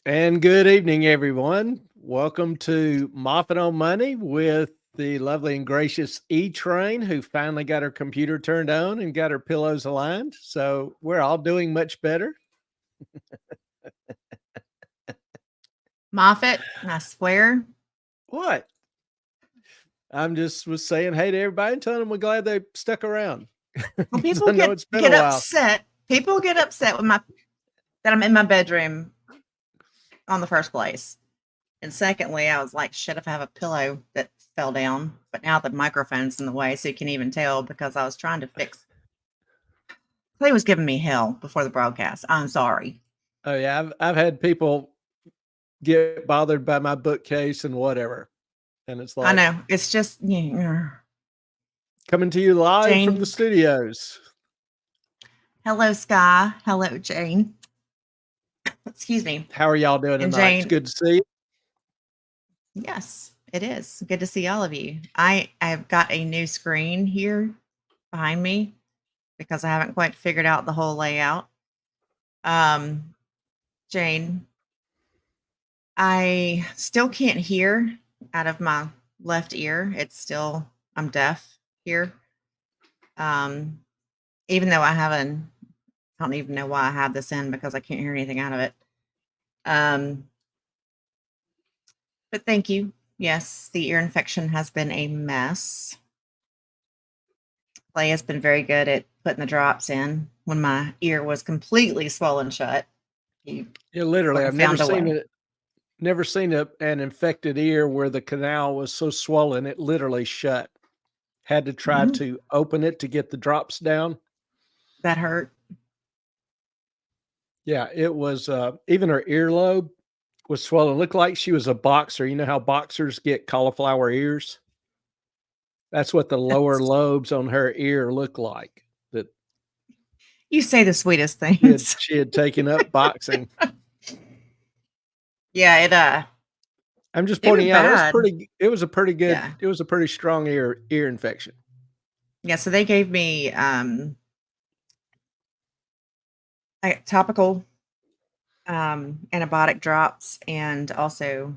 And good evening, everyone. Welcome to Moffat on Money with the lovely and gracious E Train, who finally got her computer turned on and got her pillows aligned. So we're all doing much better. Moffat, I swear. What? I'm just was saying hey to everybody and telling them we're glad they stuck around. Well, Because people I know get it's been a get while. upset. People get upset with that I'm in my bedroom on the first place. And secondly, I was like, shit, if I have a pillow that fell down. But now the microphone's in the way, so you can even tell because I was trying to fix. Clay was giving me hell before the broadcast. I'm sorry. Oh yeah, I've had people get bothered by my bookcase and whatever. And it's I like know. It's just coming to you live from the Jane. studios. Hello, Sky. Hello, Jane. Excuse me. How are y'all doing And tonight? It's Jane, good to see you. yes, it is. Good to see all of you. I've got a new screen here behind me because I haven't quite figured out the whole layout. Um, Jane, I still can't hear out of my left ear. I'm deaf here. Um, Even though I don't even know why I have this in because I can't hear anything out of it. Um, but thank you. Yes, the ear infection has been a mess. Clay has been very good at putting the drops in when my ear was completely swollen shut. He Yeah, literally, sort of I've never found a seen way. it. Never seen an infected ear where the canal was so swollen it literally shut. Had to try Mhm. to open it to get the drops down. That hurt. Yeah, it was. Even her earlobe was swollen. Looked like she was a boxer. You know how boxers get cauliflower ears? That's what the lower That's, lobes on her ear look like. That you say the sweetest she had things. she had taken up boxing. Yeah, I'm just it was pointing out it was bad. pretty. It was a pretty good. Yeah. It was a pretty strong ear infection. Yeah, so they gave me topical antibiotic drops and also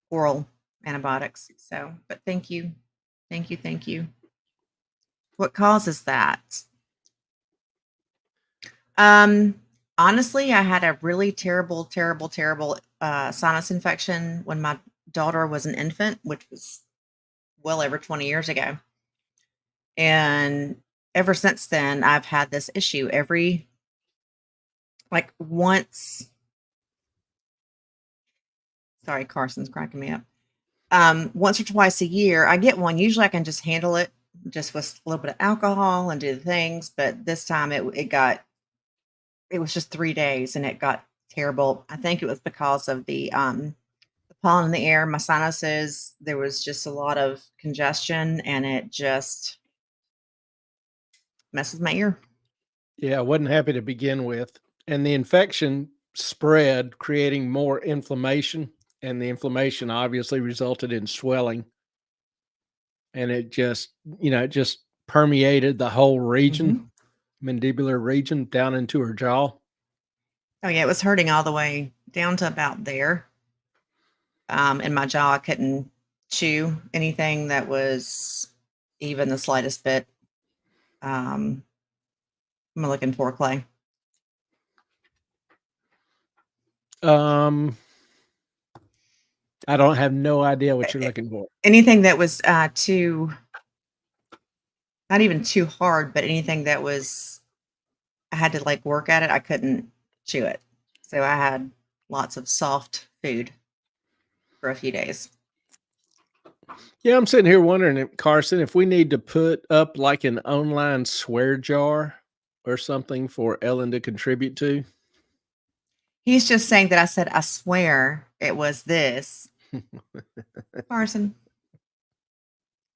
oral antibiotics. So, but thank you. Thank you, thank you. What causes that? Um, Honestly, I had a really terrible sinus infection when my daughter was an infant, which was well over 20 years ago. And ever since then, I've had this issue every like once. Sorry, Carson's cracking me up. Once or twice a year, I get one. Usually I can just handle it just with a little bit of alcohol and do the things. But this time it was just 3 days and it got terrible. I think it was because of the pollen in the air, my sinuses, there was just a lot of congestion and it just messes my ear. Yeah, I wasn't happy to begin with. And the infection spread, creating more inflammation. And the inflammation obviously resulted in swelling. And it just permeated the whole region, Mhm. mandibular region down into her jaw. Oh yeah, it was hurting all the way down to about there. In my jaw, I couldn't chew anything that was even the slightest bit. Um, I'm looking for Clay. Um, I don't have no idea what you're looking for. Anything that was too, not even too hard, but anything that was, I had to like work at it. I couldn't chew it. So I had lots of soft food for a few days. Yeah, I'm sitting here wondering, Carson, if we need to put up like an online swear jar or something for Ellen to contribute to. He's just saying that I said, I swear it was this. Carson,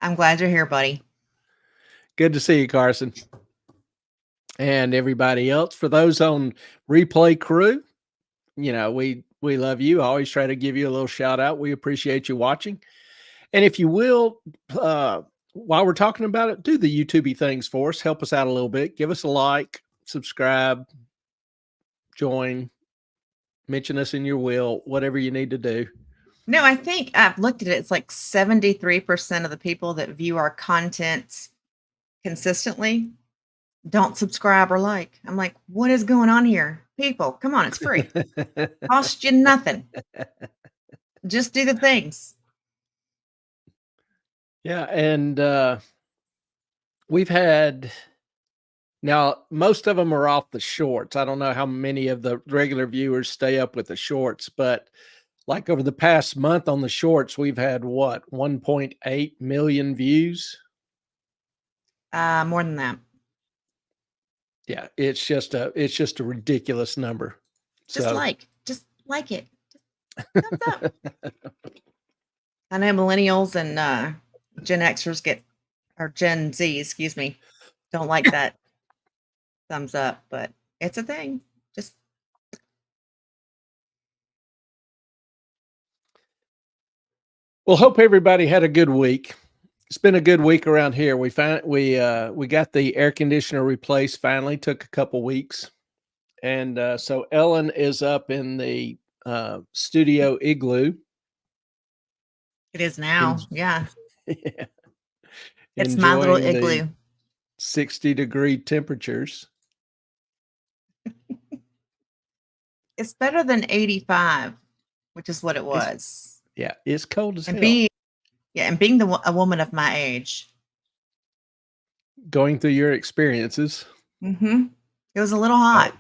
I'm glad you're here, buddy. Good to see you, Carson. And everybody else. For those on replay crew, we love you. I always try to give you a little shout out. We appreciate you watching. And if you will, while we're talking about it, do the YouTubey things for us. Help us out a little bit. Give us a like, subscribe, join, mention us in your will, whatever you need to do. No, I think I've looked at it. It's like 73% of the people that view our content consistently don't subscribe or like. I'm like, what is going on here? People, come on, it's free. Cost you nothing. Just do the things. Yeah, and we've had now most of them are off the shorts. I don't know how many of the regular viewers stay up with the shorts, but like over the past month on the shorts, we've had what 1.8 million views. More than that. Yeah, it's just a ridiculous number. Just So like it. Just thumbs up. I know millennials and Gen Xers or Gen Z, excuse me, don't like that thumbs up, but it's a thing. Just well, hope everybody had a good week. It's been a good week around here. We got the air conditioner replaced finally. Took a couple weeks. And so Ellen is up in the studio igloo. it is now. Yeah. Yeah, It's my little enjoying the igloo. 60-degree temperatures. It's better than 85, which is what it was. It's cold as And hell. being a woman of my age. Going through your experiences. It was a little hot.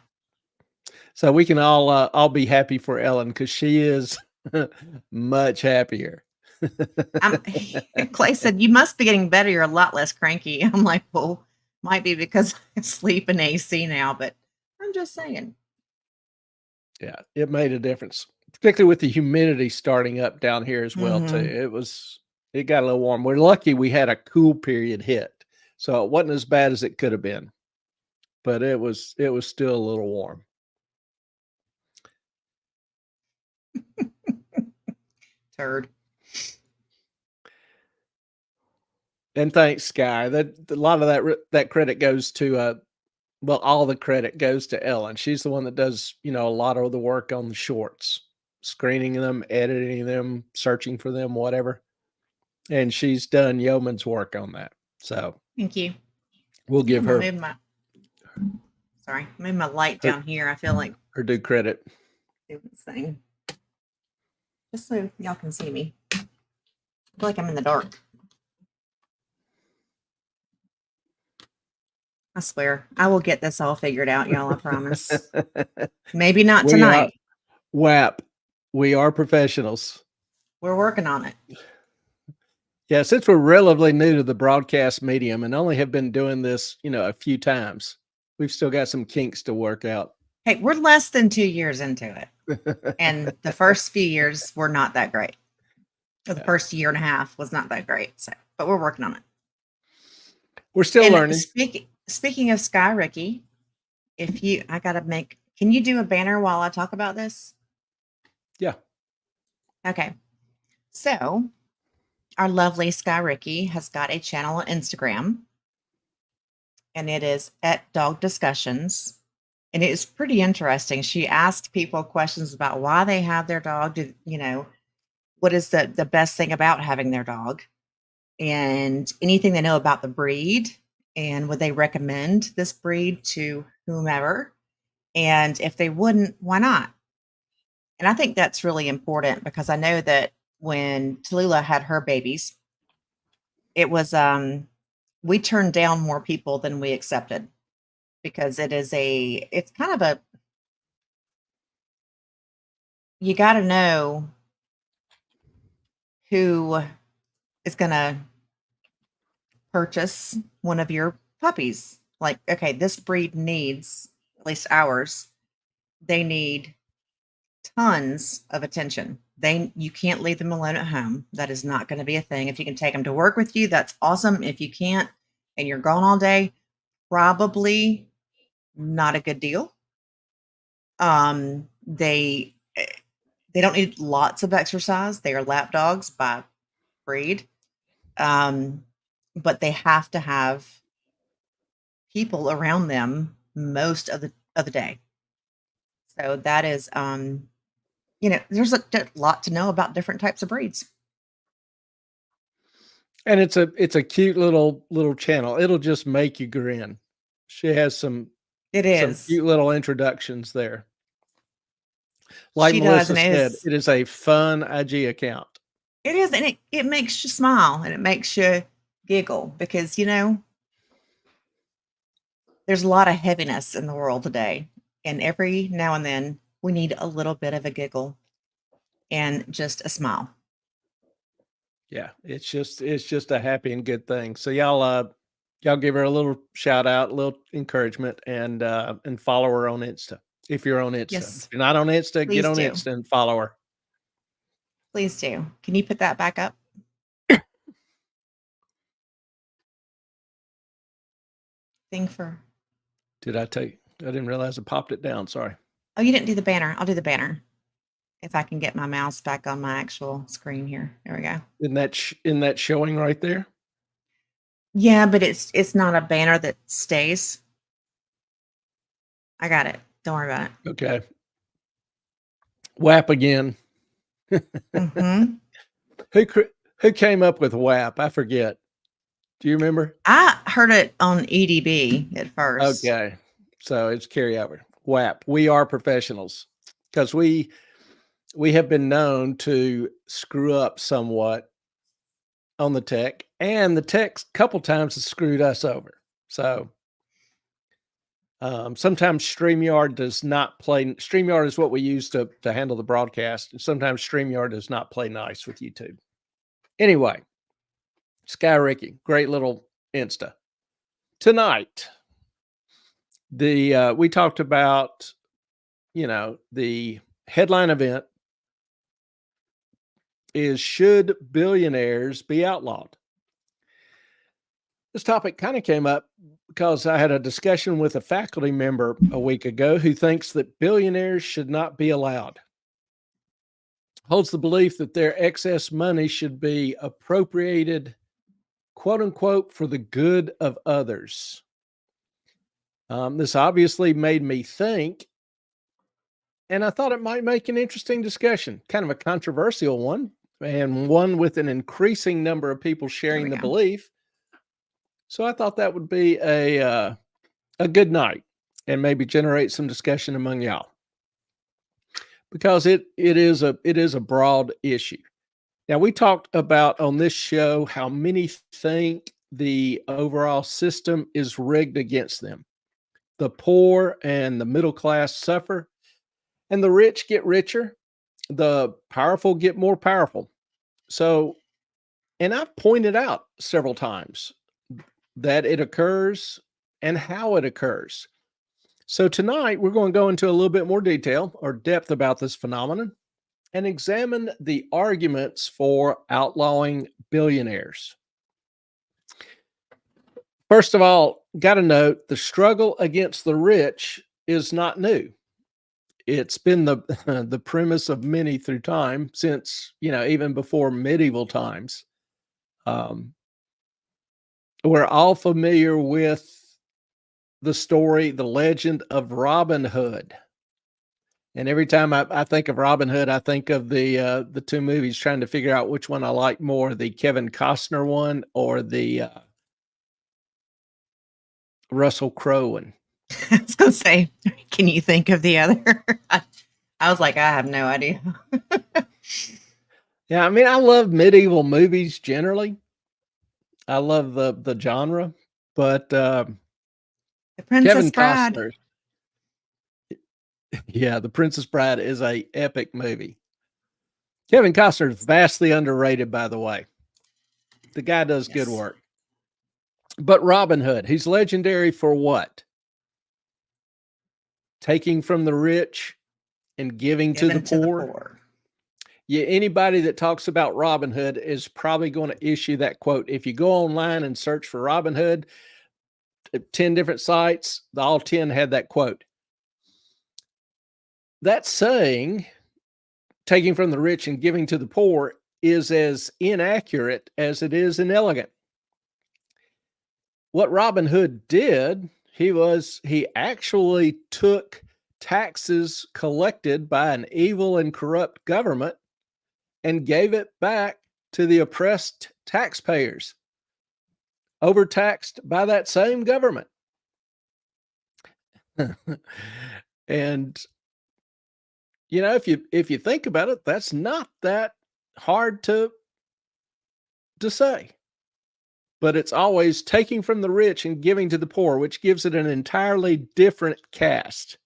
So we can all be happy for Ellen because she is much happier. Clay said, "You must be getting better. You're a lot less cranky." I'm like, well, might be because I sleep in AC now, but I'm just saying. Yeah, it made a difference, particularly with the humidity starting up down here as well too. It got a little warm. We're lucky we had a cool period hit, so it wasn't as bad as it could have been, but it was still a little warm. Turd. And thanks, Sky. That a lot of that credit goes to well, all the credit goes to Ellen. She's the one that does, a lot of the work on the shorts, screening them, editing them, searching for them, whatever. And she's done yeoman's work on that. So Thank you. we'll give her move my light down here. I feel like her due credit. doing this thing. Just so y'all can see me. I feel like I'm in the dark. I swear, I will get this all figured out, y'all. I promise. Maybe not tonight. WAP. We are professionals. We're working on it. Yeah, since we're relatively new to the broadcast medium and only have been doing this, a few times, we've still got some kinks to work out. Hey, we're less than 2 years into it. And the first few years were not that great. The first year and a half was not that great. So, but we're working on it. We're still learning. Speaking of Sky Ricky, can you do a banner while I talk about this? Yeah. Okay. So our lovely Sky Ricky has got a channel on Instagram, and it is at Dog Discussions. And it is pretty interesting. She asked people questions about why they have their dog. What is the best thing about having their dog, and anything they know about the breed, and would they recommend this breed to whomever? And if they wouldn't, why not? And I think that's really important because I know that when Tallulah had her babies, it was we turned down more people than we accepted because it's kind of you got to know who is going to purchase one of your puppies. Like, okay, this breed needs, at least ours, they need tons of attention. You can't leave them alone at home. That is not going to be a thing. If you can take them to work with you, that's awesome. If you can't and you're gone all day, probably not a good deal. They don't need lots of exercise. They are lap dogs by breed. But they have to have people around them most of the day. So that is there's a lot to know about different types of breeds. And it's a cute little channel. It'll just make you grin. She has some It is. cute little introductions there. Like She does, Melissa and said, it is a fun IG account. it is, and it makes you smile and it makes you giggle because there's a lot of heaviness in the world today, and every now and then we need a little bit of a giggle and just a smile. Yeah, it's just a happy and good thing. So y'all give her a little shout out, a little encouragement, and follow her on Insta if you're on Insta. Yes, If you're not on Insta, get please on do. Insta and follow her. Please do. Can you put that back up? Thing for Did I take? I didn't realize I popped it down. Sorry. Oh, you didn't do the banner. I'll do the banner. If I can get my mouse back on my actual screen here. There we go. Isn't that showing right there? Yeah, but it's not a banner that stays. I got it. Don't worry about it. Okay. WAP again. Mhm. Who came up with WAP? I forget. Do you remember? I heard it on EDB at first. Okay. So it's carryover. WAP. We are professionals. Because we have been known to screw up somewhat on the tech, and the tech a couple times has screwed us over. So sometimes StreamYard does not play. StreamYard is what we use to handle the broadcast, and sometimes StreamYard does not play nice with YouTube. Anyway, Sky Ricky, great little Insta. Tonight, we talked about, the headline event is, should billionaires be outlawed? This topic kind of came up because I had a discussion with a faculty member a week ago who thinks that billionaires should not be allowed. Holds the belief that their excess money should be appropriated, quote unquote, for the good of others. This obviously made me think, and I thought it might make an interesting discussion, kind of a controversial one, and one with an increasing number of people sharing the belief. So I thought that would be a good night and maybe generate some discussion among y'all, because it is a broad issue. Now, we talked about on this show how many think the overall system is rigged against them. The poor and the middle class suffer, and the rich get richer. The powerful get more powerful. So, and I've pointed out several times that it occurs and how it occurs. So tonight we're going to go into a little bit more detail or depth about this phenomenon and examine the arguments for outlawing billionaires. First of all, got to note the struggle against the rich is not new. It's been the the premise of many through time, since even before medieval times. We're all familiar with the story, the legend of Robin Hood. And every time I think of Robin Hood, I think of the two movies, trying to figure out which one I like more, the Kevin Costner one or the Russell Crowe one. I was going to say, can you think of the other? I was like, I have no idea. Yeah, I mean, I love medieval movies generally. I love the genre, but The Princess Kevin Bride. Costner. Yeah, The Princess Bride is a epic movie. Kevin Costner is vastly underrated, by the way. The guy does good work. But Robin Hood, he's legendary for what? Taking from the rich and giving to the poor. Yeah, anybody that talks about Robin Hood is probably going to issue that quote. If you go online and search for Robin Hood, 10 different sites, all 10 had that quote. That saying, taking from the rich and giving to the poor, is as inaccurate as it is inelegant. What Robin Hood did, he actually took taxes collected by an evil and corrupt government and gave it back to the oppressed taxpayers, overtaxed by that same government. And if you think about it, that's not that hard to say. But it's always taking from the rich and giving to the poor, which gives it an entirely different cast.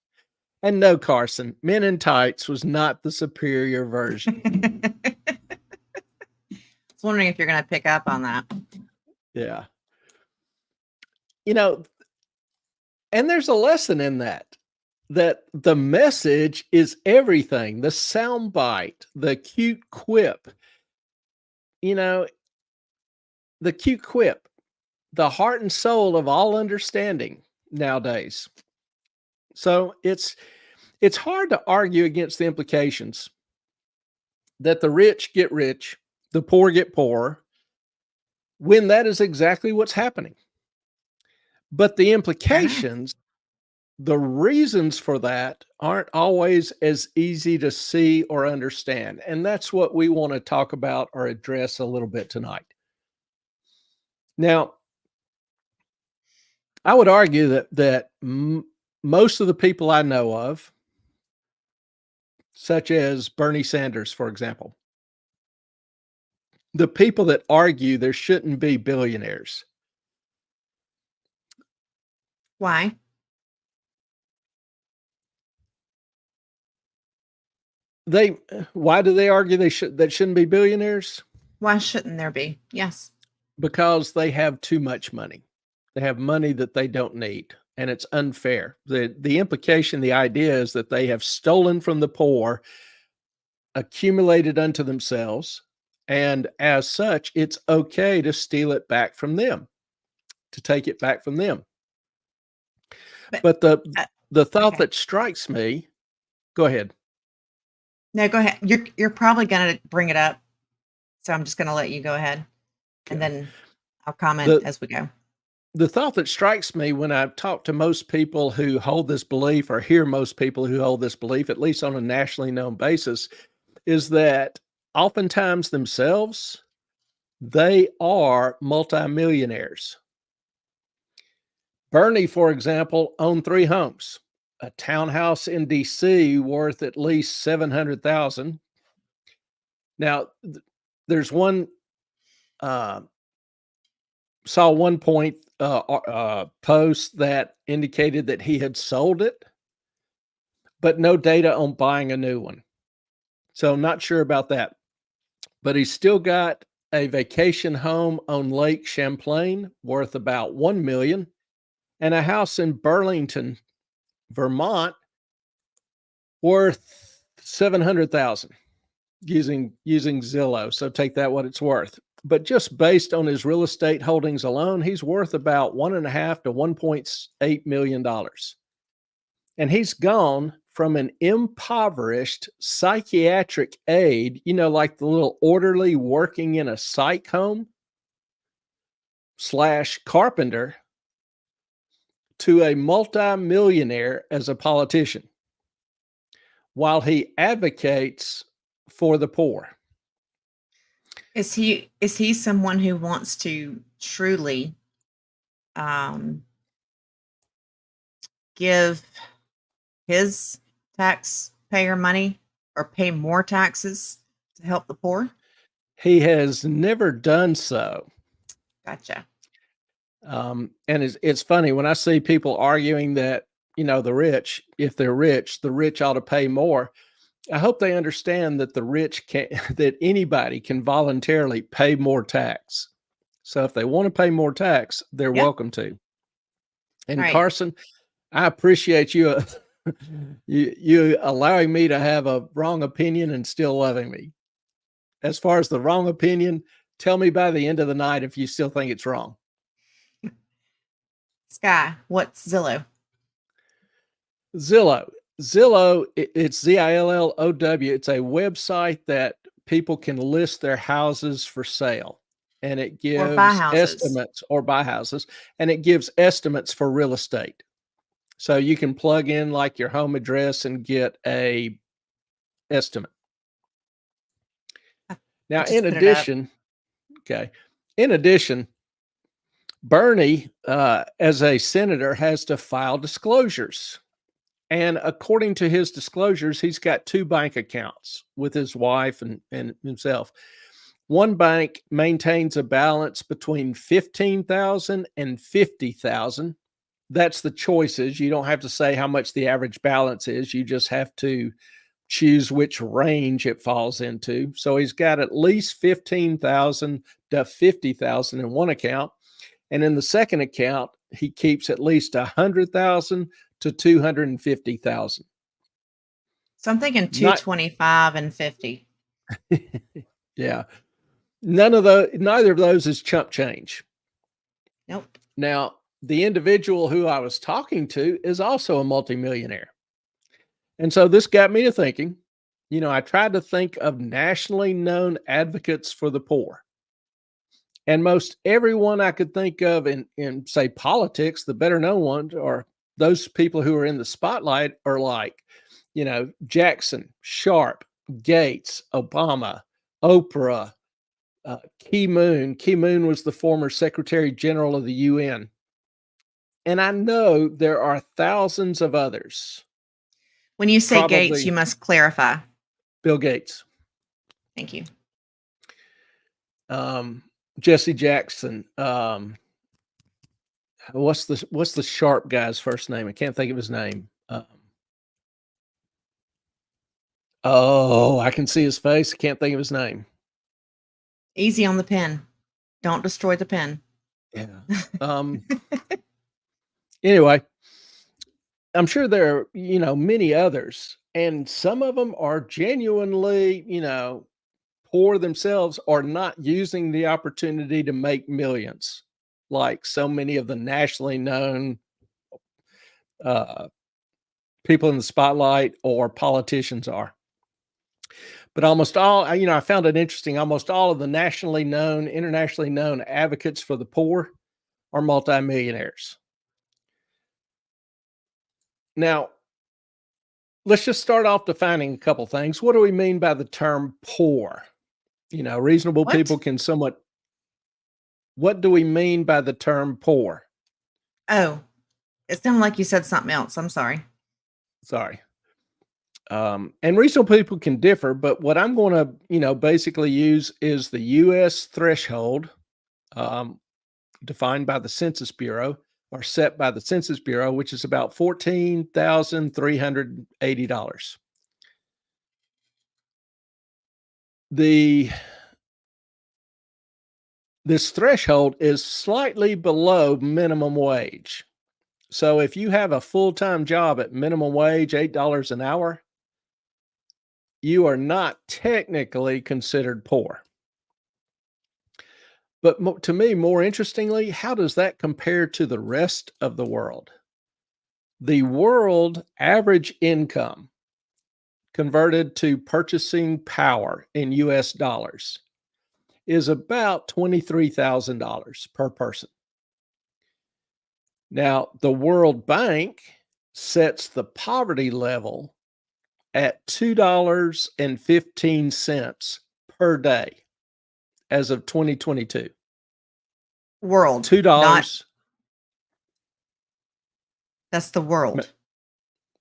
And no, Carson, Men in Tights was not the superior version. I was wondering if you're going to pick up on that. Yeah. And there's a lesson in that the message is everything. The soundbite, the cute quip, the cute quip, the heart and soul of all understanding nowadays. So it's hard to argue against the implications that the rich get rich, the poor get poorer, when that is exactly what's happening. But the implications, the reasons for that aren't always as easy to see or understand. And that's what we want to talk about or address a little bit tonight. Now, I would argue that most of the people I know of, such as Bernie Sanders, for example, the people that argue there shouldn't be billionaires. Why? Why do they argue that shouldn't be billionaires? Why shouldn't there be? Yes. Because they have too much money. They have money that they don't need, and it's unfair. The implication, the idea is that they have stolen from the poor, accumulated unto themselves, and as such, it's okay to steal it back from them, to take it back from them. But the thought that strikes me, go ahead. No, go ahead. You're probably going to bring it up, so I'm just going to let you go ahead, and then I'll comment as we go. The thought that strikes me when I talk to most people who hold this belief, or hear most people who hold this belief, at least on a nationally known basis, is that oftentimes themselves, they are multimillionaires. Bernie, for example, owned 3 homes. A townhouse in DC worth at least $700,000. Now, there's one, saw one point post that indicated that he had sold it, but no data on buying a new one. So I'm not sure about that. But he's still got a vacation home on Lake Champlain worth about $1 million, and a house in Burlington, Vermont, worth $700,000 using Zillow. So take that what it's worth. But just based on his real estate holdings alone, he's worth about $1.5 to $1.8 million. And he's gone from an impoverished psychiatric aide, like the little orderly working in a psych home / carpenter, to a multimillionaire as a politician, while he advocates for the poor. Is he someone who wants to truly give his taxpayer money or pay more taxes to help the poor? He has never done so. Gotcha. And it's funny when I see people arguing that, the rich, if they're rich, the rich ought to pay more. I hope they understand that the rich that anybody can voluntarily pay more tax. So if they want to pay more tax, they're welcome to. And Carson, I appreciate you, you allowing me to have a wrong opinion and still loving me. As far as the wrong opinion, tell me by the end of the night if you still think it's wrong. Sky, what's Zillow? Zillow, it's Zillow. It's a website that people can list their houses for sale, and it gives estimates, or buy houses, and it gives estimates for real estate. So you can plug in like your home address and get a estimate. I Now, just in put it up. addition, okay, in addition, Bernie, as a senator, has to file disclosures. And according to his disclosures, he's got 2 bank accounts with his wife and himself. One bank maintains a balance between 15,000 and 50,000. That's the choices. You don't have to say how much the average balance is. You just have to choose which range it falls into. So he's got at least 15,000 to 50,000 in one account. And in the second account, he keeps at least 100,000 to 250,000. So I'm thinking Not 225 and 50. yeah. Neither of those is chump change. Nope. Now, the individual who I was talking to is also a multimillionaire. And so this got me to thinking, I tried to think of nationally known advocates for the poor. And most everyone I could think of in say politics, the better known ones are those people who are in the spotlight are like, Jackson, Sharp, Gates, Obama, Oprah, Key Moon. Key Moon was the former Secretary General of the UN. And I know there are thousands of others. When you say Gates, Probably you must clarify. Bill Gates, Thank you. Jesse Jackson. What's the Sharp guy's first name? I can't think of his name. I can see his face. I can't think of his name. Easy on the pen. Don't destroy the pen. Yeah. Anyway, I'm sure there are, many others, and some of them are genuinely, poor themselves or not using the opportunity to make millions, like so many of the nationally known people in the spotlight or politicians are. But almost all, I found it interesting. Almost all of the nationally known, internationally known advocates for the poor are multimillionaires. Now, let's just start off defining a couple things. What do we mean by the term poor? Reasonable What? people can somewhat. What do we mean by the term poor? Oh, it sounded like you said something else. I'm sorry. Sorry. And reasonable people can differ, but what I'm going to, basically use is the U.S. threshold, defined by the Census Bureau or set by the Census Bureau, which is about $14,380. This threshold is slightly below minimum wage. So if you have a full-time job at minimum wage, $8 an hour, you are not technically considered poor. But to me, more interestingly, how does that compare to the rest of the world? The world average income converted to purchasing power in US dollars is about $23,000 per person. Now, the World Bank sets the poverty level at $2.15 per day as of 2022. World. $2. That's the world.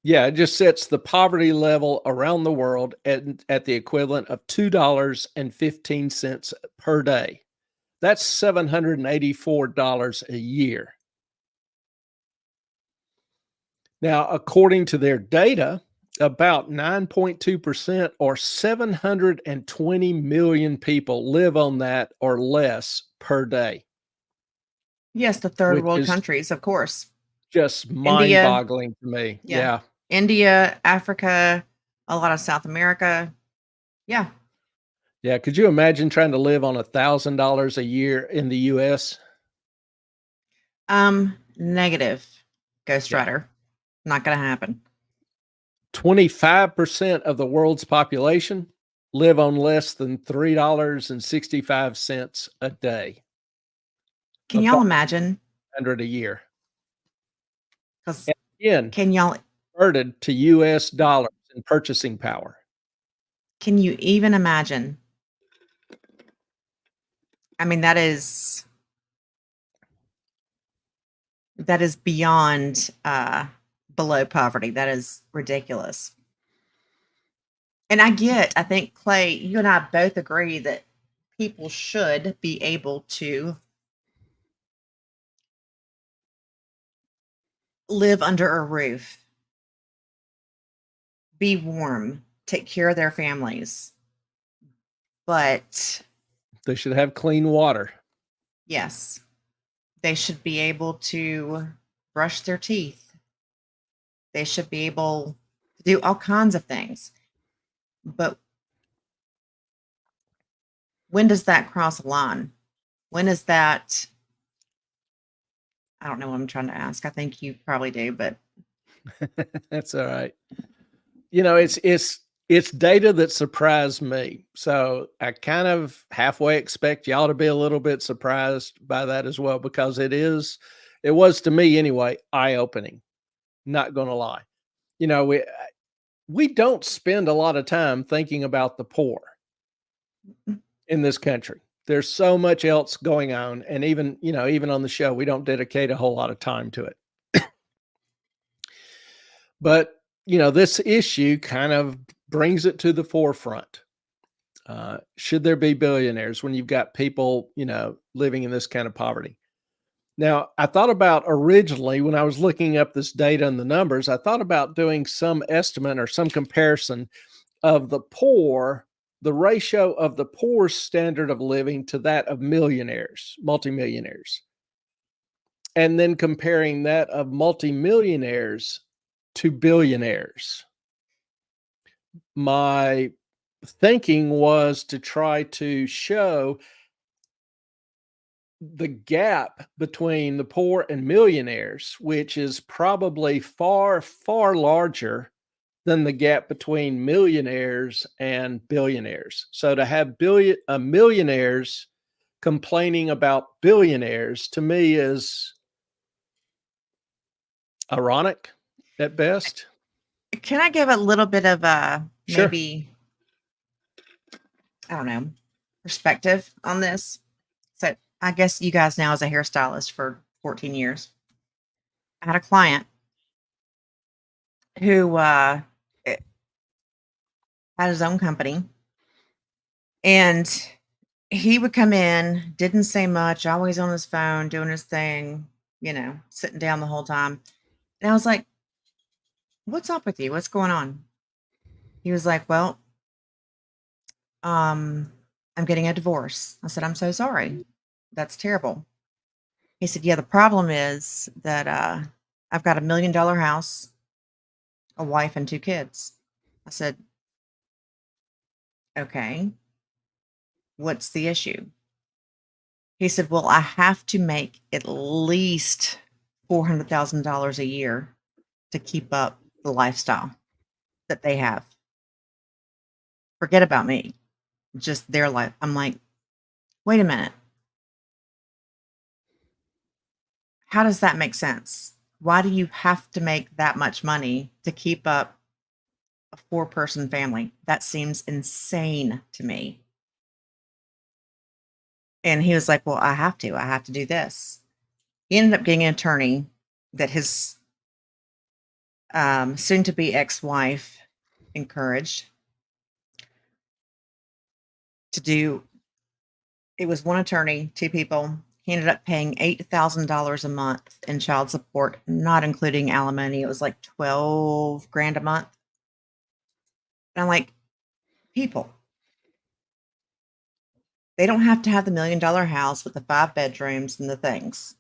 Yeah, it just sets the poverty level around the world at the equivalent of $2.15 per day. That's $784 a year. Now, according to their data, about 9.2% or 720 million people live on that or less per day. Yes, the third Which world is countries, of course. just India. mind-boggling to me. Yeah. India, Africa, a lot of South America. Yeah. Yeah. Could you imagine trying to live on $1,000 a year in the US? Negative. Ghost Yeah. Rider. Not going to happen. 25% of the world's population live on less than $3.65 a day. Can y'all imagine? $100 a year. Because Yen Can y'all converted to US dollars in purchasing power. can you even imagine? I mean, that is beyond below poverty. That is ridiculous. And I think Clay, you and I both agree that people should be able to live under a roof, be warm, take care of their families. But They should have clean water. yes, they should be able to brush their teeth. They should be able to do all kinds of things. But when does that cross a line? When is that? I don't know what I'm trying to ask. I think you probably do, but That's all right. You know, it's data that surprised me. So I kind of halfway expect y'all to be a little bit surprised by that as well, because it was to me anyway, eye-opening. Not gonna lie. You know, we don't spend a lot of time thinking about the poor in this country. There's so much else going on, and even, you know, even on the show, we don't dedicate a whole lot of time to it. But, you know, this issue kind of brings it to the forefront. Should there be billionaires when you've got people, you know, living in this kind of poverty? Now, I thought about originally when I was looking up this data and the numbers, I thought about doing some estimate or some comparison of the ratio of the poor's standard of living to that of millionaires, multimillionaires, and then comparing that of multimillionaires to billionaires. My thinking was to try to show the gap between the poor and millionaires, which is probably far, far larger than the gap between millionaires and billionaires. So to have millionaires complaining about billionaires, to me, is ironic at best. can I give a little bit of Sure. maybe, I don't know, perspective on this? So I guess you guys now as a hairstylist for 14 years. I had a client who eh, had his own company, and he would come in, didn't say much, always on his phone, doing his thing, sitting down the whole time. And I was like, "What's up with you? What's going on?" He was like, "Well, I'm getting a divorce." I said, "I'm so sorry. That's terrible." He said, "Yeah, the problem is that I've got $1 million house, a wife, and 2 kids." I said, "Okay, what's the issue?" He said, "Well, I have to make at least $400,000 a year to keep up the lifestyle that they have. Forget about me, just their life." I'm like, "Wait a minute. How does that make sense? Why do you have to make that much money to keep up a 4-person family? That seems insane to me." And he was like, "Well, I have to. I have to do this." He ended up getting an attorney that his soon to be ex wife encouraged to do. It was one attorney, 2 people. He ended up paying $8,000 a month in child support, not including alimony. It was like 12 grand a month. And I'm like, people, they don't have to have the $1 million house with the 5 bedrooms and the things,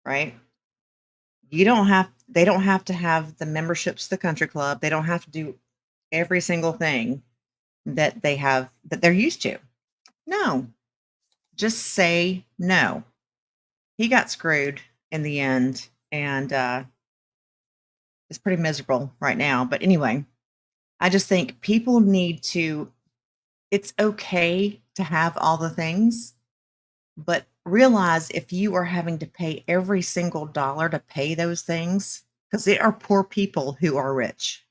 right? They don't have to have the memberships to the country club. They don't have to do every single thing that they're used to. No, just say no. He got screwed in the end, and is pretty miserable right now. But anyway, I just think people need to, it's okay to have all the things, but realize if you are having to pay every single dollar to pay those things, because there are poor people who are rich.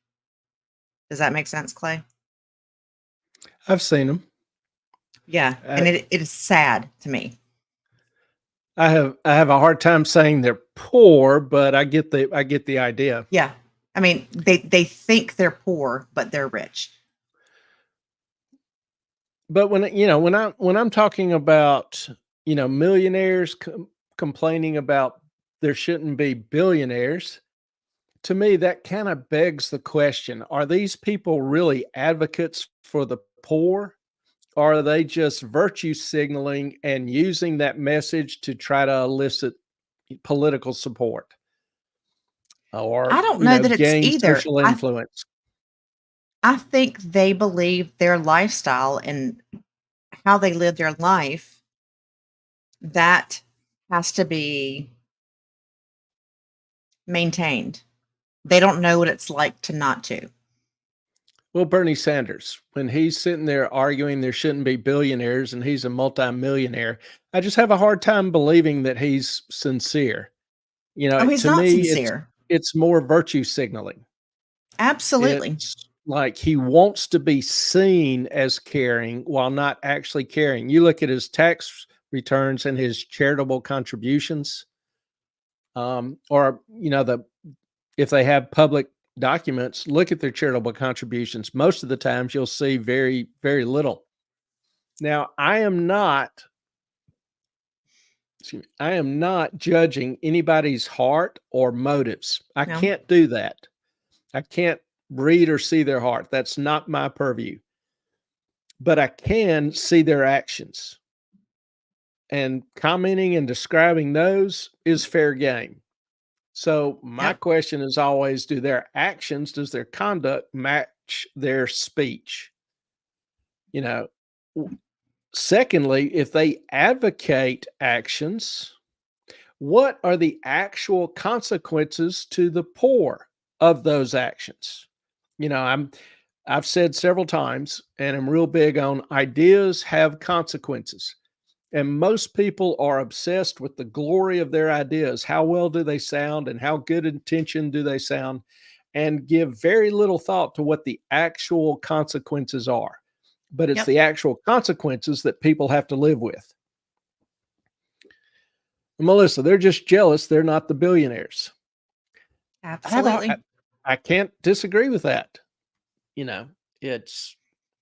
Does that make sense, Clay? I've seen them. Yeah, and it is sad to me. I have a hard time saying they're poor, but I get the idea. Yeah. I mean, they think they're poor, but they're rich. But when I'm talking about, millionaires complaining about there shouldn't be billionaires, to me that kind of begs the question, are these people really advocates for the poor? Or are they just virtue signaling and using that message to try to elicit political support or, I don't know that it's gain either. social influence? I think they believe their lifestyle and how they live their life, that has to be maintained. They don't know what it's like to not to. Well, Bernie Sanders, when he's sitting there arguing there shouldn't be billionaires and he's a multimillionaire, I just have a hard time believing that he's sincere. Oh, he's To not me, sincere. it's more virtue signaling. Absolutely. It's like he wants to be seen as caring while not actually caring. You look at his tax returns and his charitable contributions, or if they have public documents, look at their charitable contributions. Most of the times, you'll see very, very little. Now, I am not judging anybody's heart or motives. I No. can't do that. I can't read or see their heart. That's not my purview. But I can see their actions. And commenting and describing those is fair game. So my Yep. question is always, does their conduct match their speech? Secondly, if they advocate actions, what are the actual consequences to the poor of those actions? I've said several times, and I'm real big on ideas have consequences. And most people are obsessed with the glory of their ideas. How well do they sound and how good intention do they sound? And give very little thought to what the actual consequences are. But it's Yep. the actual consequences that people have to live with. Melissa, they're just jealous they're not the billionaires. Absolutely. I can't disagree with that. It's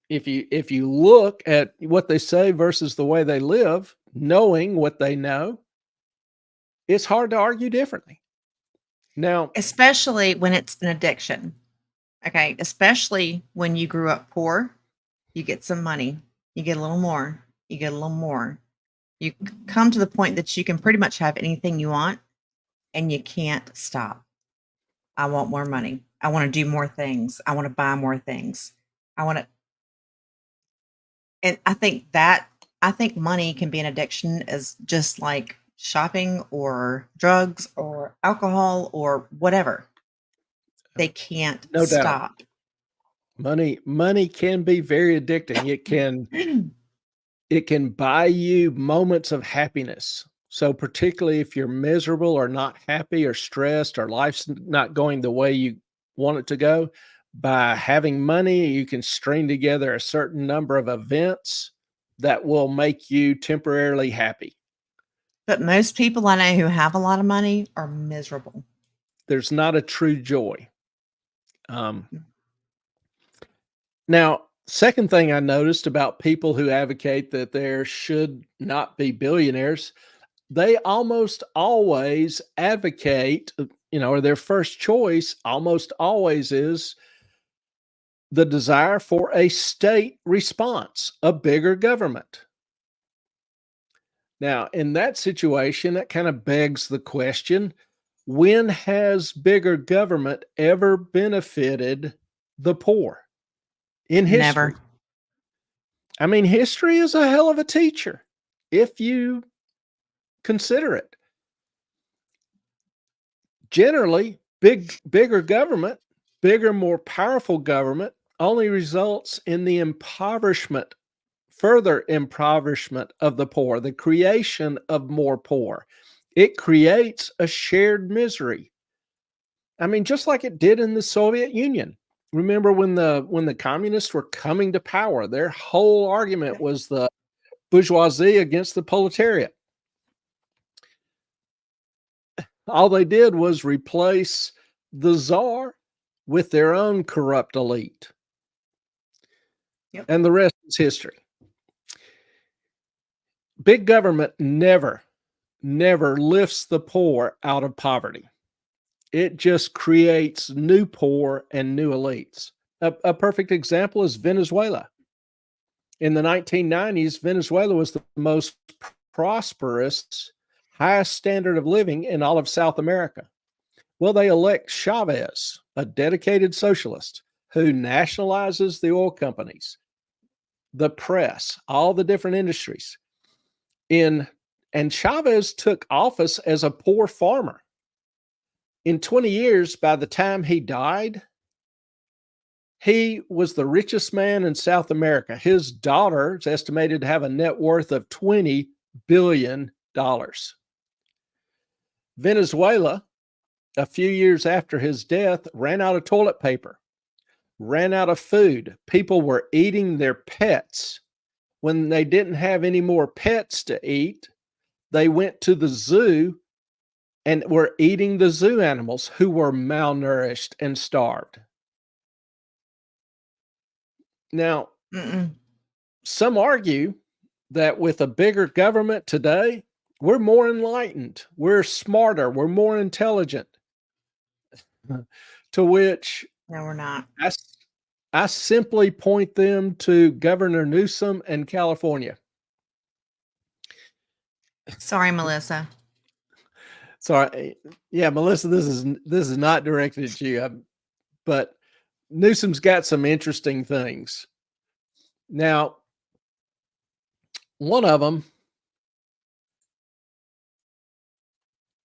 if you look at what they say versus the way they live, knowing what they know, it's hard to argue differently. Now, Especially when it's an addiction. Okay. Especially when you grew up poor, you get some money, you get a little more, you get a little more. You come to the point that you can pretty much have anything you want and you can't stop. I want more money. I want to do more things. I want to buy more things. I want to, and I think money can be an addiction as just like shopping or drugs or alcohol or whatever. They can't no doubt, stop. money can be very addicting. It can buy you moments of happiness. So particularly if you're miserable or not happy or stressed or life's not going the way you want it to go, by having money, you can string together a certain number of events that will make you temporarily happy. But most people I know who have a lot of money are miserable. There's not a true joy. Now, second thing I noticed about people who advocate that there should not be billionaires, they almost always advocate, or their first choice almost always is the desire for a state response, a bigger government. Now, in that situation, that kind of begs the question, when has bigger government ever benefited the poor in history? Never. I mean, history is a hell of a teacher if you consider it. Generally, bigger government, bigger, more powerful government only results in the further impoverishment of the poor, the creation of more poor. It creates a shared misery. I mean, just like it did in the Soviet Union. Remember when the communists were coming to power, their whole argument was the bourgeoisie against the proletariat. All they did was replace the czar with their own corrupt elite. Yep. And the rest is history. Big government never lifts the poor out of poverty. It just creates new poor and new elites. A perfect example is Venezuela. In the 1990s, Venezuela was the most prosperous, highest standard of living in all of South America. Well, they elect Chavez, a dedicated socialist who nationalizes the oil companies, the press, all the different industries. And Chavez took office as a poor farmer. In 20 years, by the time he died, he was the richest man in South America. His daughter is estimated to have a net worth of $20 billion. Venezuela, a few years after his death, ran out of toilet paper, ran out of food. People were eating their pets. When they didn't have any more pets to eat, they went to the zoo and were eating the zoo animals who were malnourished and starved. Now, some argue that with a bigger government today, we're more enlightened, we're smarter, we're more intelligent. To which No, we're not. I simply point them to Governor Newsom and California. Sorry, Melissa. Sorry, yeah, Melissa, this is not directed at you, but Newsom's got some interesting things. Now, one of them,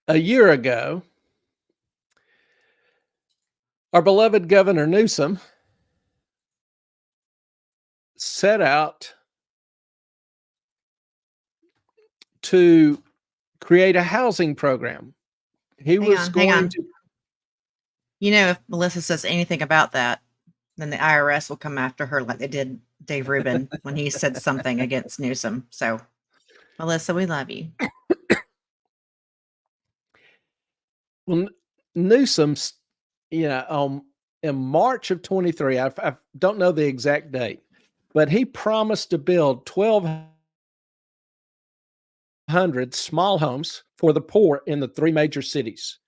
a year ago, our beloved Governor Newsom set out to create a housing program. He was going to. You know, if Melissa says anything about that, then the IRS will come after her like they did Dave Rubin when he said something against Newsom. So, Melissa, we love you. Well, Newsom's, in March of 23, I don't know the exact date, but he promised to build 1,200 small homes for the poor in the 3 major cities.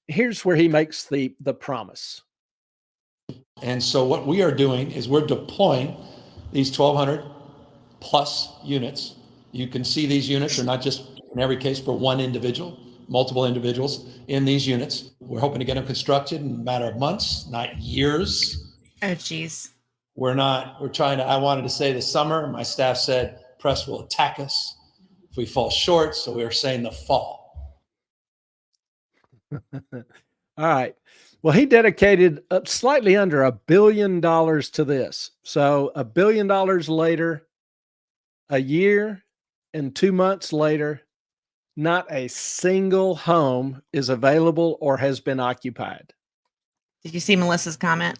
Here's where he makes the promise. And so what we are doing is we're deploying these 1,200 plus units. You can see these units are not just in every case for one individual, multiple individuals in these units. We're hoping to get them constructed in a matter of months, not years. Oh, geez. I wanted to say this summer, my staff said press will attack us if we fall short. So we are saying the fall. All right. Well, he dedicated slightly under $1 billion to this. So $1 billion later, a year and 2 months later, not a single home is available or has been occupied. Did you see Melissa's comment?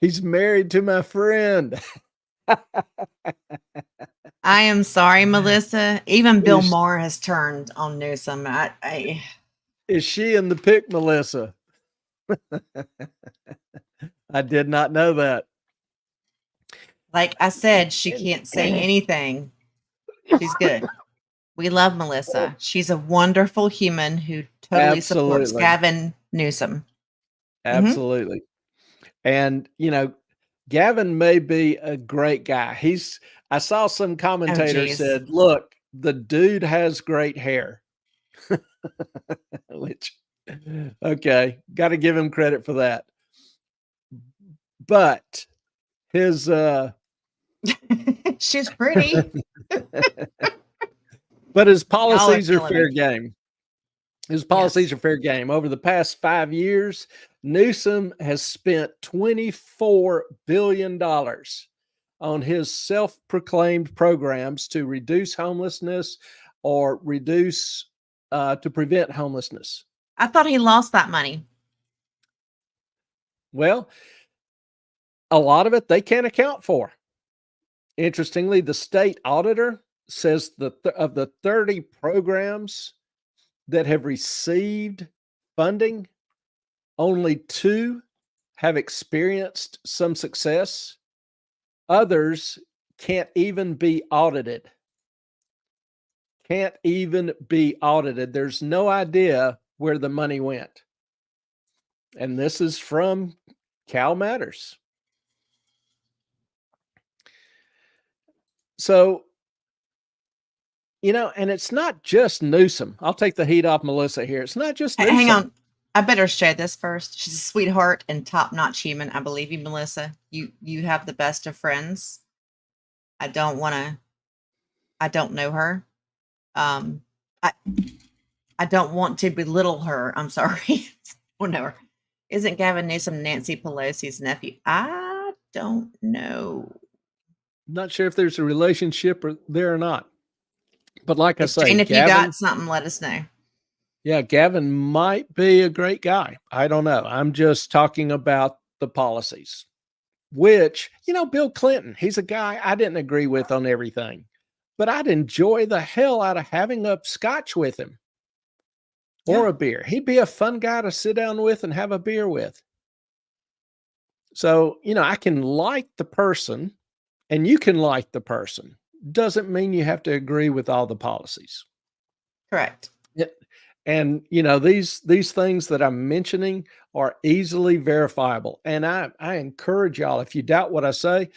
He's married to my friend. I am sorry, Melissa. Even Bill Maher has turned on Newsom. Is she in the pic, Melissa? I did not know that. Like I said, she can't say anything. She's good. We love Melissa. She's a wonderful human who totally supports Gavin Newsom. Absolutely. And, Gavin may be a great guy. I saw some commentators said, look, the dude has great hair. Which, okay, got to give him credit for that. But his she's pretty. But his policies are fair game. His policies are fair game. Over the past 5 years, Newsom has spent $24 billion on his self-proclaimed programs to reduce homelessness or to prevent homelessness. I thought he lost that money. Well, a lot of it they can't account for. Interestingly, the state auditor says of the 30 programs that have received funding, only 2 have experienced some success. Others can't even be audited. Can't even be audited. There's no idea where the money went. And this is from Cal Matters. So, and it's not just Newsom. I'll take the heat off Melissa here. It's not just Newsom. Hang on. I better share this first. She's a sweetheart and top-notch human. I believe you, Melissa. You have the best of friends. I don't know her. I don't want to belittle her. I'm sorry. I don't know her. Isn't Gavin Newsom Nancy Pelosi's nephew? I don't know. Not sure if there's a relationship there or not. But like I say, Jane, if Gavin, you got something, let us know. Yeah, Gavin might be a great guy. I don't know. I'm just talking about the policies, which, Bill Clinton, he's a guy I didn't agree with on everything, but I'd enjoy the hell out of having a scotch with him or a beer. He'd be a fun guy to sit down with and have a beer with. So, I can like the person and you can like the person. Doesn't mean you have to agree with all the policies. Correct. And these things that I'm mentioning are easily verifiable. And I encourage y'all, if you doubt what I say,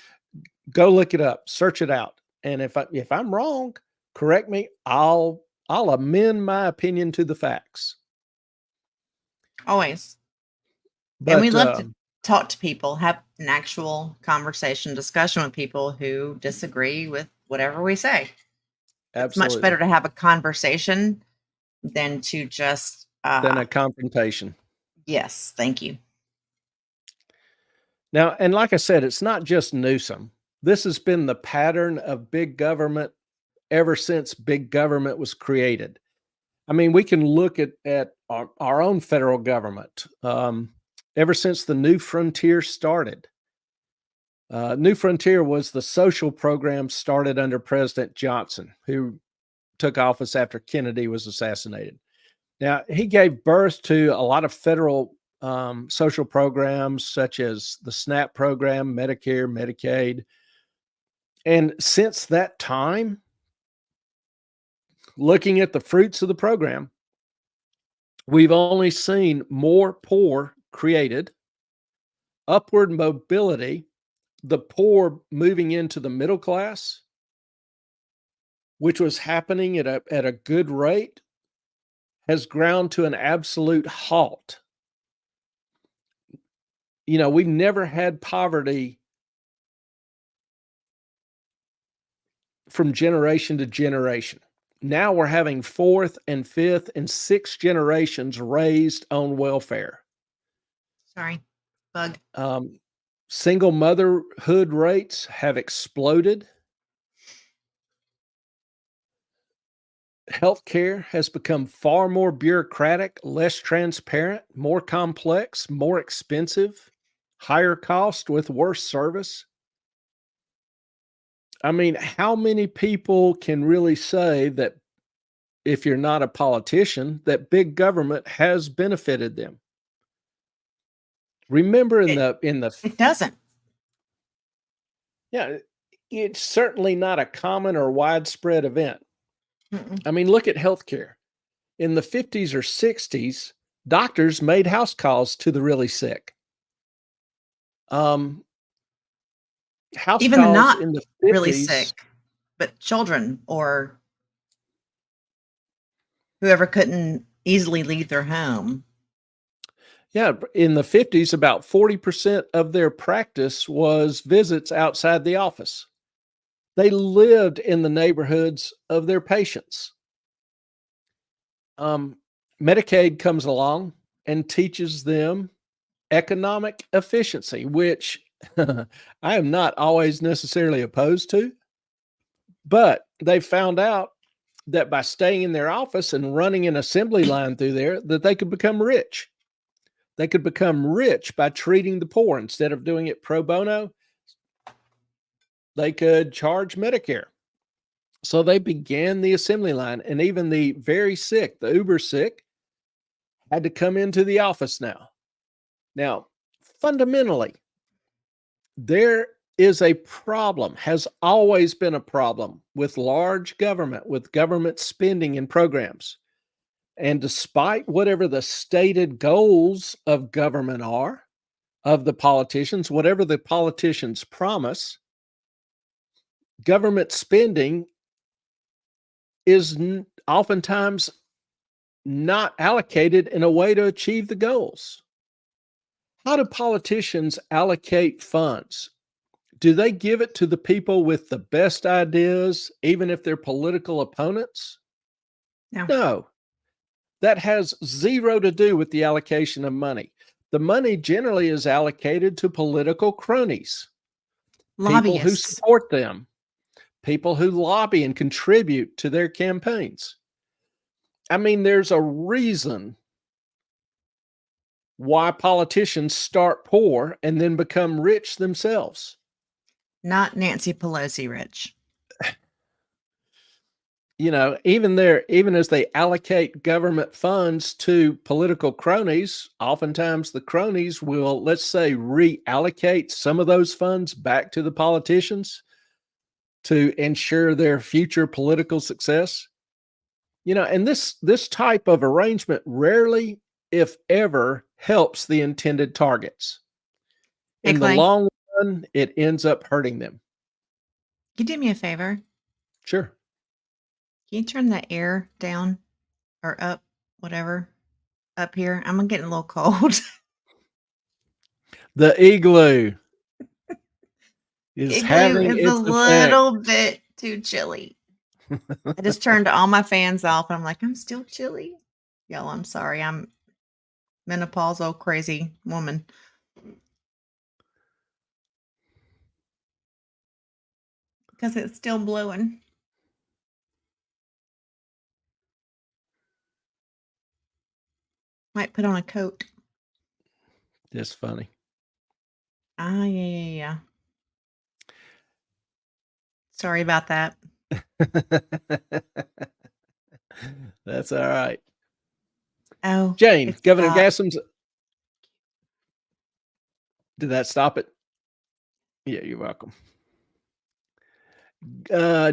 go look it up, search it out. And if I'm wrong, correct me. I'll amend my opinion to the facts. Always. But, and we love to talk to people, have an actual conversation, discussion with people who disagree with whatever we say. Absolutely. It's much better to have a conversation than to just than a confrontation. Yes, thank you. Now, and like I said, it's not just Newsom. This has been the pattern of big government ever since big government was created. I mean, we can look at our own federal government. Ever since the New Frontier started. New Frontier was the social program started under President Johnson, who took office after Kennedy was assassinated. Now, he gave birth to a lot of federal social programs, such as the SNAP program, Medicare, Medicaid. And since that time, looking at the fruits of the program, we've only seen more poor created, upward mobility, the poor moving into the middle class, which was happening at a good rate, has ground to an absolute halt. We've never had poverty from generation to generation. Now we're having 4th and 5th and 6th generations raised on welfare. Sorry, bug. Single motherhood rates have exploded. Healthcare has become far more bureaucratic, less transparent, more complex, more expensive, higher cost with worse service. I mean, how many people can really say that, if you're not a politician, that big government has benefited them? Remember it doesn't. Yeah, it's certainly not a common or widespread event. Mm-mm. I mean, look at healthcare. In the 50s or 60s, doctors made house calls to the really sick. House Even the calls not in the 50s, really sick, but children or whoever couldn't easily leave their home. Yeah, in the 50s, about 40% of their practice was visits outside the office. They lived in the neighborhoods of their patients. Medicaid comes along and teaches them economic efficiency, which I am not always necessarily opposed to, but they found out that by staying in their office and running an assembly line through there, that they could become rich. They could become rich by treating the poor. Instead of doing it pro bono, they could charge Medicare. So they began the assembly line, and even the very sick, the uber sick, had to come into the office now. Now, fundamentally, there is a problem, has always been a problem with large government, with government spending and programs. And despite whatever the stated goals of government are, of the politicians, whatever the politicians promise, government spending is oftentimes not allocated in a way to achieve the goals. How do politicians allocate funds? Do they give it to the people with the best ideas, even if they're political opponents? No. No. That has zero to do with the allocation of money. The money generally is allocated to political cronies, people who Lobbyists. support them, people who lobby and contribute to their campaigns. I mean, there's a reason why politicians start poor and then become rich themselves. Not Nancy Pelosi rich. You know, even as they allocate government funds to political cronies, oftentimes the cronies will, let's say, reallocate some of those funds back to the politicians to ensure their future political success. You know, and this type of arrangement rarely, if ever, helps the intended targets. Hey, In the Clay, long run, it ends up hurting them. you do me a favor. Sure. Can you turn the air down or up, whatever, up here? I'm getting a little cold. The igloo is Igloo having is a its effect. little bit too chilly. I just turned all my fans off and I'm like, I'm still chilly. Y'all, I'm sorry. I'm menopausal crazy woman. Because it's still blowing. Might put on a coat. Just funny. Yeah. Sorry about that. That's all right. Oh, Jane, it's Governor stopped. Gassam's. Did that stop it? Yeah, you're welcome.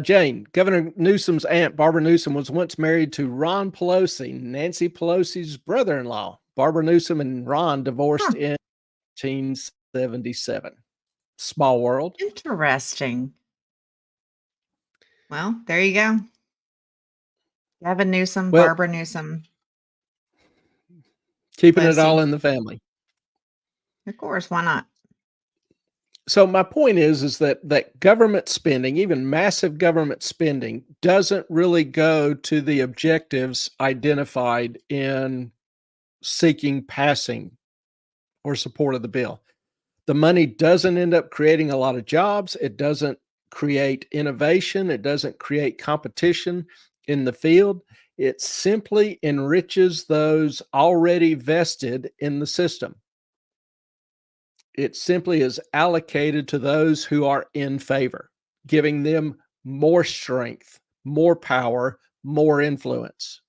Jane, Governor Newsom's aunt, Barbara Newsom, was once married to Ron Pelosi, Nancy Pelosi's brother-in-law. Barbara Newsom and Ron divorced Huh. in 1977. Small world. Interesting. Well, there you go. Gavin Newsom, Well, Barbara Newsom. keeping it Pelosi. all in the family. Of course, why not? So my point is that government spending, even massive government spending, doesn't really go to the objectives identified in seeking passing or support of the bill. The money doesn't end up creating a lot of jobs. It doesn't create innovation. It doesn't create competition in the field. It simply enriches those already vested in the system. It simply is allocated to those who are in favor, giving them more strength, more power, more influence.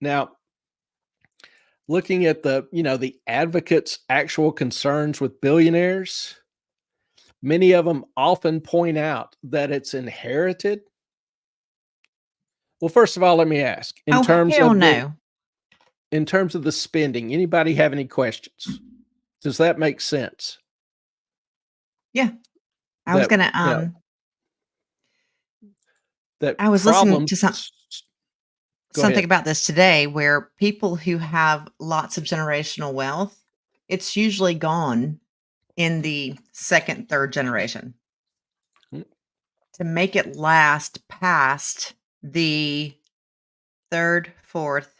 Now, looking at the advocates' actual concerns with billionaires, many of them often point out that it's inherited. Well, first of all, let me ask, in terms hell of no. the spending, anybody have any questions? Does that make sense? Yeah. I was gonna that I was listening problem. to Go something ahead. about this today where people who have lots of generational wealth, it's usually gone in the second, third generation. Mm. To make it last past the third, fourth,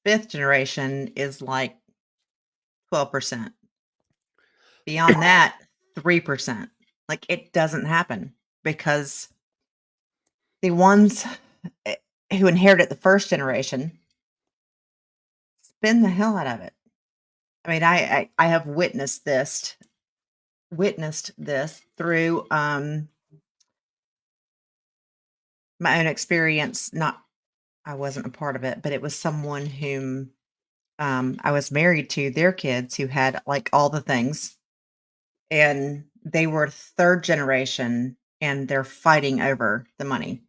fifth generation is like 12%. Beyond that, 3%. Like it doesn't happen because the ones who inherited the first generation spend the hell out of it. I mean, I have witnessed this through my own experience. Not, I wasn't a part of it, but it was someone whom I was married to, their kids who had like all the things, and they were third generation and they're fighting over the money.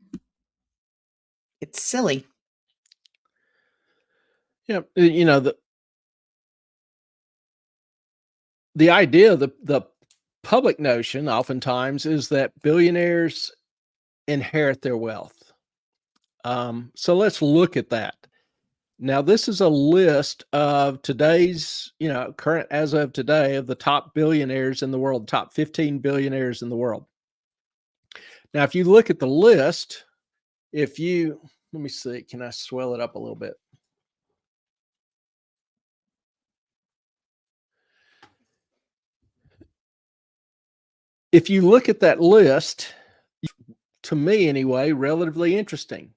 It's silly. Yeah, you know, the idea, the public notion oftentimes is that billionaires inherit their wealth. So let's look at that. Now, this is a list of today's, current as of today, of the top billionaires in the world, top 15 billionaires in the world. Now, if you look at the list, let me see, can I swell it up a little bit? If you look at that list, to me anyway, relatively interesting.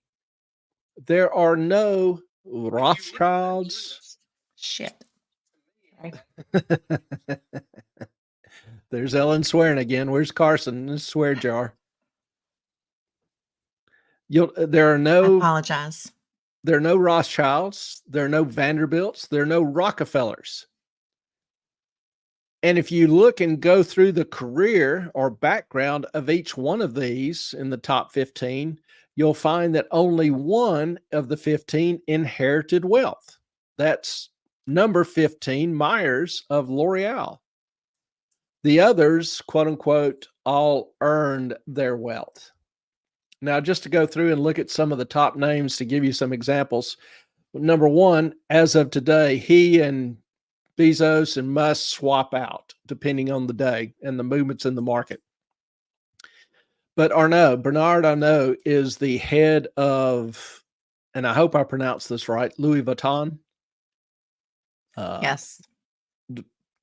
There are no Rothschilds. Shit. There's Ellen swearing again. Where's Carson? This swear jar. There are I no apologize. There are no Rothschilds. There are no Vanderbilts. There are no Rockefellers. And if you look and go through the career or background of each one of these in the top 15, you'll find that only one of the 15 inherited wealth. That's number 15, Myers of L'Oreal. The others, quote unquote, all earned their wealth. Now, just to go through and look at some of the top names to give you some examples. Number one, as of today, he and Bezos and Musk swap out depending on the day and the movements in the market. But Bernard Arnault is the head of, and I hope I pronounced this right, Louis Vuitton. Yes.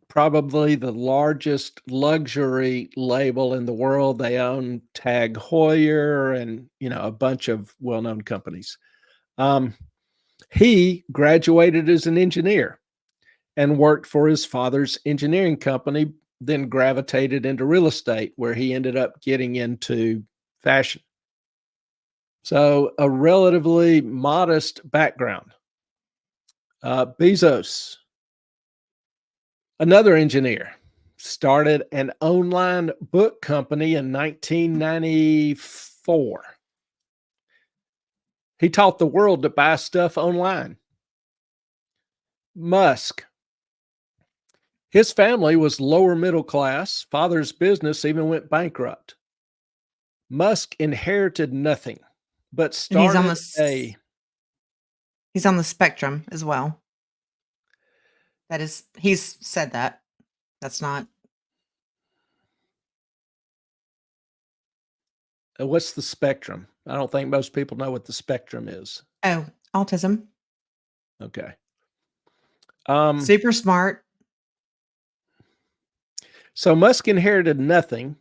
Probably the largest luxury label in the world. They own Tag Heuer and, a bunch of well-known companies. He graduated as an engineer and worked for his father's engineering company, then gravitated into real estate, where he ended up getting into fashion. So a relatively modest background. Bezos, another engineer, started an online book company in 1994. He taught the world to buy stuff online. Musk, his family was lower middle class. Father's business even went bankrupt. Musk inherited nothing, but started he's on the spectrum as well. He's said that. That's not. What's the spectrum? I don't think most people know what the spectrum is. Oh, autism. Okay. Super smart. So Musk inherited nothing,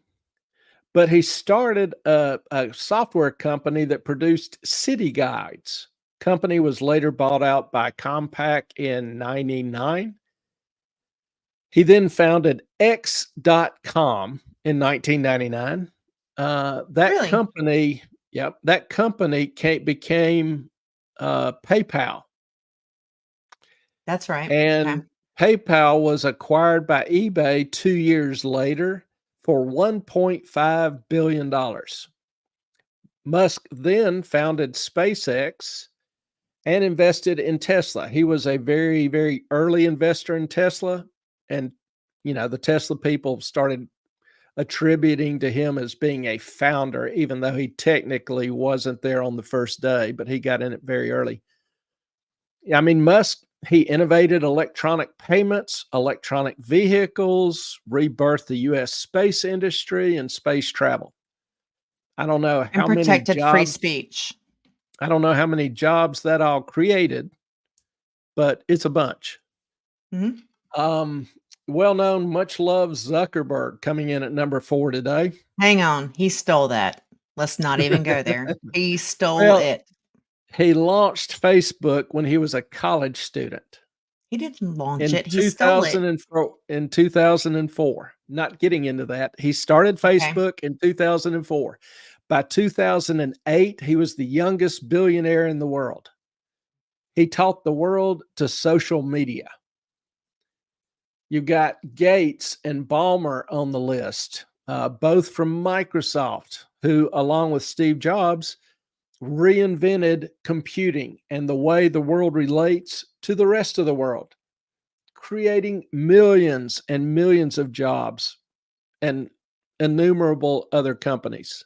but he started a software company that produced city guides. Company was later bought out by Compaq in 1999. He then founded X.com in 1999. That company became PayPal. That's right. And PayPal was acquired by eBay 2 years later for $1.5 billion. Musk then founded SpaceX and invested in Tesla. He was a very, very early investor in Tesla. And, the Tesla people started attributing to him as being a founder, even though he technically wasn't there on the first day, but he got in it very early. I mean, Musk, he innovated electronic payments, electronic vehicles, rebirthed the U.S. space industry and space travel. I don't know how many protected jobs, free speech. I don't know how many jobs that all created, but it's a bunch. Mm-hmm. Well-known, much loved Zuckerberg coming in at number 4 today. Hang on. He stole that. Let's not even go there. He stole Well, it. he launched Facebook when he was a college student He didn't launch in it. He stole it. 2004. In 2004, not getting into that, he started Okay. Facebook in 2004. By 2008, he was the youngest billionaire in the world. He taught the world to social media. You've got Gates and Ballmer on the list, both from Microsoft, who, along with Steve Jobs, reinvented computing and the way the world relates to the rest of the world, creating millions and millions of jobs and innumerable other companies.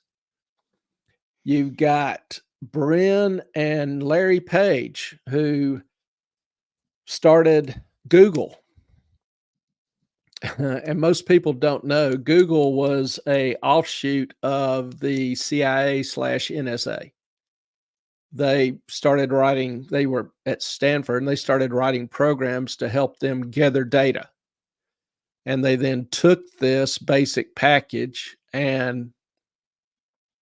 You've got Brin and Larry Page, who started Google. And most people don't know Google was a offshoot of the CIA/NSA. They started writing, they were at Stanford and they started writing programs to help them gather data. And they then took this basic package and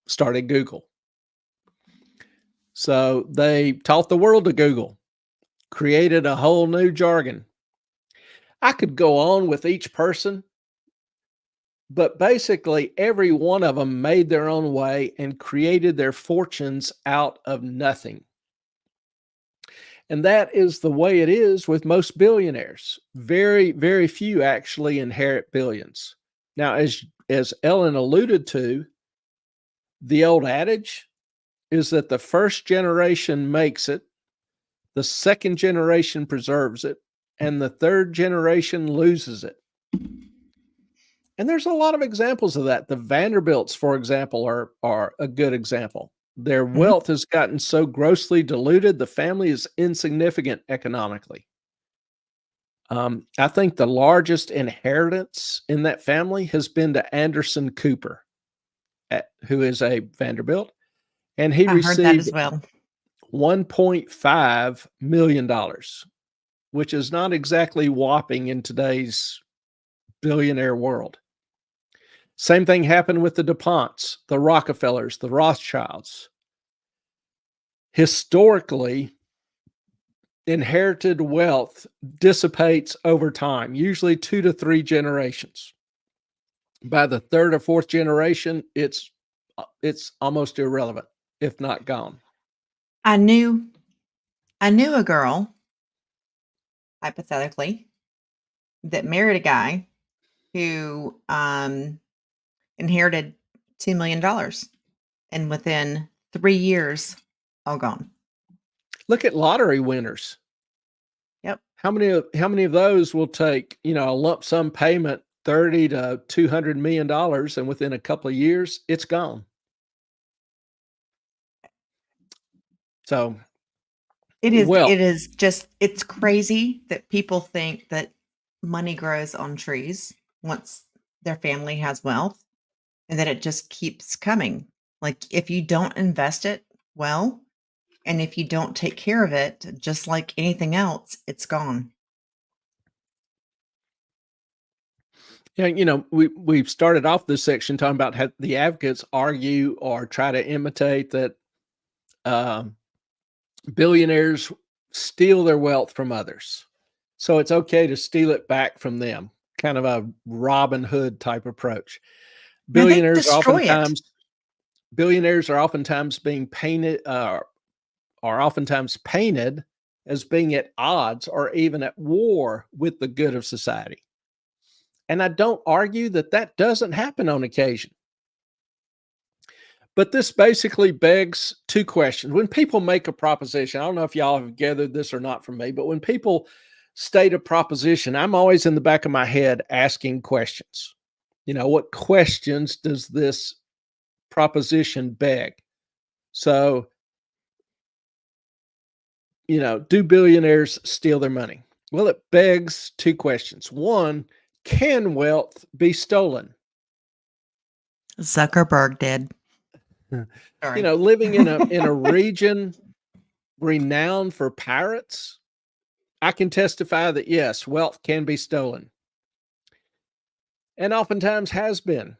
started Google. So they taught the world to Google, created a whole new jargon. I could go on with each person, but basically every one of them made their own way and created their fortunes out of nothing. And that is the way it is with most billionaires. Very, very few actually inherit billions. Now, as Ellen alluded to, the old adage is that the first generation makes it, the second generation preserves it, and the third generation loses it. And there's a lot of examples of that. The Vanderbilts, for example, are a good example. Their Mhm. wealth has gotten so grossly diluted, the family is insignificant economically. I think the largest inheritance in that family has been to Anderson Cooper, who is a Vanderbilt, and he I heard that received as well. $1.5 million, which is not exactly whopping in today's billionaire world. Same thing happened with the DuPonts, the Rockefellers, the Rothschilds. Historically, inherited wealth dissipates over time, usually 2 to 3 generations. By the third or fourth generation, it's almost irrelevant, if not gone. I knew a girl, hypothetically, that married a guy who inherited $2 million, and within 3 years, all gone. Look at lottery winners. Yep. How many of those will take, a lump sum payment, $30 to $200 million, and within a couple of years, it's gone? So, It well, is just, it's crazy that people think that money grows on trees once their family has wealth and that it just keeps coming. Like if you don't invest it well, and if you don't take care of it, just like anything else, it's gone. yeah, we've started off this section talking about how the advocates argue or try to imitate that billionaires steal their wealth from others. So it's okay to steal it back from them, kind of a Robin Hood type approach. No, they Billionaires are destroy it. oftentimes being painted are oftentimes painted as being at odds or even at war with the good of society. And I don't argue that that doesn't happen on occasion. But this basically begs two questions. When people make a proposition, I don't know if y'all have gathered this or not from me, but when people state a proposition, I'm always in the back of my head asking questions. What questions does this proposition beg? So, do billionaires steal their money? Well, it begs two questions. One, can wealth be stolen? Zuckerberg did. Sorry. Living in a region renowned for pirates, I can testify that yes, wealth can be stolen. And oftentimes has been.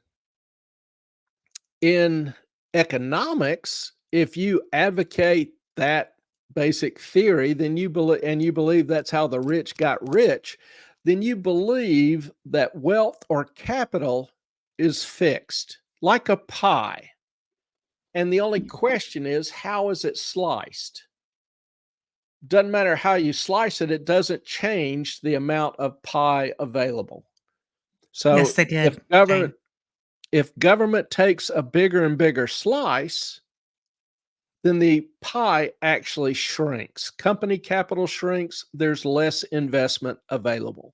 In economics, if you advocate that basic theory, then you believe that's how the rich got rich, then you believe that wealth or capital is fixed like a pie. And the only question is, how is it sliced? Doesn't matter how you slice it, it doesn't change the amount of pie available. So Yes, they if did. government takes a bigger and bigger slice, then the pie actually shrinks. Company capital shrinks, there's less investment available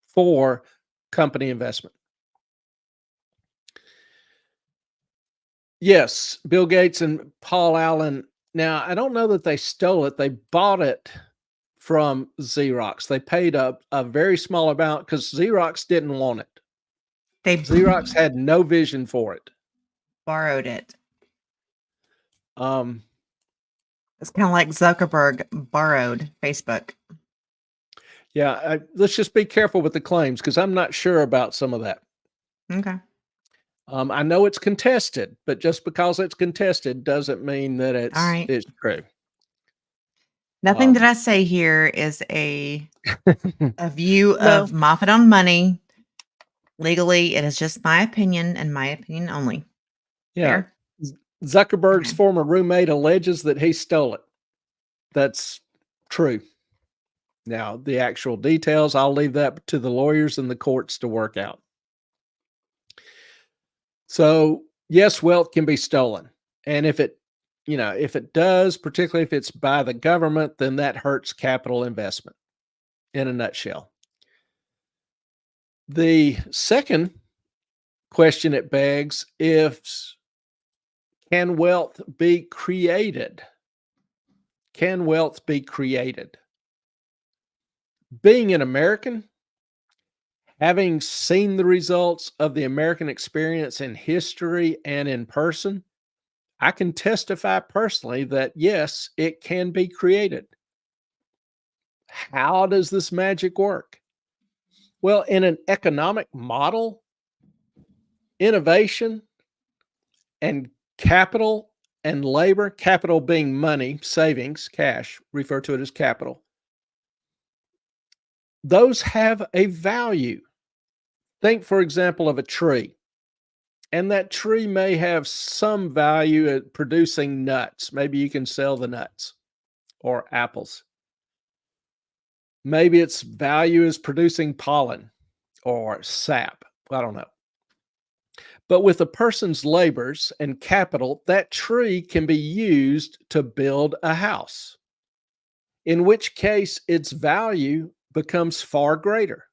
for company investment. Yes, Bill Gates and Paul Allen. Now, I don't know that they stole it. They bought it from Xerox. They paid a very small amount because Xerox didn't want it. They Xerox had no vision for it. borrowed it. Um, It's kind of like Zuckerberg borrowed Facebook. yeah, let's just be careful with the claims because I'm not sure about some of that. Okay. I know it's contested, but just because it's contested doesn't mean that All right. it's true. Nothing that I say here is a view No. of Moffat on money. Legally, it is just my opinion and my opinion only. Yeah. Fair? Zuckerberg's Okay. former roommate alleges that he stole it. That's true. Now, the actual details, I'll leave that to the lawyers and the courts to work out. So, yes, wealth can be stolen. And if it does, particularly if it's by the government, then that hurts capital investment in a nutshell. The second question it begs is, can wealth be created? Can wealth be created? Being an American, having seen the results of the American experience in history and in person, I can testify personally that yes, it can be created. How does this magic work? Well, in an economic model, innovation and capital and labor, capital being money, savings, cash, refer to it as capital, those have a value. Think, for example, of a tree. And that tree may have some value at producing nuts. Maybe you can sell the nuts or apples. Maybe its value is producing pollen or sap. I don't know. But with a person's labors and capital, that tree can be used to build a house, in which case its value becomes far greater.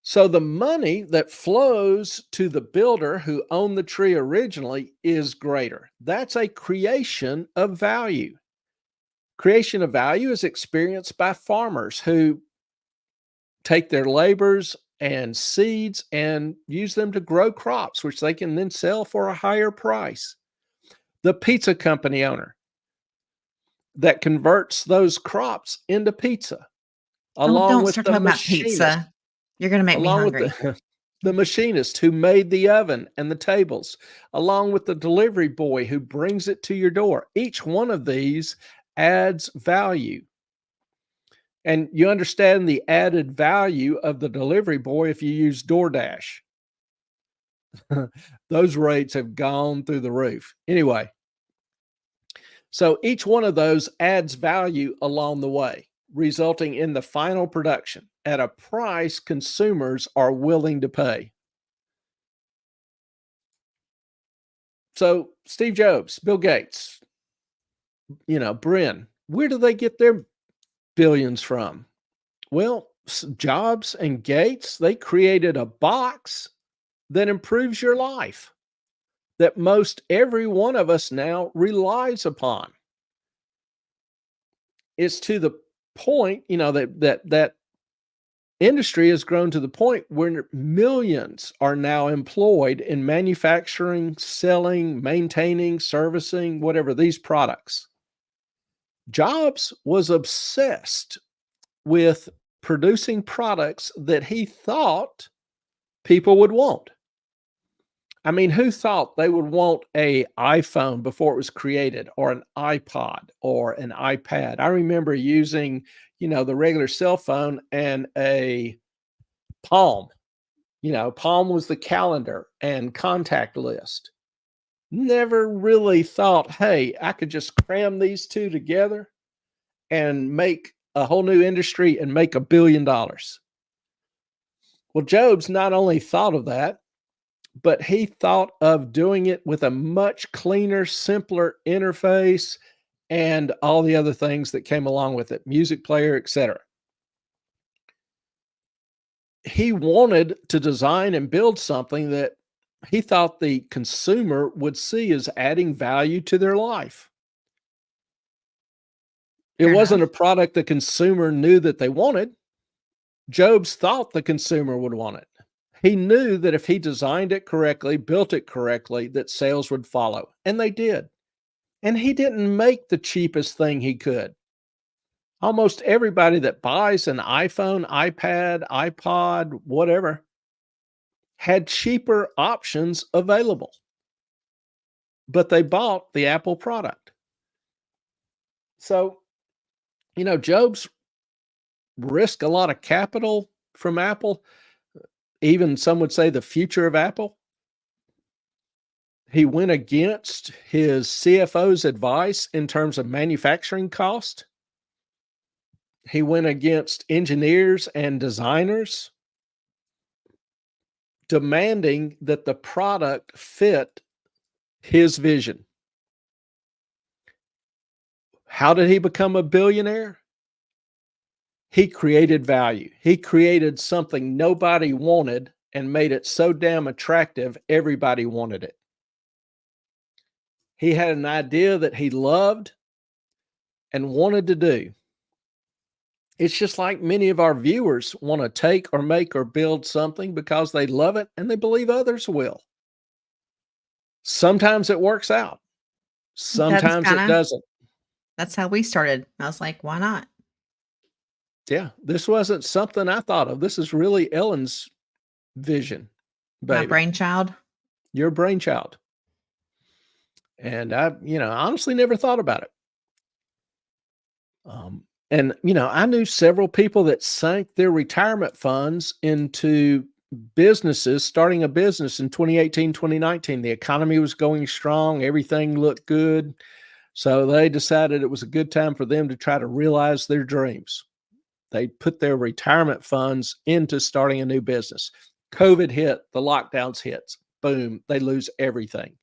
So the money that flows to the builder who owned the tree originally is greater. That's a creation of value. Creation of value is experienced by farmers who take their labors and seeds and use them to grow crops, which they can then sell for a higher price. The pizza company owner that converts those crops into pizza, along Don't with start the talking about machinist, pizza. You're going to make me along with hungry. the machinist who made the oven and the tables, along with the delivery boy who brings it to your door. Each one of these adds value. And you understand the added value of the delivery boy if you use DoorDash. Those rates have gone through the roof. Anyway, so each one of those adds value along the way, resulting in the final production at a price consumers are willing to pay. So Steve Jobs, Bill Gates, Brin, where do they get their billions from? Well, Jobs and Gates, they created a box that improves your life that most every one of us now relies upon. It's to the point, that industry has grown to the point where millions are now employed in manufacturing, selling, maintaining, servicing, whatever, these products. Jobs was obsessed with producing products that he thought people would want. I mean, who thought they would want a iPhone before it was created, or an iPod or an iPad? I remember using, the regular cell phone and a Palm. Palm was the calendar and contact list. Never really thought, hey, I could just cram these two together and make a whole new industry and make $1 billion. Well, Jobs not only thought of that, but he thought of doing it with a much cleaner, simpler interface and all the other things that came along with it, music player, etc. He wanted to design and build something that he thought the consumer would see as adding value to their life. It Fair wasn't a enough. product the consumer knew that they wanted. Jobs thought the consumer would want it. He knew that if he designed it correctly, built it correctly, that sales would follow, and they did. And he didn't make the cheapest thing he could. Almost everybody that buys an iPhone, iPad, iPod, whatever, had cheaper options available, but they bought the Apple product. So, Jobs risked a lot of capital from Apple, even some would say the future of Apple. He went against his CFO's advice in terms of manufacturing cost. He went against engineers and designers, demanding that the product fit his vision. How did he become a billionaire? He created value. He created something nobody wanted and made it so damn attractive, everybody wanted it. He had an idea that he loved and wanted to do. It's just like many of our viewers want to take or make or build something because they love it and they believe others will. Sometimes it works out. Sometimes it doesn't. That's how we started. I was like, why not? Yeah, this wasn't something I thought of. This is really Ellen's vision, My baby. brainchild. Your brainchild. And I, honestly never thought about it. And, I knew several people that sank their retirement funds into businesses, starting a business in 2018, 2019. The economy was going strong. Everything looked good. So they decided it was a good time for them to try to realize their dreams. They put their retirement funds into starting a new business. COVID hit, the lockdowns hits, boom, they lose everything.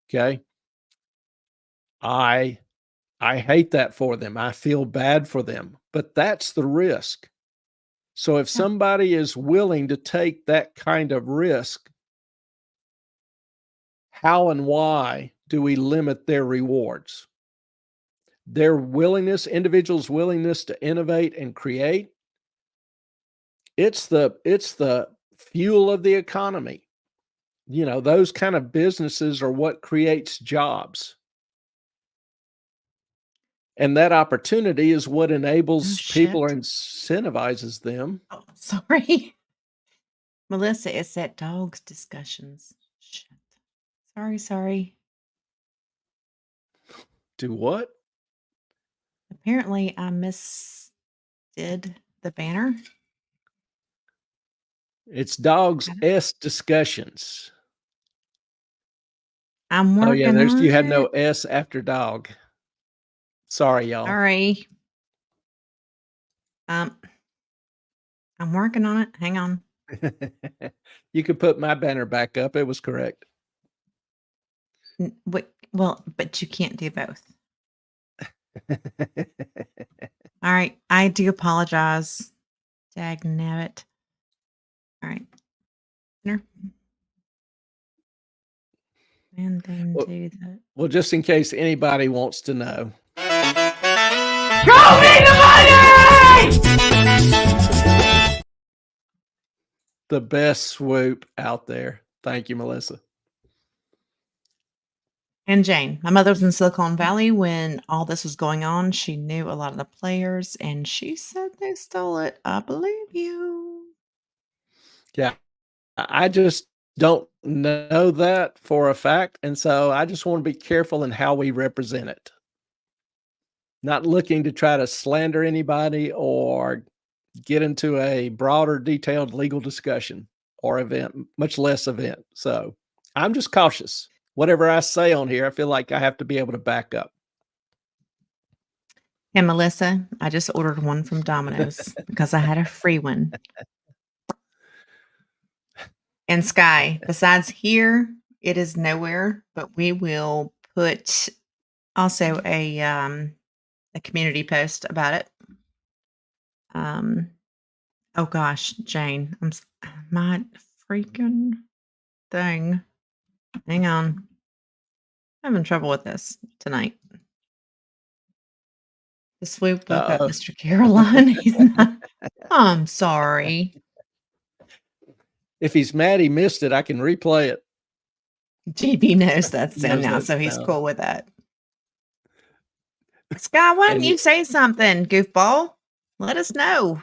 Okay. I hate that for them. I feel bad for them, but that's the risk. So if somebody is willing to take that kind of risk, how and why do we limit their rewards? Their willingness, individuals' willingness to innovate and create, it's the fuel of the economy. Those kind of businesses are what creates jobs. And that opportunity is what enables people or incentivizes them. Oh, sorry. Melissa, it's that dogs discussions. Shit. Sorry. Do what? Apparently I misdid the banner. It's dogs S discussions. I'm Oh working yeah, on you had no it. S after dog. Sorry, y'all. Sorry. I'm working on it. Hang on. You could put my banner back up. It was correct. Well, but you can't do both. All right. I do apologize. Dagnabbit. All right. Enter. And then do that. Well, just in case anybody wants to know. Show me the money! The best swoop out there. Thank you, Melissa. And Jane, my mother was in Silicon Valley when all this was going on. She knew a lot of the players and she said they stole it. I believe you. Yeah. I just don't know that for a fact. And so I just want to be careful in how we represent it. Not looking to try to slander anybody or get into a broader, detailed legal discussion or event, much less event. So I'm just cautious. Whatever I say on here, I feel like I have to be able to back up. And Melissa, I just ordered one from Domino's because I had a free one. And Sky, besides here, it is nowhere, but we will put also a community post about it. Oh gosh, Jane, my freaking thing. Hang on. I'm having trouble with this tonight. The swoop woke up Mr. Caroline. He's not. I'm sorry. If he's mad he missed it, I can replay it. GB knows that sound now, Knows that so he's sound. cool with that. Sky, why don't you say something, goofball? Let us know.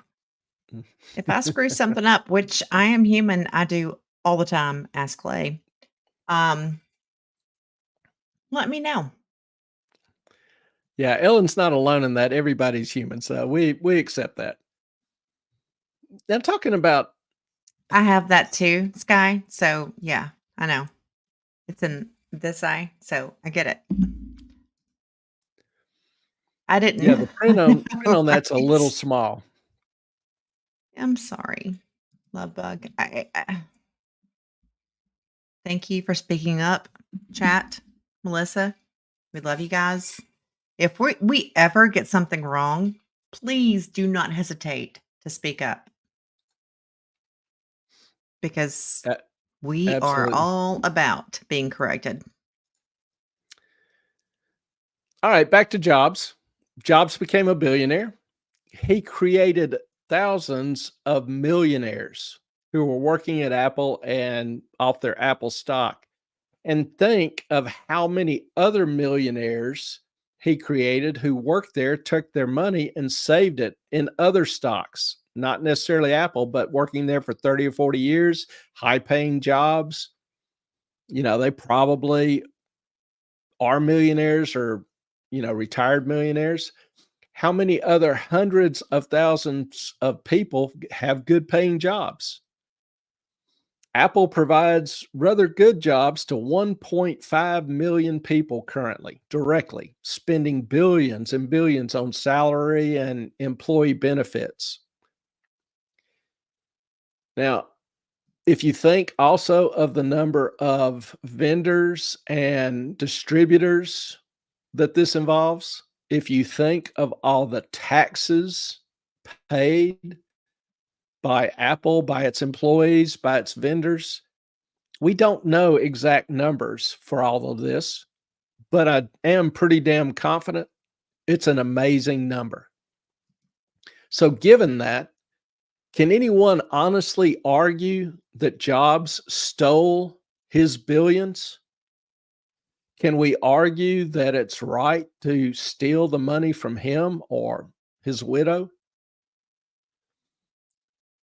If I screw something up, which I am human, I do all the time, ask Clay. Let me know. Yeah, Ellen's not alone in that. Everybody's human, so we accept that. Now, talking about, I have that too, Sky. So yeah, I know. It's in this eye, so I get it. I didn't. yeah, the print on that's a little small. I'm sorry, love bug. I thank you for speaking up, chat, Melissa. We love you guys. If we ever get something wrong, please do not hesitate to speak up, because we Absolutely. are all about being corrected. All right, back to Jobs. Jobs became a billionaire. He created thousands of millionaires who were working at Apple and off their Apple stock. And think of how many other millionaires he created who worked there, took their money and saved it in other stocks, not necessarily Apple, but working there for 30 or 40 years, high paying jobs. You know, they probably are millionaires or, you know, retired millionaires. How many other hundreds of thousands of people have good paying jobs? Apple provides rather good jobs to 1.5 million people currently, directly, spending billions and billions on salary and employee benefits. Now, if you think also of the number of vendors and distributors that this involves, if you think of all the taxes paid by Apple, by its employees, by its vendors, we don't know exact numbers for all of this, but I am pretty damn confident it's an amazing number. So given that, can anyone honestly argue that Jobs stole his billions? Can we argue that it's right to steal the money from him or his widow?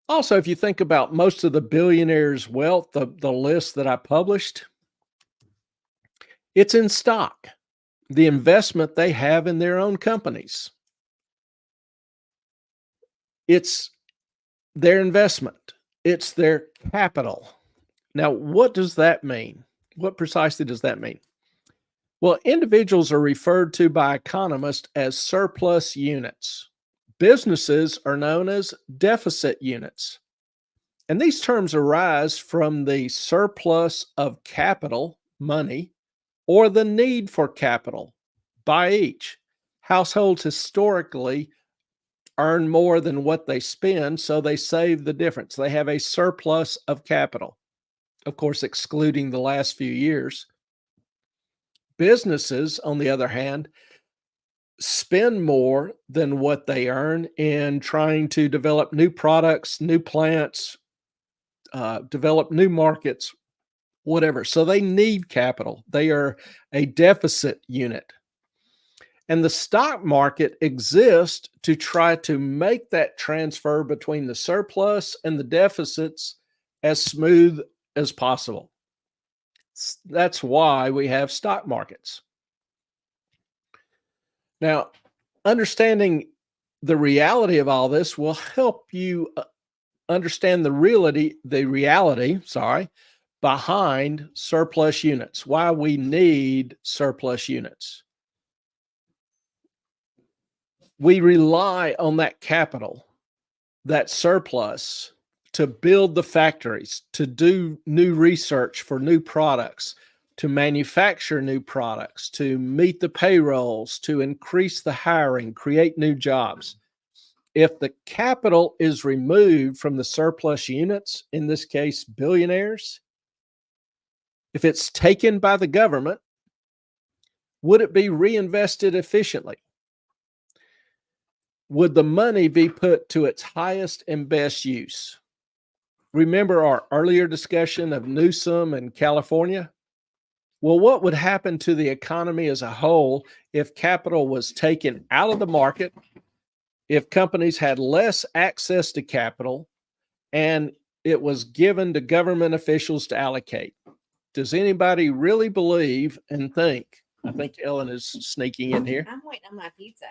Also, if you think about most of the billionaires' wealth, the list that I published, it's in stock, the investment they have in their own companies. It's their investment. It's their capital. Now, what does that mean? What precisely does that mean? Well, individuals are referred to by economists as surplus units. Businesses are known as deficit units. And these terms arise from the surplus of capital, money, or the need for capital by each. Households historically earn more than what they spend, so they save the difference. They have a surplus of capital, of course, excluding the last few years. Businesses, on the other hand, spend more than what they earn in trying to develop new products, new plants, develop new markets, whatever. So they need capital. They are a deficit unit. And the stock market exists to try to make that transfer between the surplus and the deficits as smooth as possible. That's why we have stock markets. Now, understanding the reality of all this will help you understand the reality behind surplus units, why we need surplus units. We rely on that capital, that surplus, to build the factories, to do new research for new products, to manufacture new products, to meet the payrolls, to increase the hiring, create new jobs. If the capital is removed from the surplus units, in this case, billionaires, if it's taken by the government, would it be reinvested efficiently? Would the money be put to its highest and best use? Remember our earlier discussion of Newsom and California? Well, what would happen to the economy as a whole if capital was taken out of the market, if companies had less access to capital, and it was given to government officials to allocate? Does anybody really believe and think? I think Ellen is sneaking in here. I'm waiting on my pizza.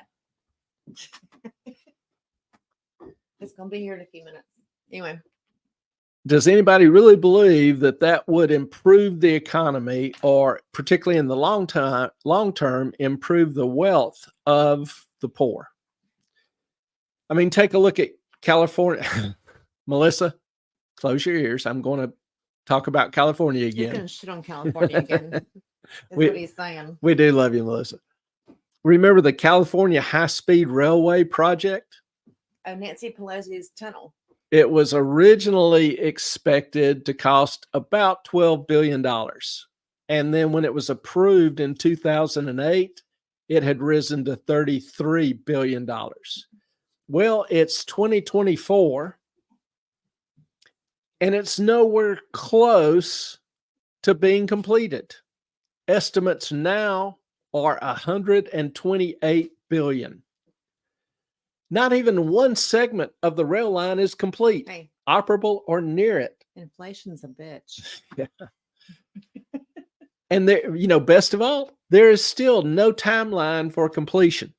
It's going to be here in a few minutes. Anyway. Does anybody really believe that that would improve the economy, or particularly in the long term, improve the wealth of the poor? I mean, take a look at California. Melissa, close your ears. I'm going to talk about California He's going again. to shit on California again. That's what he's saying. We do love you, Melissa. Remember the California high-speed railway project? Oh, Nancy Pelosi's tunnel. It was originally expected to cost about $12 billion. And then when it was approved in 2008, it had risen to $33 billion. Well, it's 2024, and it's nowhere close to being completed. Estimates now are $128 billion. Not even one segment of the rail line is complete, Hey, operable, or near it. inflation's a bitch. Yeah. And there, best of all, there is still no timeline for completion.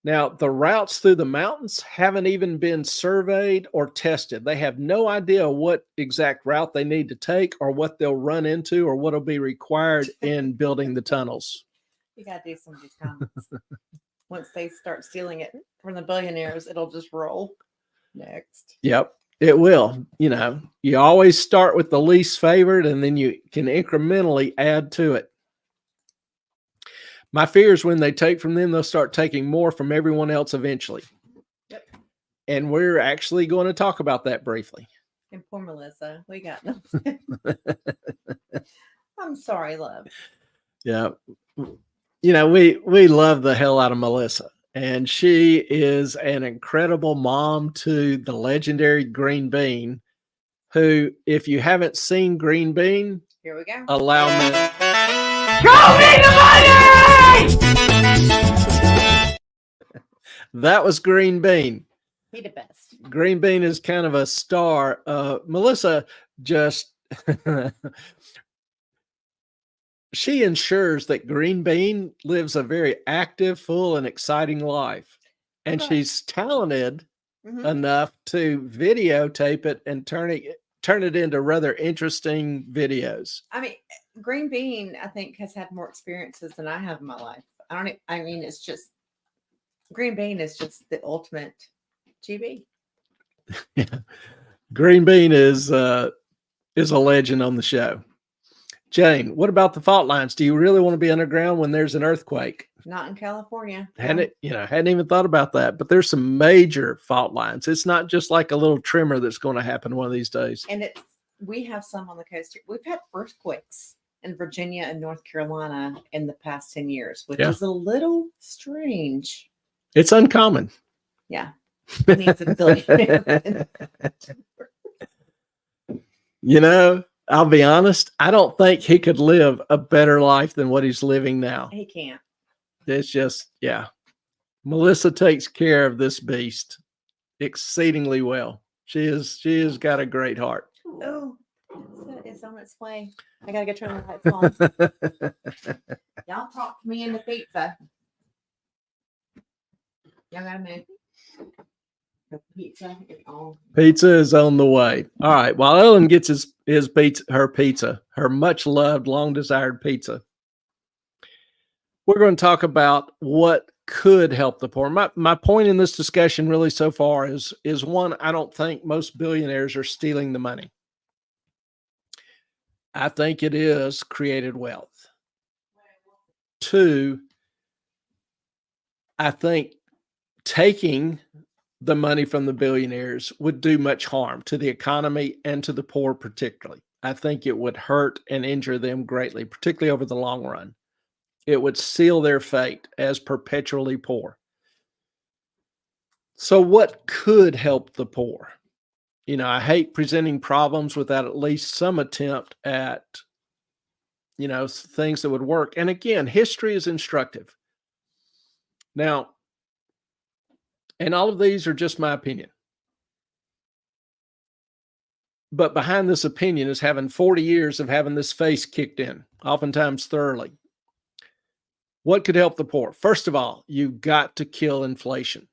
Now, the routes through the mountains haven't even been surveyed or tested. They have no idea what exact route they need to take, or what they'll run into, or what will be required in building the tunnels. You got to do some of these comments. Once they start stealing it from the billionaires, it'll just roll. Next. Yep, it will. You always start with the least favored, and then you can incrementally add to it. My fear is when they take from them, they'll start taking more from everyone else eventually. Yep. And we're actually going to talk about that briefly. And poor Melissa, we got no. I'm sorry, love. Yeah. We love the hell out of Melissa, and she is an incredible mom to the legendary Green Bean, who, if you haven't seen Green Bean, Here we go. allow me. Show me the money! That was Green Bean. He the best. Green Bean is kind of a star. Melissa just she ensures that Green Bean lives a very active, full, and exciting life. And Okay. she's talented Mhm. enough to videotape it and turn it into rather interesting videos. I mean, Green Bean, I think, has had more experiences than I have in my life. It's just Green Bean is just the ultimate GB. Green Bean is a legend on the show. Jane, what about the fault lines? Do you really want to be underground when there's an earthquake? Not in California. Hadn't even thought about that, but there's some major fault lines. It's not just like a little tremor that's going to happen one of these days. And we have some on the coast here. We've had earthquakes in Virginia and North Carolina in the past 10 years, which Yeah. is a little strange. It's uncommon. Yeah. It needs a billionaire. I'll be honest, I don't think he could live a better life than what he's living now. He can't. It's just, yeah. Melissa takes care of this beast exceedingly well. She has got a great heart. Oh, It's on its way. I gotta go turn the lights on. Y'all talk to me in the pizza. Y'all gotta move. The pizza is on. Pizza is on the way. All right. While Ellen gets his pizza, her much loved, long desired pizza, we're going to talk about what could help the poor. My point in this discussion really so far is one, I don't think most billionaires are stealing the money. I think it is created wealth. Two, I think taking the money from the billionaires would do much harm to the economy and to the poor particularly. I think it would hurt and injure them greatly, particularly over the long run. It would seal their fate as perpetually poor. So what could help the poor? You know, I hate presenting problems without at least some attempt at, you know, things that would work. And again, history is instructive. Now, and all of these are just my opinion. But behind this opinion is having 40 years of having this face kicked in, oftentimes thoroughly. What could help the poor? First of all, you've got to kill inflation.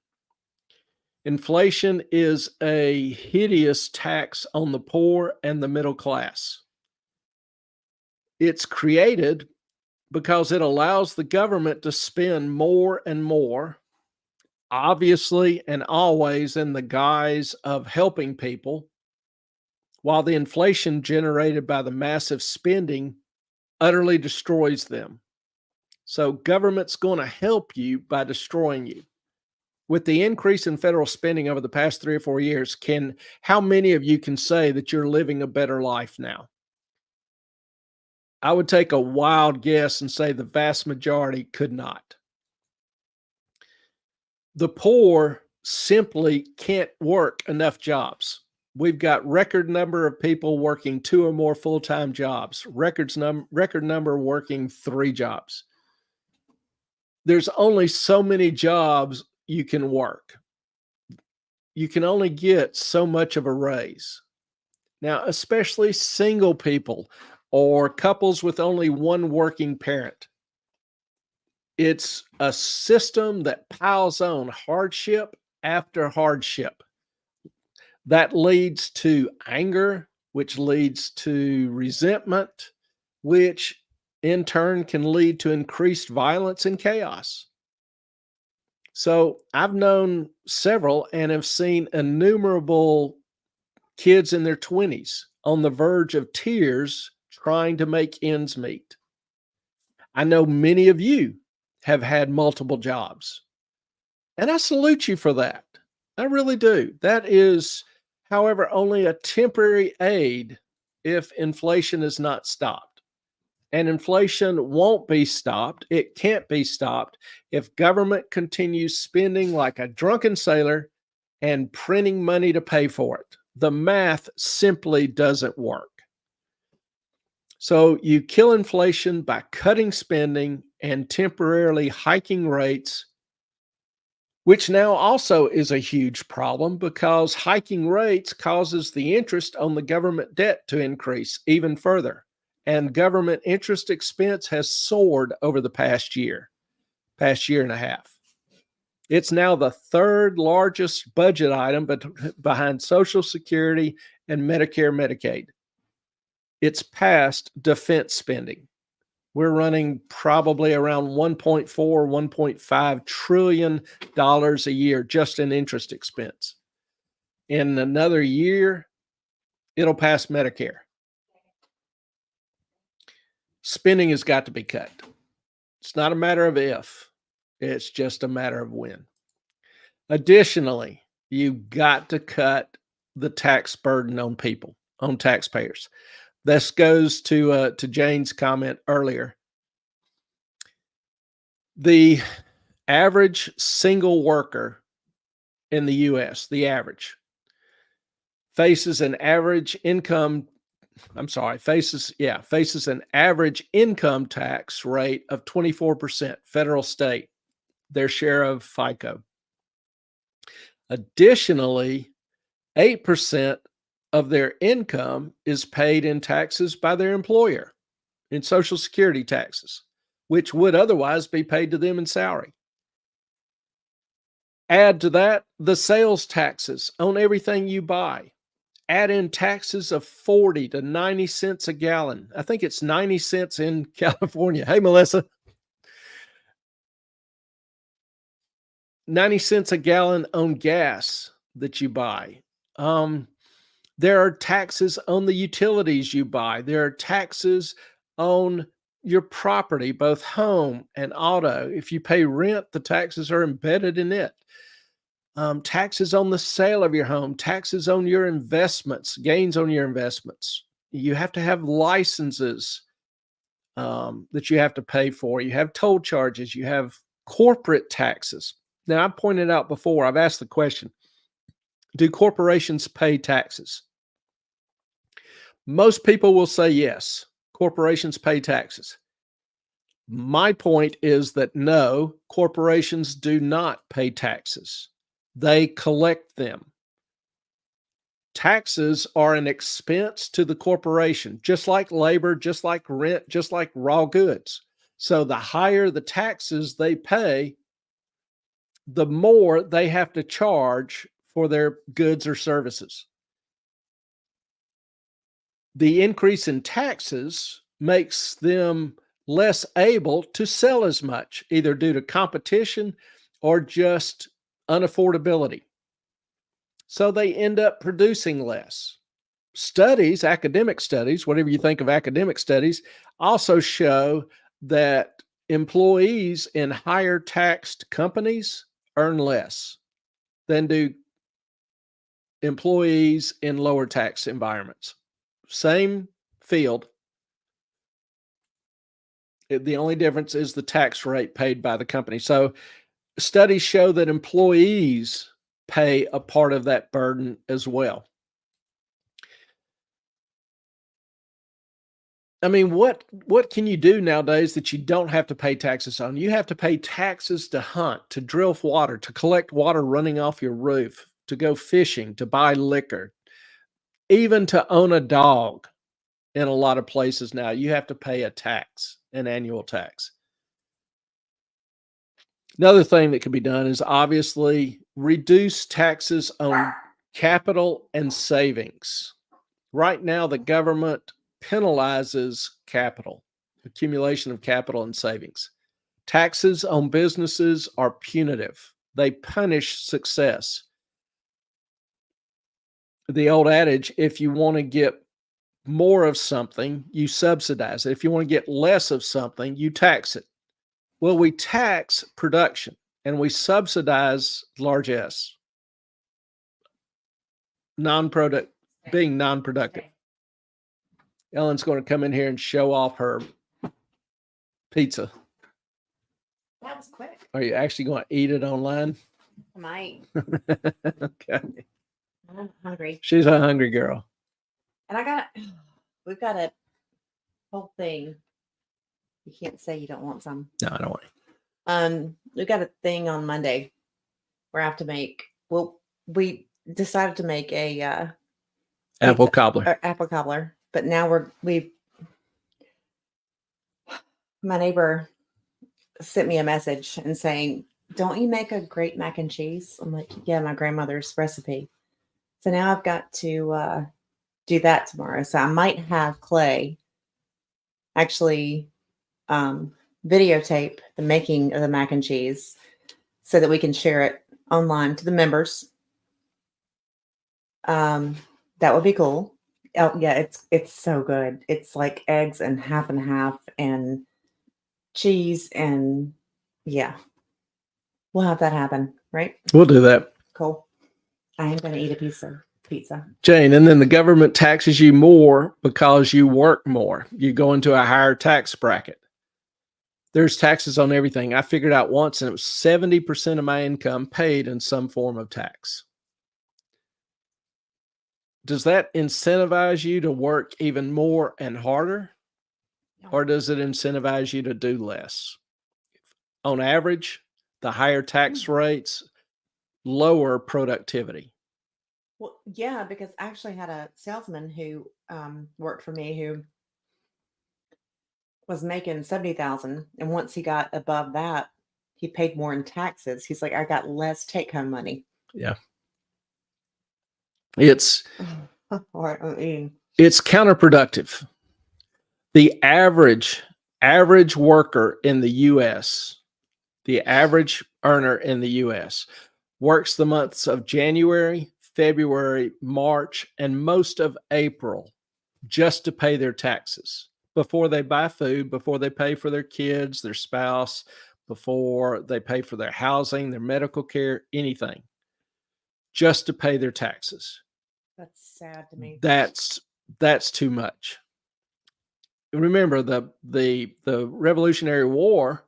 Inflation is a hideous tax on the poor and the middle class. It's created because it allows the government to spend more and more, obviously and always in the guise of helping people, while the inflation generated by the massive spending utterly destroys them. So government's going to help you by destroying you. With the increase in federal spending over the past 3 or 4 years, how many of you can say that you're living a better life now? I would take a wild guess and say the vast majority could not. The poor simply can't work enough jobs. We've got record number of people working 2 or more full-time jobs, record number working 3 jobs. There's only so many jobs you can work. You can only get so much of a raise. Now, especially single people or couples with only one working parent. It's a system that piles on hardship after hardship. That leads to anger, which leads to resentment, which in turn can lead to increased violence and chaos. So I've known several and have seen innumerable kids in their 20s on the verge of tears trying to make ends meet. I know many of you have had multiple jobs, and I salute you for that. I really do. That is, however, only a temporary aid if inflation is not stopped. And inflation won't be stopped. It can't be stopped if government continues spending like a drunken sailor and printing money to pay for it. The math simply doesn't work. So you kill inflation by cutting spending and temporarily hiking rates, which now also is a huge problem because hiking rates causes the interest on the government debt to increase even further. And government interest expense has soared over the past year and a half. It's now the 3rd largest budget item behind Social Security and Medicare, Medicaid. It's past defense spending. We're running probably around $1.4, $1.5 trillion a year just in interest expense. In another year, it'll pass Medicare. Spending has got to be cut. It's not a matter of if, it's just a matter of when. Additionally, you've got to cut the tax burden on people, on taxpayers. This goes to Jane's comment earlier. The average single worker in the U.S., faces an average income tax rate of 24%, federal, state, their share of FICO. Additionally, 8% of their income is paid in taxes by their employer, in Social Security taxes, which would otherwise be paid to them in salary. Add to that the sales taxes on everything you buy. Add in taxes of 40 to 90 cents a gallon. I think it's 90 cents in California. Hey, Melissa. 90 cents a gallon on gas that you buy. There are taxes on the utilities you buy. There are taxes on your property, both home and auto. If you pay rent, the taxes are embedded in it. Taxes on the sale of your home, taxes on your investments, gains on your investments. You have to have licenses that you have to pay for. You have toll charges. You have corporate taxes. Now, I pointed out before, I've asked the question, do corporations pay taxes? Most people will say yes, corporations pay taxes. My point is that no, corporations do not pay taxes. They collect them. Taxes are an expense to the corporation, just like labor, just like rent, just like raw goods. So the higher the taxes they pay, the more they have to charge for their goods or services. The increase in taxes makes them less able to sell as much, either due to competition or just unaffordability. So they end up producing less. Studies, academic studies, whatever you think of academic studies, also show that employees in higher taxed companies earn less than do employees in lower tax environments. Same field. The only difference is the tax rate paid by the company. So studies show that employees pay a part of that burden as well. I mean, what can you do nowadays that you don't have to pay taxes on? You have to pay taxes to hunt, to drill water, to collect water running off your roof, to go fishing, to buy liquor, even to own a dog. In a lot of places now, you have to pay a tax, an annual tax. Another thing that can be done is obviously reduce taxes on capital and savings. Right now, the government penalizes capital, accumulation of capital and savings. Taxes on businesses are punitive. They punish success. The old adage, if you want to get more of something, you subsidize it. If you want to get less of something, you tax it. Well, we tax production and we subsidize large S, being non-productive. Ellen's going to come in here and show off her pizza. That was quick. Are you actually going to eat it online? I might. Okay. I'm hungry. She's a hungry girl. And we've got a whole thing. You can't say you don't want some. No, I don't want it. We've got a thing on Monday where I have to make, we decided to make a Apple cobbler. Apple cobbler, but now my neighbor sent me a message and saying, don't you make a great mac and cheese? I'm like, yeah, my grandmother's recipe. So now I've got to do that tomorrow. So I might have Clay actually videotape the making of the mac and cheese so that we can share it online to the members. That would be cool. Oh yeah, it's so good. It's like eggs and half and cheese, and yeah, we'll have that happen, right? We'll do that. Cool. I am going to eat a piece of pizza. Jane, and then the government taxes you more because you work more. You go into a higher tax bracket. There's taxes on everything. I figured out once, and it was 70% of my income paid in some form of tax. Does that incentivize you to work even more and harder? No. Or does it incentivize you to do less? On average, the higher tax rates lower productivity. Well, yeah, because I actually had a salesman who worked for me who was making 70,000, and once he got above that, he paid more in taxes. He's like, I got less take-home money. Yeah. It's Or it's counterproductive. The average worker in the US, the average earner in the US works the months of January, February, March, and most of April just to pay their taxes before they buy food, before they pay for their kids, their spouse, before they pay for their housing, their medical care, anything, just to pay their taxes. that's sad to me. That's too much. Remember, the Revolutionary War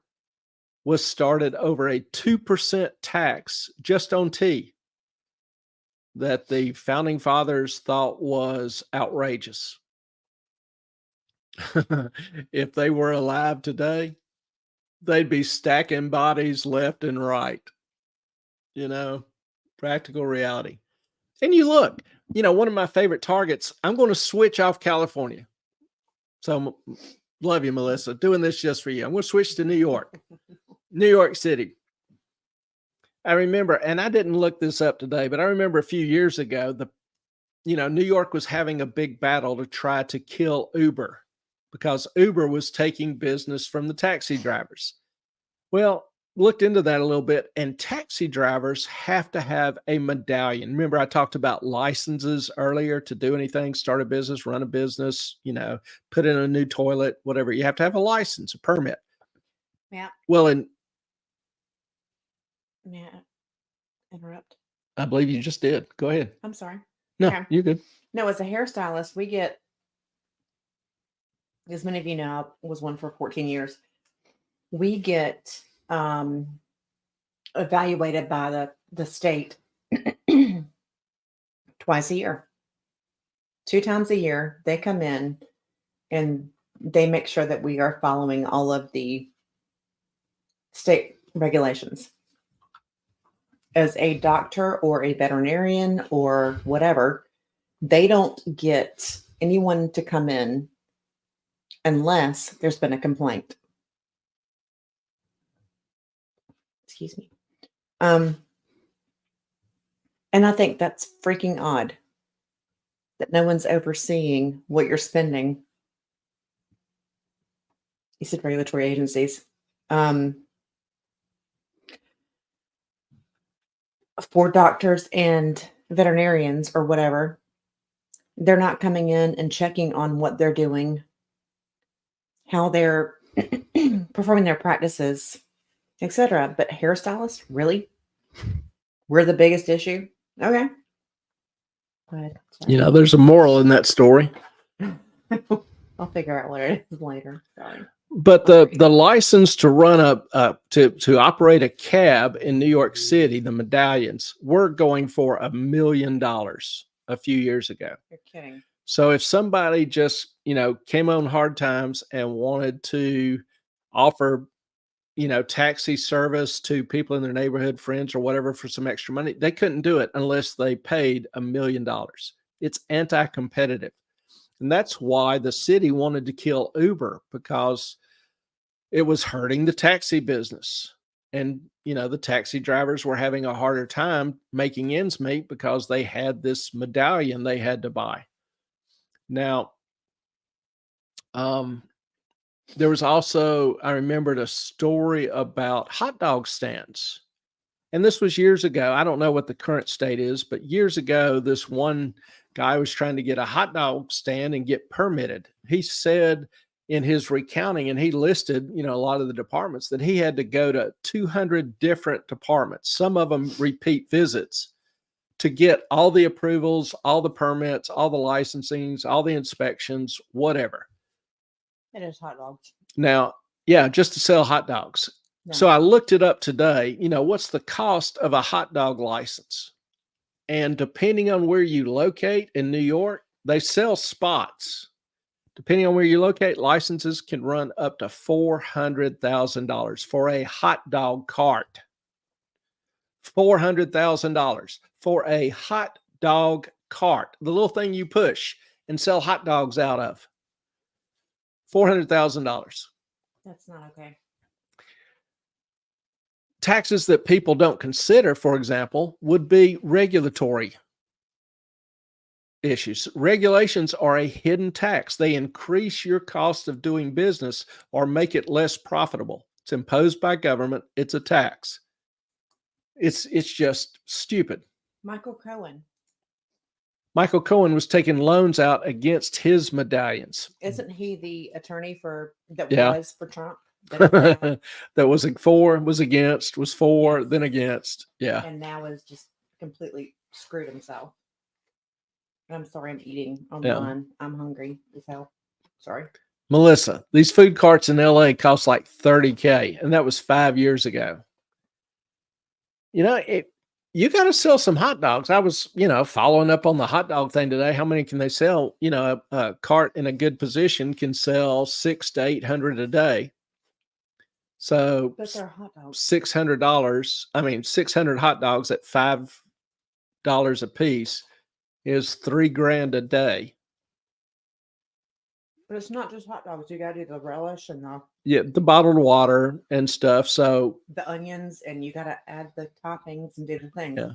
was started over a 2% tax just on tea that the founding fathers thought was outrageous. If they were alive today, they'd be stacking bodies left and right. You know, practical reality. And you look, one of my favorite targets, I'm going to switch off California. So love you, Melissa, doing this just for you. I'm going to switch to New York City. I remember, and I didn't look this up today, but I remember a few years ago, New York was having a big battle to try to kill Uber because Uber was taking business from the taxi drivers. Well, looked into that a little bit, and taxi drivers have to have a medallion. Remember, I talked about licenses earlier to do anything, start a business, run a business, put in a new toilet, whatever. You have to have a license, a permit. Yeah. Well, Yeah. Interrupt. I believe you just did. Go ahead. I'm sorry. No, Okay. you're good. No, as a hairstylist, we get, as many of you know, I was one for 14 years. We get evaluated by the state twice a year. 2 times a year, they come in and they make sure that we are following all of the state regulations. As a doctor or a veterinarian or whatever, they don't get anyone to come in unless there's been a complaint. Excuse me. And I think that's freaking odd that no one's overseeing what you're spending. You said regulatory agencies. For doctors and veterinarians or whatever, they're not coming in and checking on what they're doing, how they're performing their practices, etc. But hairstylists, really? We're the biggest issue? Okay. Go ahead. Sorry. There's a moral in that story. I'll figure out what it is later. Sorry. But the license to run to operate a cab in New York City, the medallions, were going for $1 million a few years ago. You're kidding. So if somebody just, came on hard times and wanted to offer, taxi service to people in their neighborhood, friends or whatever for some extra money, they couldn't do it unless they paid $1 million. It's anti-competitive. And that's why the city wanted to kill Uber, because it was hurting the taxi business. And, the taxi drivers were having a harder time making ends meet because they had this medallion they had to buy. Now, there was also, I remembered a story about hot dog stands. And this was years ago. I don't know what the current state is, but years ago, this one guy was trying to get a hot dog stand and get permitted. He said in his recounting, and he listed, a lot of the departments, that he had to go to 200 different departments, some of them repeat visits, to get all the approvals, all the permits, all the licensings, all the inspections, whatever. It is hot dogs. Now, yeah, just to sell hot dogs. Yeah. So I looked it up today. What's the cost of a hot dog license? And depending on where you locate in New York, they sell spots. Depending on where you locate, licenses can run up to $400,000 for a hot dog cart. $400,000 for a hot dog cart, the little thing you push and sell hot dogs out of. $400,000. That's not okay. Taxes that people don't consider, for example, would be regulatory issues. Regulations are a hidden tax. They increase your cost of doing business or make it less profitable. It's imposed by government. It's a tax. It's just stupid. Michael Cohen. Michael Cohen was taking loans out against his medallions. Isn't he the attorney that Yeah. was for Trump? That That was for, was against, was for, then against. Yeah. and now is just completely screwed himself. I'm sorry, I'm eating online. I'm hungry as hell. Sorry. Melissa, these food carts in LA cost like $30K, and that was 5 years ago. You know, you got to sell some hot dogs. I was, following up on the hot dog thing today. How many can they sell? A cart in a good position can sell 600 to 800 a day. So But they're hot dogs. $600. I mean, 600 hot dogs at $5 a piece is $3,000 a day. But it's not just hot dogs. You got to do the relish and The bottled water and stuff. So the onions, and you got to add the toppings and do the thing. Yeah.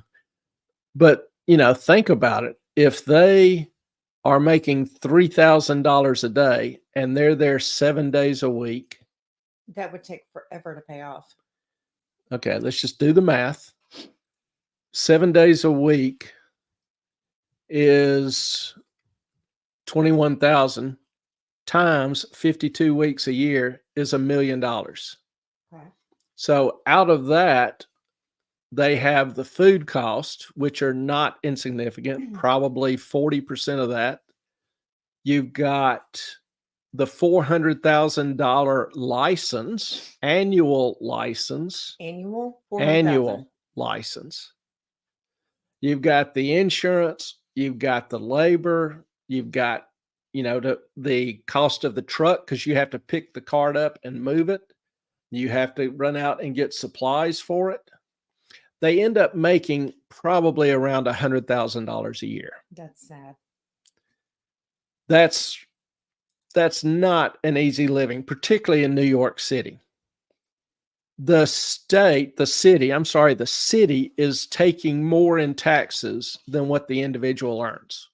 But, think about it. If they are making $3,000 a day and they're there 7 days a week. That would take forever to pay off. Okay, let's just do the math. 7 days a week is 21,000 times 52 weeks a year is $1 million. Okay. So out of that, they have the food cost, which are not insignificant, probably 40% of that. You've got the $400,000 license, annual license. Annual License. You've got the insurance, you've got the labor, you've got, the cost of the truck because you have to pick the cart up and move it. You have to run out and get supplies for it. They end up making probably around $100,000 a year. That's sad. That's not an easy living, particularly in New York City. The city is taking more in taxes than what the individual earns.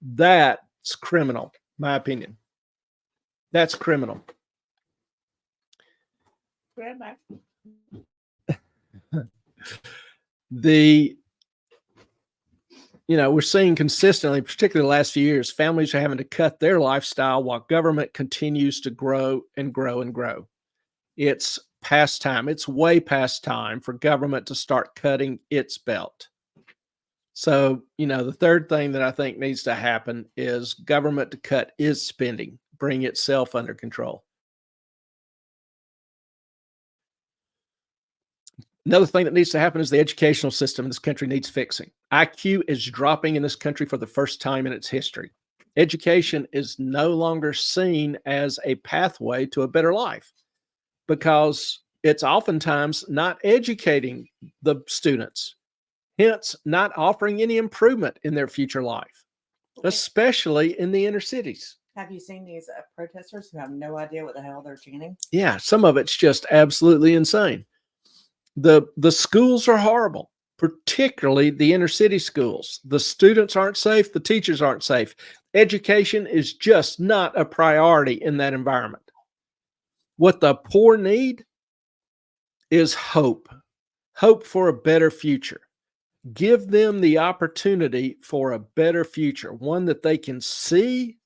That's criminal, my opinion. That's criminal. We're seeing consistently, particularly the last few years, families are having to cut their lifestyle while government continues to grow and grow and grow. It's past time. It's way past time for government to start cutting its belt. So, the third thing that I think needs to happen is government to cut its spending, bring itself under control. Another thing that needs to happen is the educational system in this country needs fixing. IQ is dropping in this country for the first time in its history. Education is no longer seen as a pathway to a better life because it's oftentimes not educating the students, hence not offering any improvement in their future life, especially in the inner cities. Have you seen these protesters who have no idea what the hell they're chanting? Yeah, some of it's just absolutely insane. The schools are horrible, particularly the inner city schools. The students aren't safe. The teachers aren't safe. Education is just not a priority in that environment. What the poor need is hope for a better future. Give them the opportunity for a better future, one that they can see,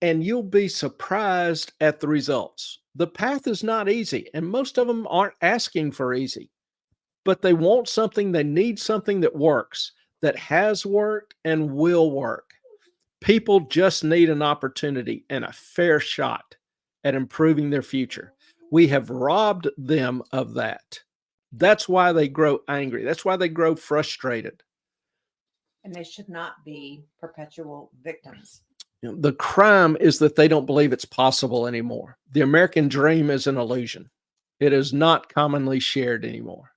and you'll be surprised at the results. The path is not easy, and most of them aren't asking for easy, but they want something, they need something that works, that has worked and will work. People just need an opportunity and a fair shot at improving their future. We have robbed them of that. That's why they grow angry. That's why they grow frustrated. And they should not be perpetual victims. The crime is that they don't believe it's possible anymore. The American dream is an illusion. It is not commonly shared anymore.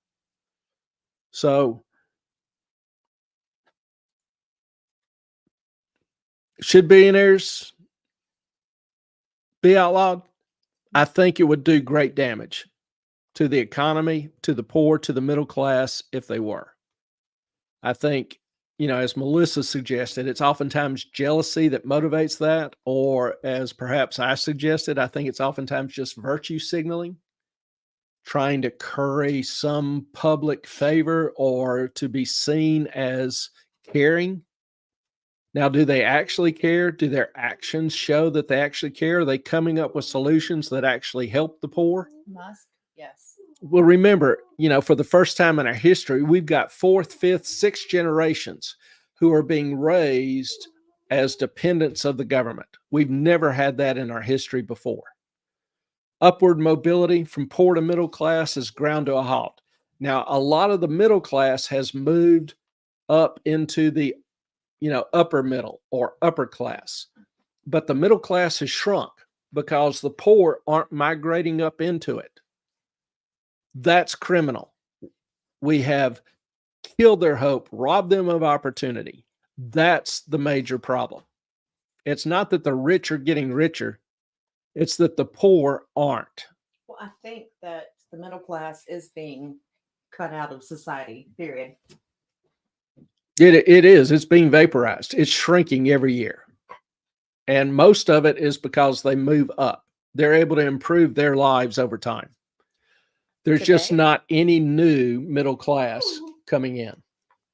So Should billionaires be outlawed? I think it would do great damage to the economy, to the poor, to the middle class if they were. I think, as Melissa suggested, it's oftentimes jealousy that motivates that, or as perhaps I suggested, I think it's oftentimes just virtue signaling, trying to curry some public favor or to be seen as caring. Now, do they actually care? Do their actions show that they actually care? Are they coming up with solutions that actually help the poor? Musk, yes. Well, remember, for the first time in our history, we've got fourth, fifth, sixth generations who are being raised as dependents of the government. We've never had that in our history before. Upward mobility from poor to middle class has ground to a halt. Now, a lot of the middle class has moved up into the upper middle or upper class, but the middle class has shrunk because the poor aren't migrating up into it. That's criminal. We have killed their hope, robbed them of opportunity. That's the major problem. It's not that the rich are getting richer. It's that the poor aren't. Well, I think that the middle class is being cut out of society, period. It is. It's being vaporized. It's shrinking every year. And most of it is because they move up. They're able to improve their lives over time. There's just not any new middle class coming in.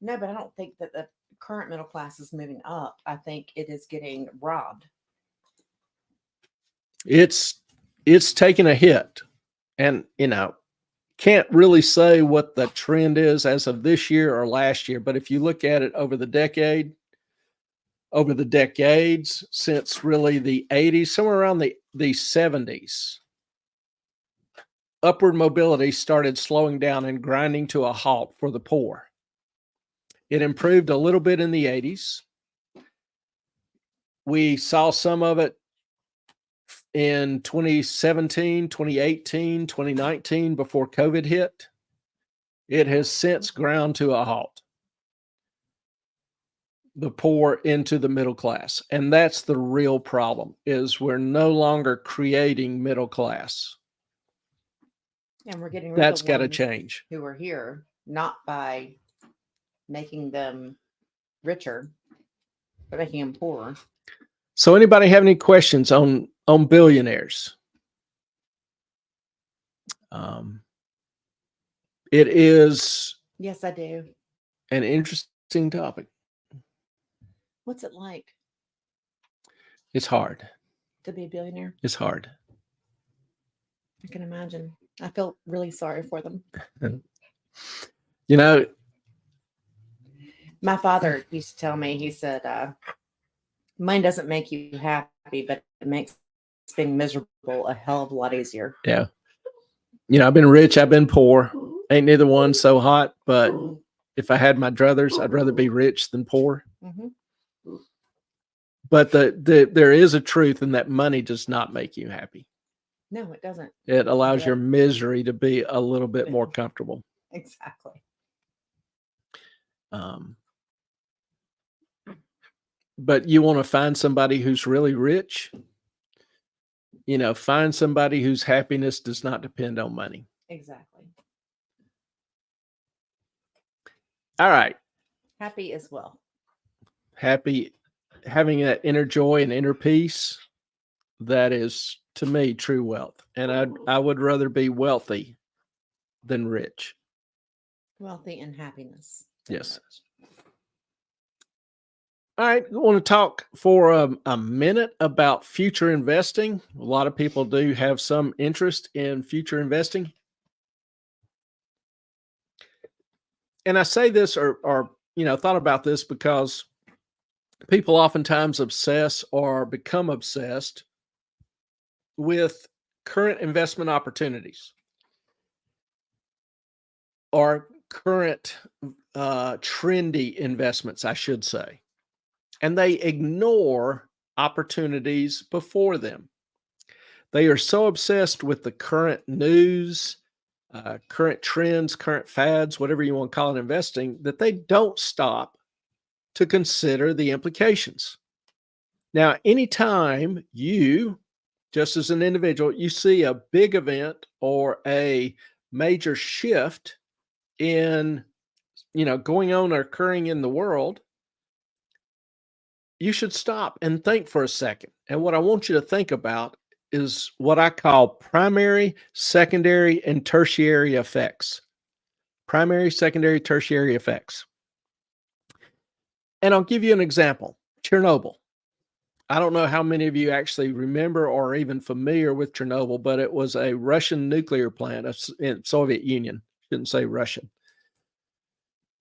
No, but I don't think that the current middle class is moving up. I think it is getting robbed. It's taken a hit. And, can't really say what the trend is as of this year or last year, but if you look at it over the decades since really the 80s, somewhere around the 70s, upward mobility started slowing down and grinding to a halt for the poor. It improved a little bit in the 80s. We saw some of it in 2017, 2018, 2019, before COVID hit. It has since ground to a halt. The poor into the middle class. And that's the real problem, is we're no longer creating middle class. And we're getting rid That's of got to ones change. who are here, not by making them richer, but making them poorer. So anybody have any questions on billionaires? It is Yes, I do. an interesting topic. What's it like It's hard. to be a billionaire? It's hard. I can imagine. I feel really sorry for them. My father used to tell me, he said, money doesn't make you happy, but it makes being miserable a hell of a lot easier. Yeah. I've been rich, I've been poor. Ain't neither one so hot, but if I had my druthers, I'd rather be rich than poor. Mm-hmm. But there is a truth in that money does not make you happy. No, it doesn't. It allows your misery to be a little bit more comfortable. Exactly. But you want to find somebody who's really rich, find somebody whose happiness does not depend on money. Exactly. All right. Happy as well. Happy, having that inner joy and inner peace, that is, to me, true wealth. And I would rather be wealthy than rich. Wealthy and happiness. Yes. All right, I want to talk for a minute about future investing. A lot of people do have some interest in future investing. And I say this or thought about this because people oftentimes obsess or become obsessed with current investment opportunities or current trendy investments, I should say. And they ignore opportunities before them. They are so obsessed with the current news, current trends, current fads, whatever you want to call it, investing, that they don't stop to consider the implications. Now, anytime you, just as an individual, you see a big event or a major shift in, going on or occurring in the world, you should stop and think for a second. And what I want you to think about is what I call primary, secondary, and tertiary effects. Primary, secondary, tertiary effects. And I'll give you an example. Chernobyl. I don't know how many of you actually remember or are even familiar with Chernobyl, but it was a Russian nuclear plant in Soviet Union. Shouldn't say Russian.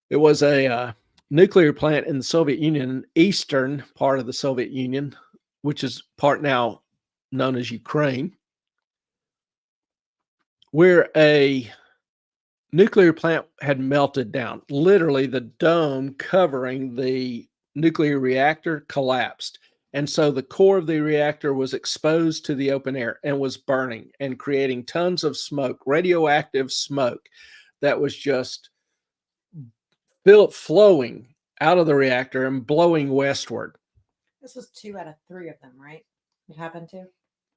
It was a nuclear plant in the Soviet Union, eastern part of the Soviet Union, which is part now known as Ukraine, where a nuclear plant had melted down. Literally, the dome covering the nuclear reactor collapsed. And so the core of the reactor was exposed to the open air and was burning and creating tons of smoke, radioactive smoke that was just flowing out of the reactor and blowing westward. This was 2 out of 3 of them, right? It happened to?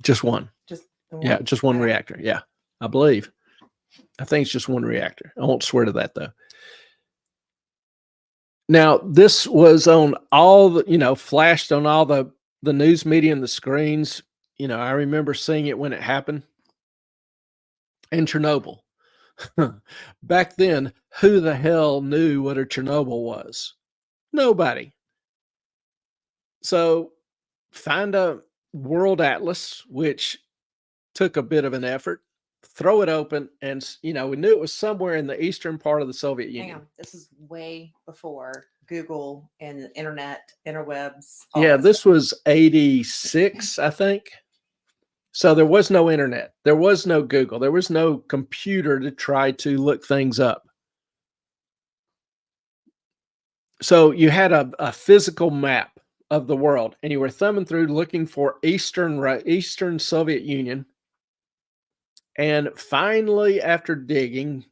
Just one. Just the one? Yeah, just one reactor. Yeah, I believe. I think it's just one reactor. I won't swear to that, though. Now, this was on all the, flashed on all the news media and the screens. I remember seeing it when it happened. And Chernobyl. Back then, who the hell knew what a Chernobyl was? Nobody. So find a world atlas, which took a bit of an effort, throw it open, and we knew it was somewhere in the eastern part of the Soviet Union. Hang on. This is way before Google and the internet, interwebs. Yeah, this was 86, I think. So there was no internet. There was no Google. There was no computer to try to look things up. So you had a physical map of the world, and you were thumbing through looking for Eastern Soviet Union. And finally, after digging,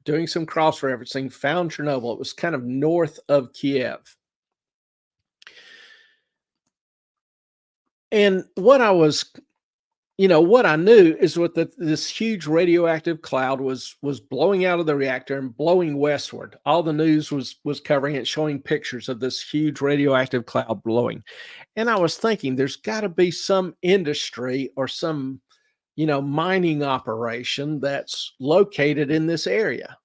doing some cross-referencing, found Chernobyl. It was kind of north of Kiev. And what I was, what I knew is this huge radioactive cloud was blowing out of the reactor and blowing westward. All the news was covering it, showing pictures of this huge radioactive cloud blowing. And I was thinking, there's got to be some industry or some mining operation that's located in this area.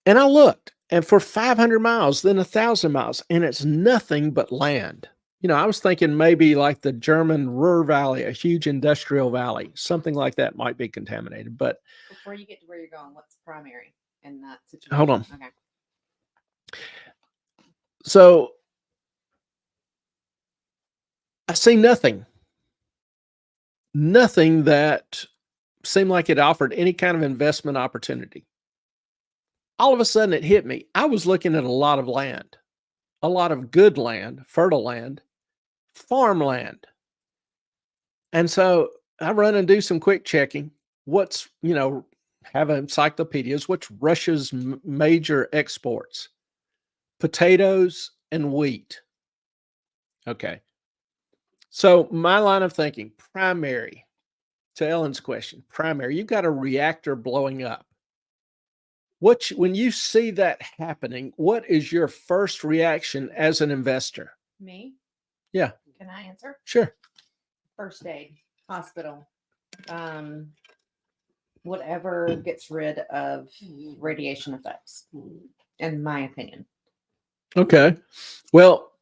And I looked, and for 500 miles, then 1,000 miles, and it's nothing but land. I was thinking maybe like the German Ruhr Valley, a huge industrial valley, something like that might be contaminated. But before you get to where you're going, what's primary in that situation? Hold on. Okay. So I see nothing that seemed like it offered any kind of investment opportunity. All of a sudden it hit me. I was looking at a lot of land, a lot of good land, fertile land, farmland. And so I run and do some quick checking. What's, have encyclopedias. What's Russia's major exports? Potatoes and wheat. Okay. So my line of thinking, primary, to Ellen's question, primary, you've got a reactor blowing up. When you see that happening, what is your first reaction as an investor? Me? Yeah. Can I answer? Sure. First aid, hospital, whatever gets rid of radiation effects, in my opinion. Okay. Well,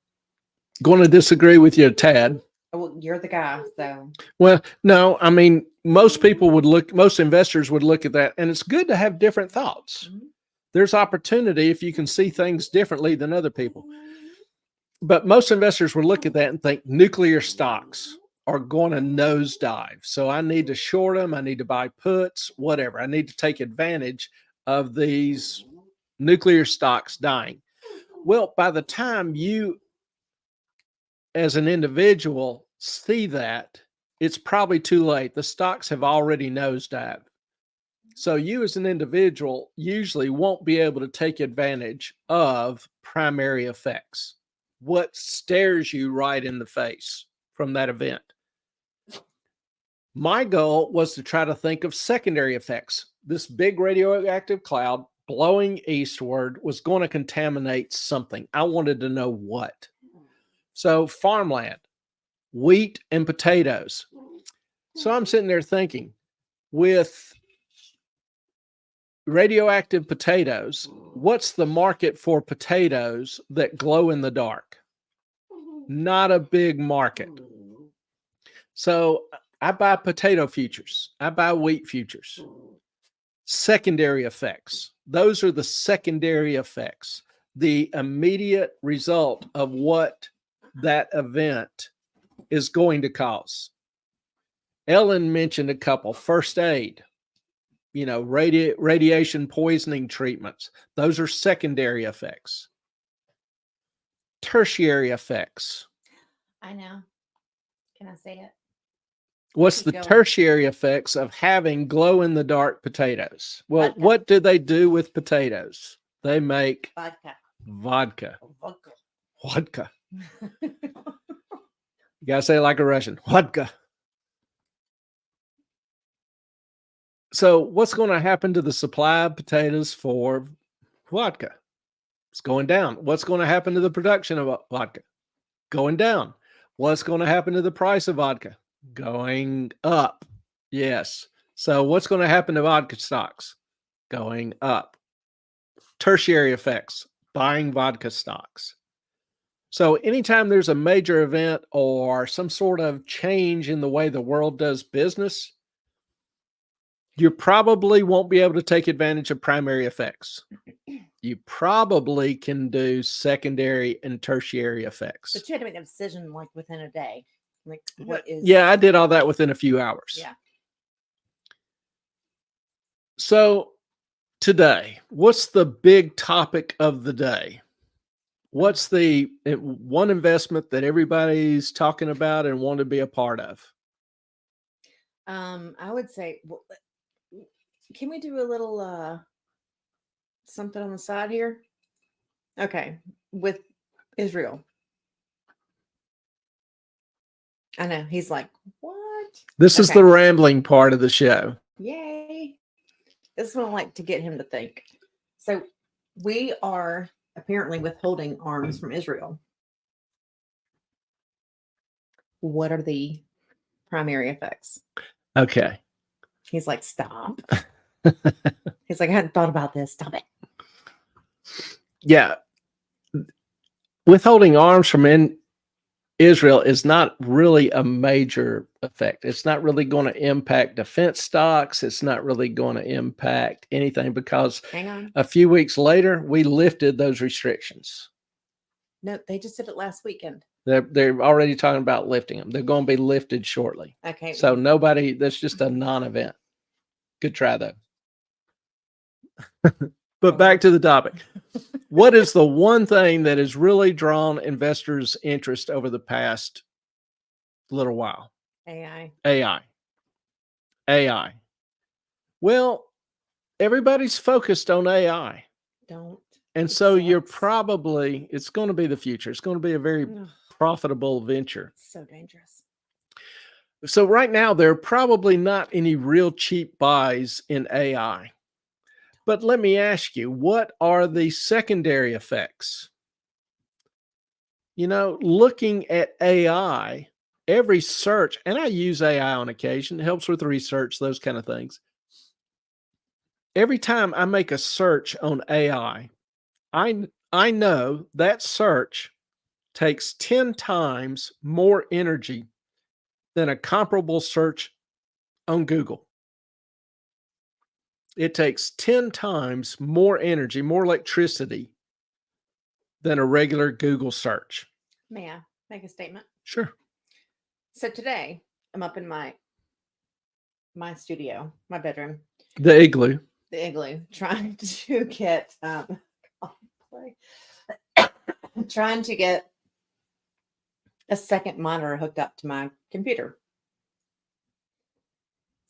going to disagree with you a tad. Well, you're the guy, so. Well, no, I mean, most investors would look at that, and it's good to have different thoughts. Mm-hmm. There's opportunity if you can see things differently than other people. But most investors would look at that and think nuclear stocks are going to nosedive. So I need to short them. I need to buy puts, whatever. I need to take advantage of these nuclear stocks dying. Well, by the time you, as an individual, see that, it's probably too late. The stocks have already nosedived. So you as an individual usually won't be able to take advantage of primary effects. what stares you right in the face from that event. My goal was to try to think of secondary effects. This big radioactive cloud blowing eastward was going to contaminate something. I wanted to know what. So farmland, wheat and potatoes. So I'm sitting there thinking, with radioactive potatoes, what's the market for potatoes that glow in the dark? Not a big market. So I buy potato futures. I buy wheat futures. Secondary effects. Those are the secondary effects. The immediate result of what that event is going to cause. Ellen mentioned a couple. First aid, radiation poisoning treatments. Those are secondary effects. Tertiary effects. I know. Can I say it? What's Keep the going. tertiary effects of having glow-in-the-dark potatoes? Well, Vodka. what do they do with potatoes? They make Vodka. vodka. Vodka. Vodka. You gotta say it like a Russian. Vodka. So what's going to happen to the supply of potatoes for vodka? It's going down. What's going to happen to the production of vodka? Going down. What's going to happen to the price of vodka? Going up. Yes. So what's going to happen to vodka stocks? Going up. Tertiary effects, buying vodka stocks. So anytime there's a major event or some sort of change in the way the world does business, you probably won't be able to take advantage of primary effects. You probably can do secondary and tertiary effects. But you had to make a decision like within a day. Like what is? Yeah, I did all that within a few hours. Yeah. So today, what's the big topic of the day? What's the one investment that everybody's talking about and want to be a part of? I would say, well, can we do a little something on the side here? Okay, with Israel. I know he's like, what? This is Okay. the rambling part of the show. Yay! This is what I like to get him to think. So we are apparently withholding arms from Israel. What are the primary effects? Okay. He's like, stop. He's like, I hadn't thought about this. Stop it. Yeah. Withholding arms from Israel is not really a major effect. It's not really going to impact defense stocks. It's not really going to impact anything because Hang on. a few weeks later, we lifted those restrictions. No, they just did it last weekend. They're already talking about lifting them. They're going to be lifted shortly. Okay. So that's just a non-event. Good try though. But back to the topic. What is the one thing that has really drawn investors' interest over the past little while? AI. AI. Well, everybody's focused on AI. Don't. And It so sucks. it's going to be the future. It's going to be a very Ugh, profitable venture. so dangerous. So right now, there are probably not any real cheap buys in AI. But let me ask you, what are the secondary effects? Looking at AI, every search, and I use AI on occasion, it helps with research, those kind of things. Every time I make a search on AI, I know that search takes 10 times more energy than a comparable search on Google. It takes 10 times more energy, more electricity than a regular Google search. May I make a statement? Sure. So today I'm up in my studio, my bedroom, The igloo. the igloo, trying to get trying to get a second monitor hooked up to my computer.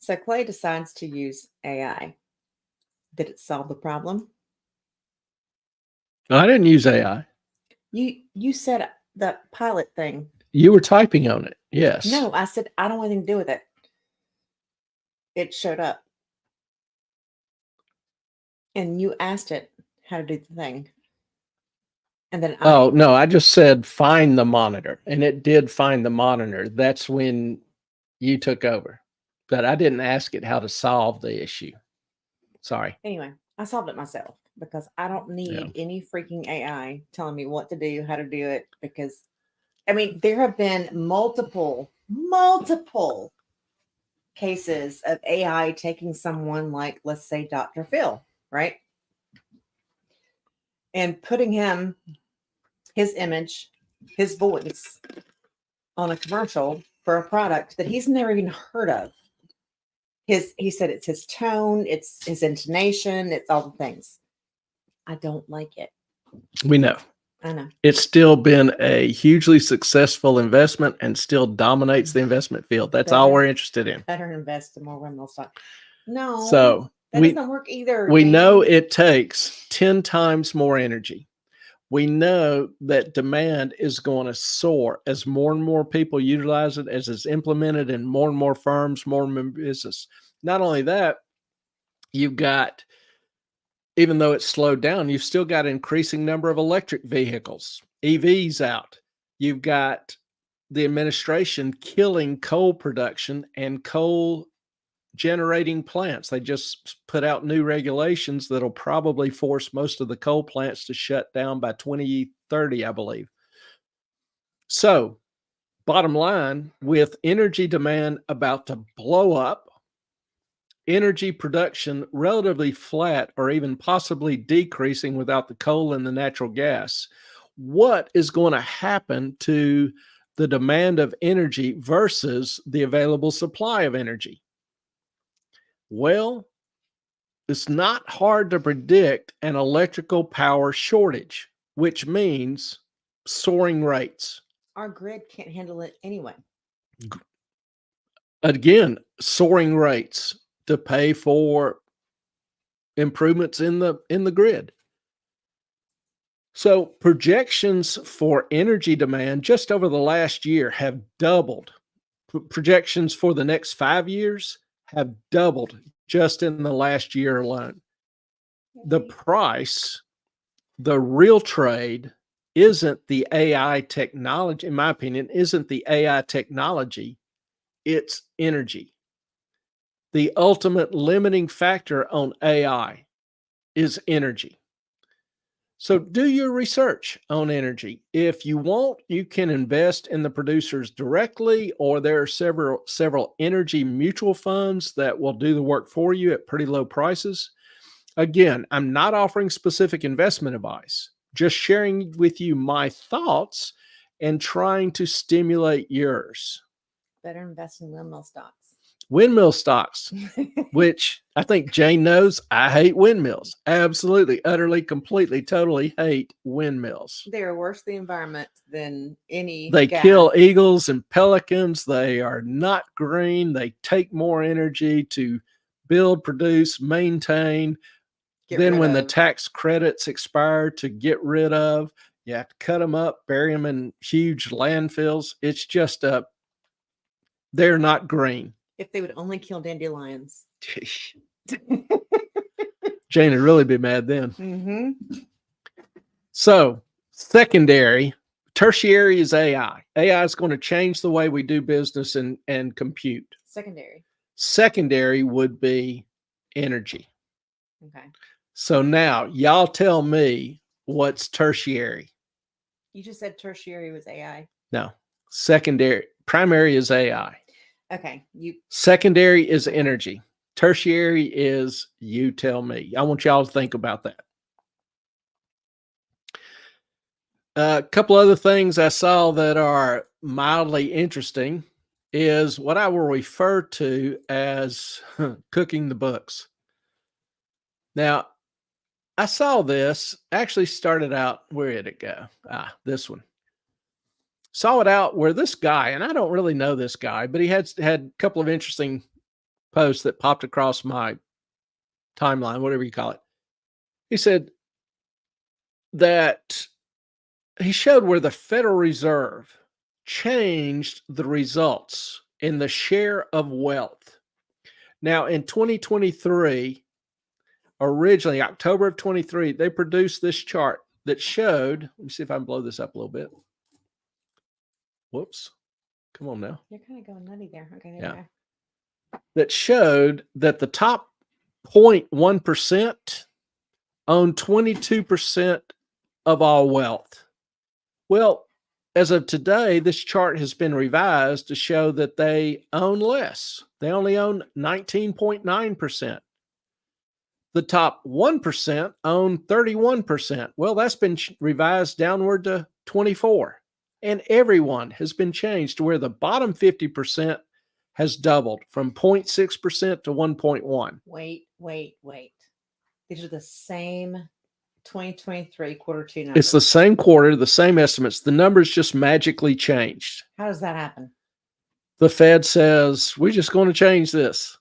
So Clay decides to use AI. Did it solve the problem? I didn't use AI. You said that pilot thing. You were typing on it. Yes. No, I said I don't want anything to do with it. It showed up. And you asked it how to do the thing. And then Oh, no, I just said find the monitor, and it did find the monitor. That's when you took over. But I didn't ask it how to solve the issue. Sorry. anyway, I solved it myself because I don't need any freaking AI telling me what to do, how to do it. Because I mean, there have been multiple cases of AI taking someone like, let's say, Dr. Phil, right? And putting his image, his voice on a commercial for a product that he's never even heard of. He said it's his tone, it's his intonation, it's all the things. I don't like it. We know. I know. It's still been a hugely successful investment and still dominates the investment field. That's all we're interested in. Better invest in more windmill stock. No. So that doesn't work either. we Dan. know it takes 10 times more energy. We know that demand is going to soar as more and more people utilize it, as it's implemented in more and more firms, more and more business. Not only that, you've got, even though it's slowed down, you've still got an increasing number of electric vehicles, EVs out. You've got the administration killing coal production and coal generating plants. They just put out new regulations that'll probably force most of the coal plants to shut down by 2030, I believe. So, bottom line, with energy demand about to blow up, energy production relatively flat or even possibly decreasing without the coal and the natural gas, what is going to happen to the demand of energy versus the available supply of energy? Well, it's not hard to predict an electrical power shortage, which means soaring rates. Our grid can't handle it anyway. Again, soaring rates to pay for improvements in the grid. So projections for energy demand just over the last year have doubled. Projections for the next 5 years have doubled just in the last year alone. The price, the real trade, isn't the AI technology, in my opinion, isn't the AI technology, it's energy. The ultimate limiting factor on AI is energy. So do your research on energy. If you want, you can invest in the producers directly, or there are several energy mutual funds that will do the work for you at pretty low prices. Again, I'm not offering specific investment advice, just sharing with you my thoughts and trying to stimulate yours. Better invest in windmill stocks. Windmill stocks, which I think Jane knows, I hate windmills. Absolutely, utterly, completely, totally hate windmills. They are worse for the environment than any They gas. kill eagles and pelicans. They are not green. They take more energy to build, produce, maintain. Then when the tax credits expire to get rid of, you have to cut them up, bury them in huge landfills. It's just they're not green. If they would only kill dandelions. Jane would really be mad then. Mm-hmm. So secondary, tertiary is AI. AI is going to change the way we do business and compute. Secondary. Secondary would be energy. Okay. So now y'all tell me what's tertiary. You just said tertiary was AI. No, secondary, primary is AI. Okay. Secondary is energy. Tertiary is you tell me. I want y'all to think about that. A couple other things I saw that are mildly interesting is what I will refer to as cooking the books. Now, I saw this, actually started out, where did it go? This one. Saw it out where this guy, and I don't really know this guy, but he had a couple of interesting posts that popped across my timeline, whatever you call it. He said that he showed where the Federal Reserve changed the results in the share of wealth. Now, in 2023, originally October of 23, they produced this chart that showed, let me see if I can blow this up a little bit. Whoops. Come on now. You're kind of going nutty there. Okay, there Yeah. you go. That showed that the top 0.1% own 22% of all wealth. Well, as of today, this chart has been revised to show that they own less. They only own 19.9%. The top 1% own 31%. Well, that's been revised downward to 24. And everyone has been changed to where the bottom 50% has doubled from 0.6% to 1.1. Wait. These are the same 2023 quarter two numbers. It's the same quarter, the same estimates. The numbers just magically changed. How does that happen? The Fed says, we're just going to change this.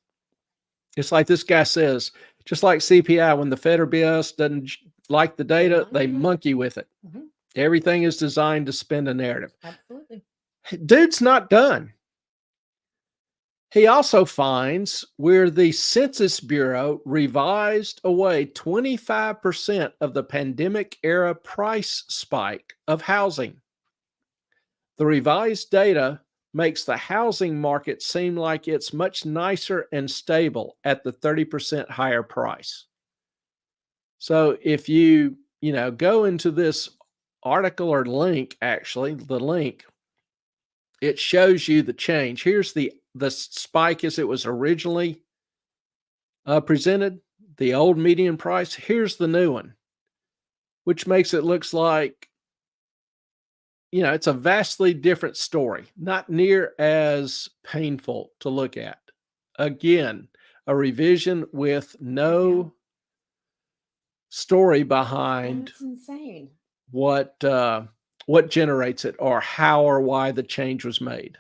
It's like this guy says, just like CPI, when the Fed or BS doesn't like the data, they monkey with it. Mhm. Everything is designed to spin a narrative. Absolutely. Dude's not done. He also finds where the Census Bureau revised away 25% of the pandemic era price spike of housing. The revised data makes the housing market seem like it's much nicer and stable at the 30% higher price. So if you go into this article or link, actually, the link, it shows you the change. Here's the spike as it was originally presented, the old median price. Here's the new one, which makes it looks like, it's a vastly different story, not near as painful to look at. Again, a revision with no story behind That's insane. what generates it or how or why the change was made.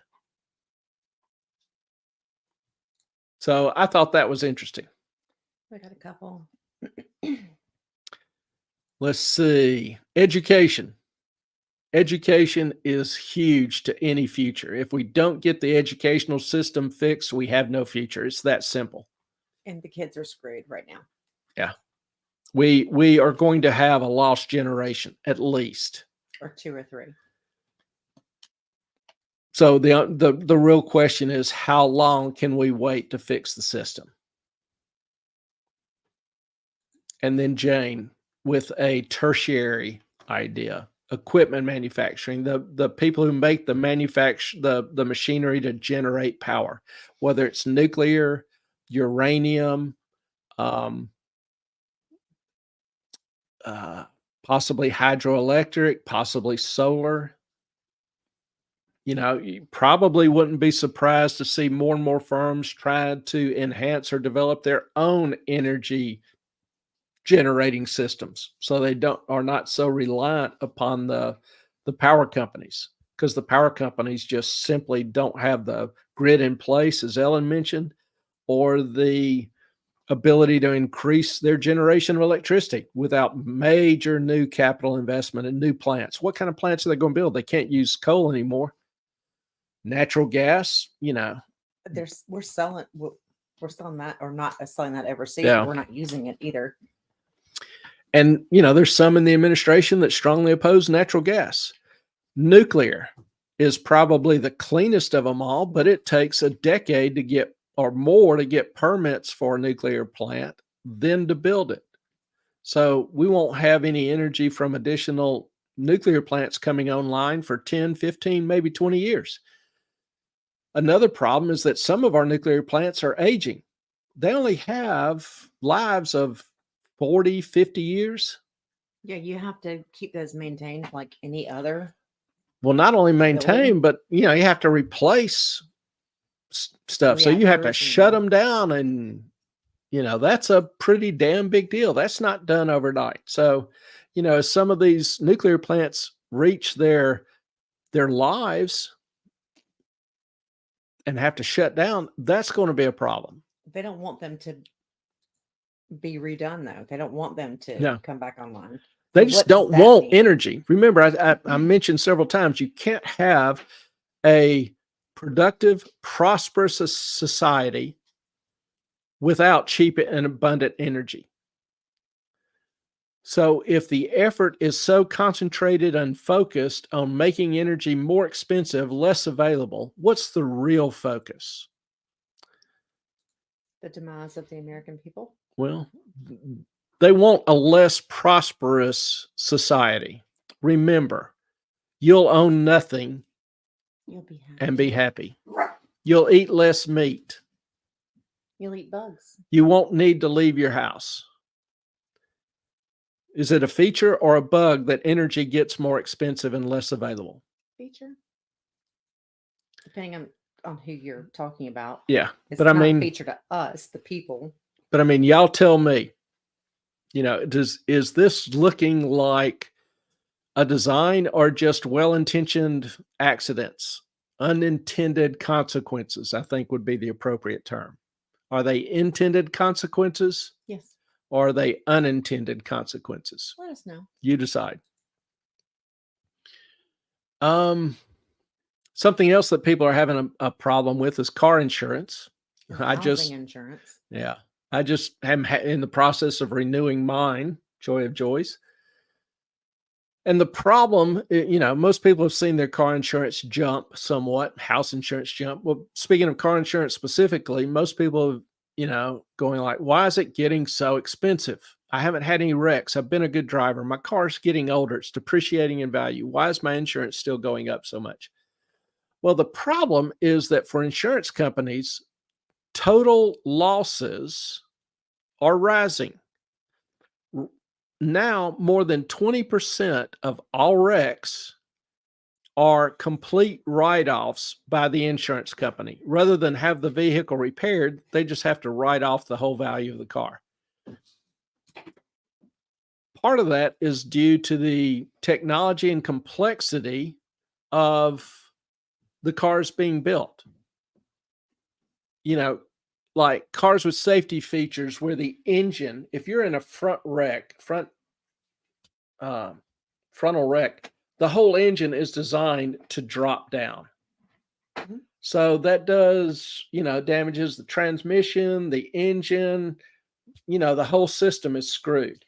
So I thought that was interesting. We got a couple. Let's see. Education. Education is huge to any future. If we don't get the educational system fixed, we have no future. It's that simple. And the kids are screwed right now. Yeah. We are going to have a lost generation, at least. Or 2 or 3. So the real question is, how long can we wait to fix the system? And then Jane with a tertiary idea, equipment manufacturing, the people who make the machinery to generate power, whether it's nuclear, uranium, possibly hydroelectric, possibly solar. You probably wouldn't be surprised to see more and more firms try to enhance or develop their own energy generating systems, so they are not so reliant upon the power companies, because the power companies just simply don't have the grid in place, as Ellen mentioned, or the ability to increase their generation of electricity without major new capital investment in new plants. What kind of plants are they going to build? They can't use coal anymore. Natural gas, We're selling that, or not selling that overseas. Yeah. But we're not using it either. And, there's some in the administration that strongly oppose natural gas. Nuclear is probably the cleanest of them all, but it takes a decade to get or more to get permits for a nuclear plant than to build it. So we won't have any energy from additional nuclear plants coming online for 10, 15, maybe 20 years. Another problem is that some of our nuclear plants are aging. They only have lives of 40, 50 years. Yeah, you have to keep those maintained like any other. Well, not only maintain, but you have to replace stuff. So you have to shut them down, and that's a pretty damn big deal. That's not done overnight. So, as some of these nuclear plants reach their lives and have to shut down, that's going to be a problem. They don't want them to be redone, though. They don't want them to come back online. They So just what does don't that want mean? energy. Remember, I mentioned several times, you can't have a productive, prosperous society without cheap and abundant energy. So if the effort is so concentrated and focused on making energy more expensive, less available, what's the real focus? The demise of the American people. Well, they want a less prosperous society. Remember, you'll own nothing You'll be happy. and be happy. You'll eat less meat. You'll eat bugs. You won't need to leave your house. Is it a feature or a bug that energy gets more expensive and less available? Feature. Depending on who you're talking about. Yeah. It's But I not a mean, feature to us, the people. but I mean, y'all tell me, is this looking like a design or just well-intentioned accidents? Unintended consequences, I think, would be the appropriate term. Are they intended consequences Yes. or are they unintended consequences? Let us know. You decide. Something else that people are having a problem with is car insurance. Housing insurance. I just am in the process of renewing mine, joy of joys. And the problem, most people have seen their car insurance jump somewhat, house insurance jump. Well, speaking of car insurance specifically, most people have, going like, why is it getting so expensive? I haven't had any wrecks. I've been a good driver. My car's getting older. It's depreciating in value. Why is my insurance still going up so much? Well, the problem is that for insurance companies, total losses are rising. Now, more than 20% of all wrecks are complete write-offs by the insurance company. Rather than have the vehicle repaired, they just have to write off the whole value of the car. Part of that is due to the technology and complexity of the cars being built. Like cars with safety features where the engine, if you're in a frontal wreck, the whole engine is designed to drop down. Mhm. So that does, damages the transmission, the engine, the whole system is screwed.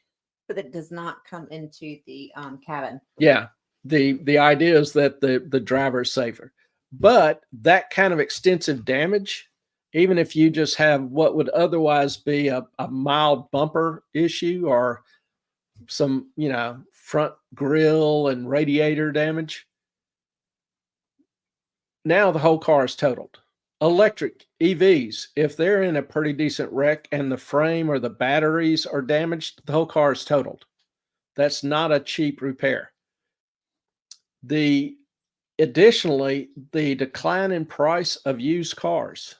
But it does not come into the cabin. Yeah. The idea is that the driver is safer. But that kind of extensive damage, even if you just have what would otherwise be a mild bumper issue or some, front grille and radiator damage, now the whole car is totaled. Electric EVs, if they're in a pretty decent wreck and the frame or the batteries are damaged, the whole car is totaled. That's not a cheap repair. Additionally, the decline in price of used cars.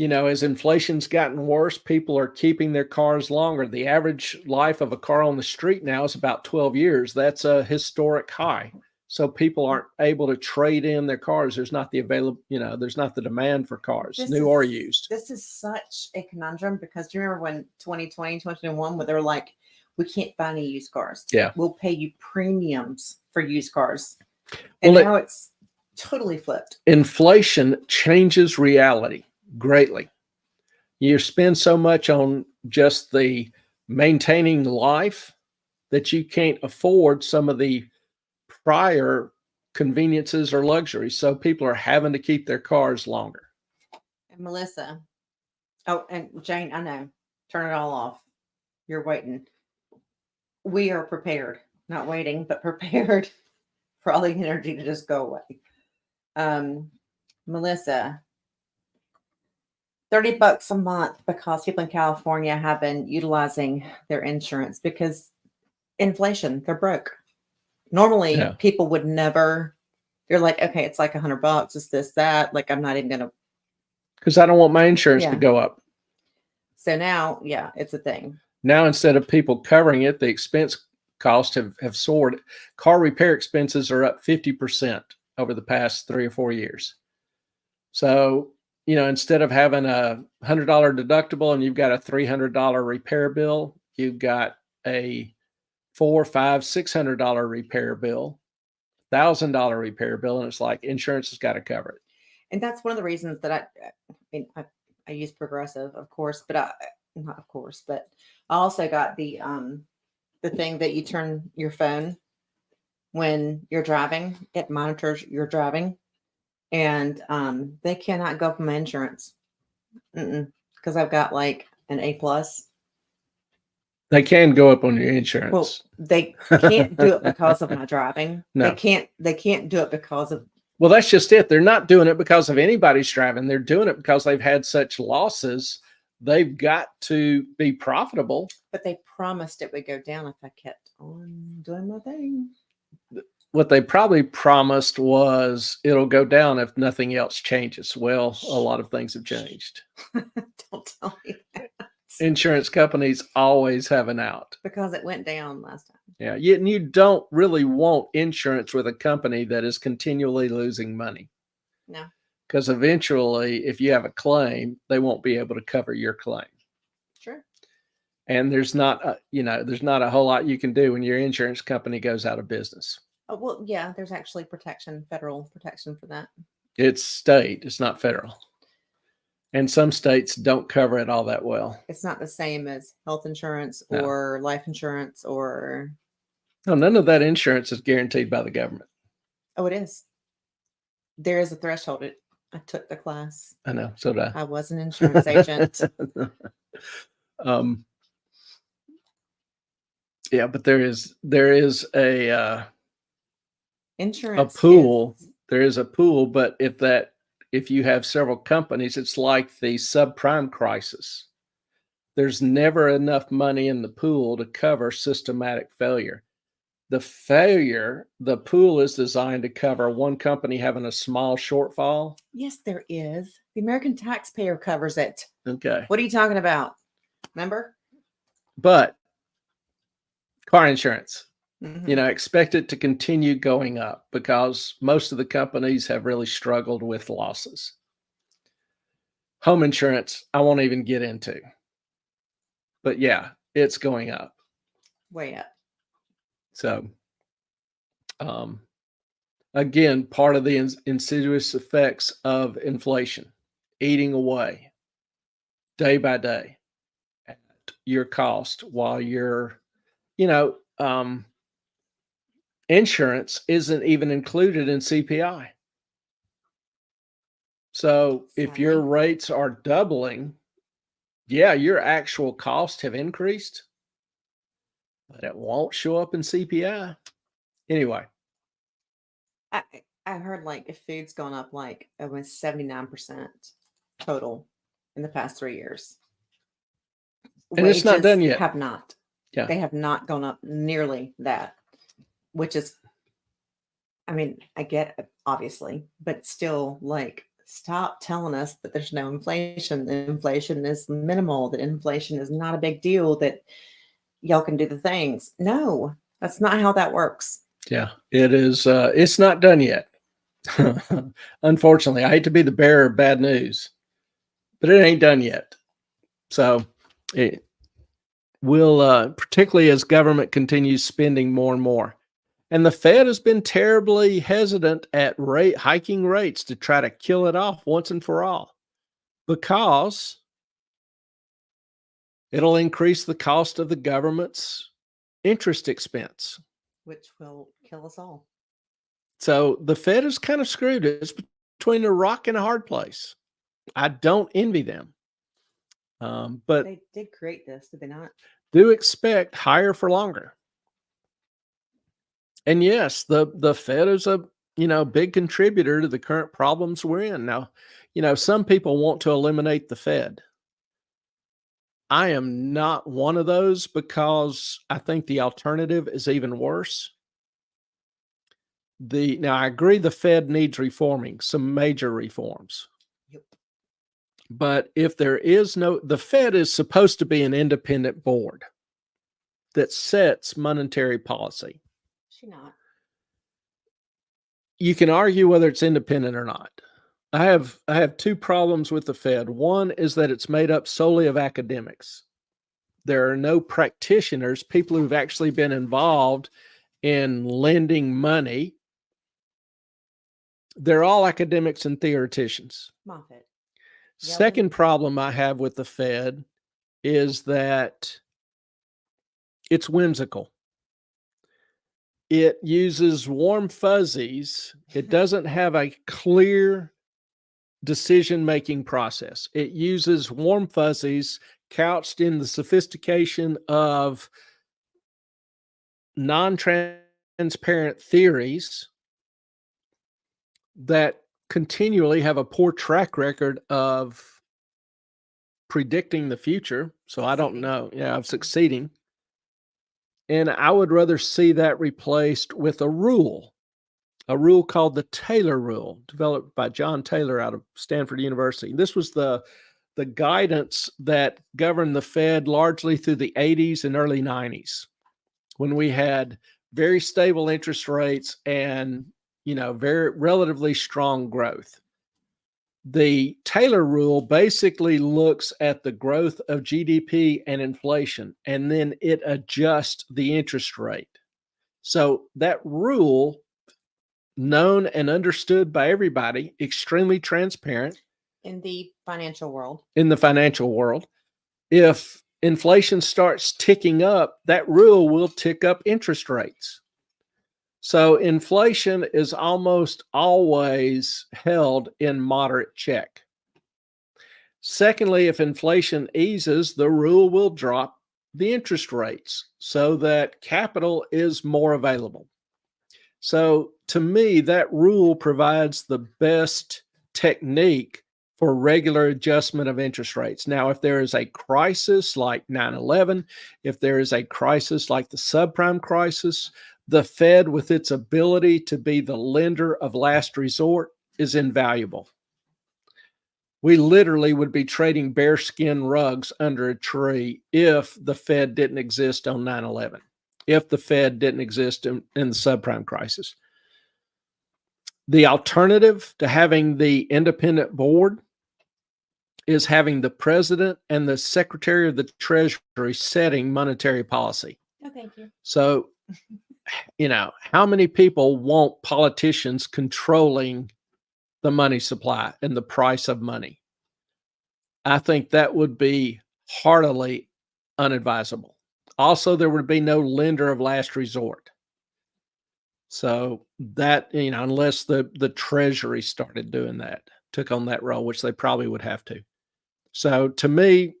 As inflation's gotten worse, people are keeping their cars longer. The average life of a car on the street now is about 12 years. That's a historic high. So people aren't able to trade in their cars. There's not the there's not the demand for cars, new or used. This is such a conundrum because do you remember when 2020, 2021, where they were like, we can't buy any used cars. Yeah. We'll pay you premiums for used cars. And now it's totally flipped. Inflation changes reality greatly. You spend so much on just the maintaining life that you can't afford some of the prior conveniences or luxuries. So people are having to keep their cars longer. And Melissa, oh, and Jane, I know, turn it all off. You're waiting. We are prepared, not waiting, but prepared for all the energy to just go away. Melissa, $30 a month because people in California have been utilizing their insurance because inflation, they're broke. Normally people would never, they're like, okay, it's like $100. It's this, that. Like, I'm not even going to. Because I don't want my insurance to go up. So now, it's a thing. Now, instead of people covering it, the expense costs have soared. Car repair expenses are up 50% over the past 3 or 4 years. So, instead of having a $100 deductible and you've got a $300 repair bill, you've got a $400, $500, $600 repair bill, $1,000 repair bill, and it's like insurance has got to cover it. And that's one of the reasons that I use Progressive, of course, but not of course, but I also got the thing that you turn your phone when you're driving. It monitors your driving, and they cannot go up on my insurance because I've got like an A+. They can go up on your insurance. Well, they can't do it because of my driving. No. They can't do it because of. Well, that's just it. They're not doing it because of anybody's driving. They're doing it because they've had such losses. They've got to be profitable. But they promised it would go down if I kept on doing my thing. What they probably promised was it'll go down if nothing else changes. Well, a lot of things have changed. Don't tell me that. Insurance companies always have an out. Because it went down last time. Yeah, you don't really want insurance with a company that is continually losing money. No. Because eventually, if you have a claim, they won't be able to cover your claim. Sure. And there's not a whole lot you can do when your insurance company goes out of business. Oh, well, yeah, there's actually federal protection for that. It's state, it's not federal. And some states don't cover it all that well. It's not the same as health insurance No. or life insurance or. No, none of that insurance is guaranteed by the government. Oh, it is. There is a threshold. I took the class. I know, so did I. I was an insurance agent. Yeah, but there is a Insurance pool. is- There is a pool, but if you have several companies, it's like the subprime crisis. There's never enough money in the pool to cover systematic failure. The pool is designed to cover one company having a small shortfall. Yes, there is. The American taxpayer covers it. Okay. What are you talking about? Remember? But car insurance, Mhm. expect it to continue going up because most of the companies have really struggled with losses. Home insurance, I won't even get into. But yeah, it's going up. Way up. So, again, part of the insidious effects of inflation, eating away day by day at your cost while you're, insurance isn't even included in CPI. So if your Sadly. rates are doubling, yeah, your actual costs have increased, but it won't show up in CPI. Anyway, I heard like if food's gone up like almost 79% total in the past 3 years. And it's not done Wages yet. Have not. Yeah. They have not gone up nearly that, which is, I mean, I get it, obviously, but still, like, stop telling us that there's no inflation. That inflation is minimal. That inflation is not a big deal. That y'all can do the things. No, that's not how that works. yeah, it is. It's not done yet. Unfortunately, I hate to be the bearer of bad news, but it ain't done yet. So it will, particularly as government continues spending more and more. And the Fed has been terribly hesitant at hiking rates to try to kill it off once and for all, because it'll increase the cost of the government's interest expense. Which will kill us all. So the Fed is kind of screwed. It's between a rock and a hard place. I don't envy them. But They did create this, did they not? do expect higher for longer. And yes, the Fed is a big contributor to the current problems we're in. Now, some people want to eliminate the Fed. I am not one of those because I think the alternative is even worse. Now I agree the Fed needs reforming, some major reforms. Yep. But if there is the Fed is supposed to be an independent board that sets monetary policy. She not. You can argue whether it's independent or not. I have two problems with the Fed. One is that it's made up solely of academics. There are no practitioners, people who've actually been involved in lending money. They're all academics and theoreticians. Moffat. Second problem I have with the Fed is that it's whimsical. It uses warm fuzzies. It doesn't have a clear decision-making process. It uses warm fuzzies couched in the sophistication of non-transparent theories that continually have a poor track record of predicting the future. So I don't know, of succeeding. And I would rather see that replaced with a rule called the Taylor Rule, developed by John Taylor out of Stanford University. This was the guidance that governed the Fed largely through the 80s and early 90s, when we had very stable interest rates and, very relatively strong growth. The Taylor Rule basically looks at the growth of GDP and inflation, and then it adjusts the interest rate. So that rule, known and understood by everybody, extremely transparent In the financial world. in the financial world. If inflation starts ticking up, that rule will tick up interest rates. So inflation is almost always held in moderate check. Secondly, if inflation eases, the rule will drop the interest rates so that capital is more available. So to me, that rule provides the best technique for regular adjustment of interest rates. Now, if there is a crisis like 9/11, if there is a crisis like the subprime crisis, the Fed, with its ability to be the lender of last resort, is invaluable. We literally would be trading bearskin rugs under a tree if the Fed didn't exist on 9/11, if the Fed didn't exist in the subprime crisis. The alternative to having the independent board is having the president and the secretary of the Treasury setting monetary policy. No, thank you. So, how many people want politicians controlling the money supply and the price of money? I think that would be heartily unadvisable. Also, there would be no lender of last resort. So that, unless the Treasury started doing that, took on that role, which they probably would have to. So to me,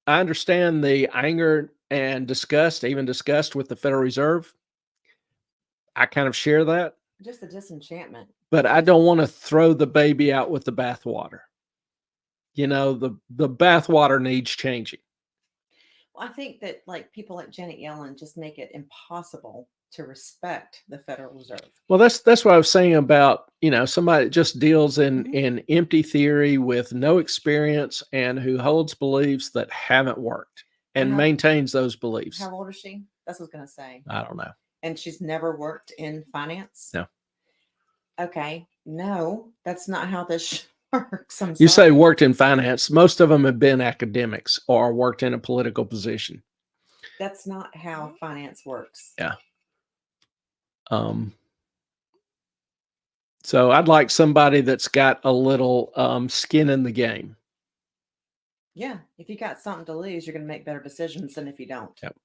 I understand the anger and even disgust with the Federal Reserve. I kind of share that. Just the disenchantment. But I don't want to throw the baby out with the bathwater. The bathwater needs changing. Well, I think that people like Janet Yellen just make it impossible to respect the Federal Reserve. Well, that's what I was saying about, somebody that just deals in empty theory with no experience and who holds beliefs that haven't worked and maintains those beliefs. How old is she? That's what I was going to say. I don't know. And she's never worked in finance? No. Okay. No, that's not how this works. You say worked in finance. Most of them have been academics or worked in a political position. That's not how finance works. Yeah. So I'd like somebody that's got a little skin in the game. Yeah. If you got something to lose, you're going to make better decisions than if you don't. Yep.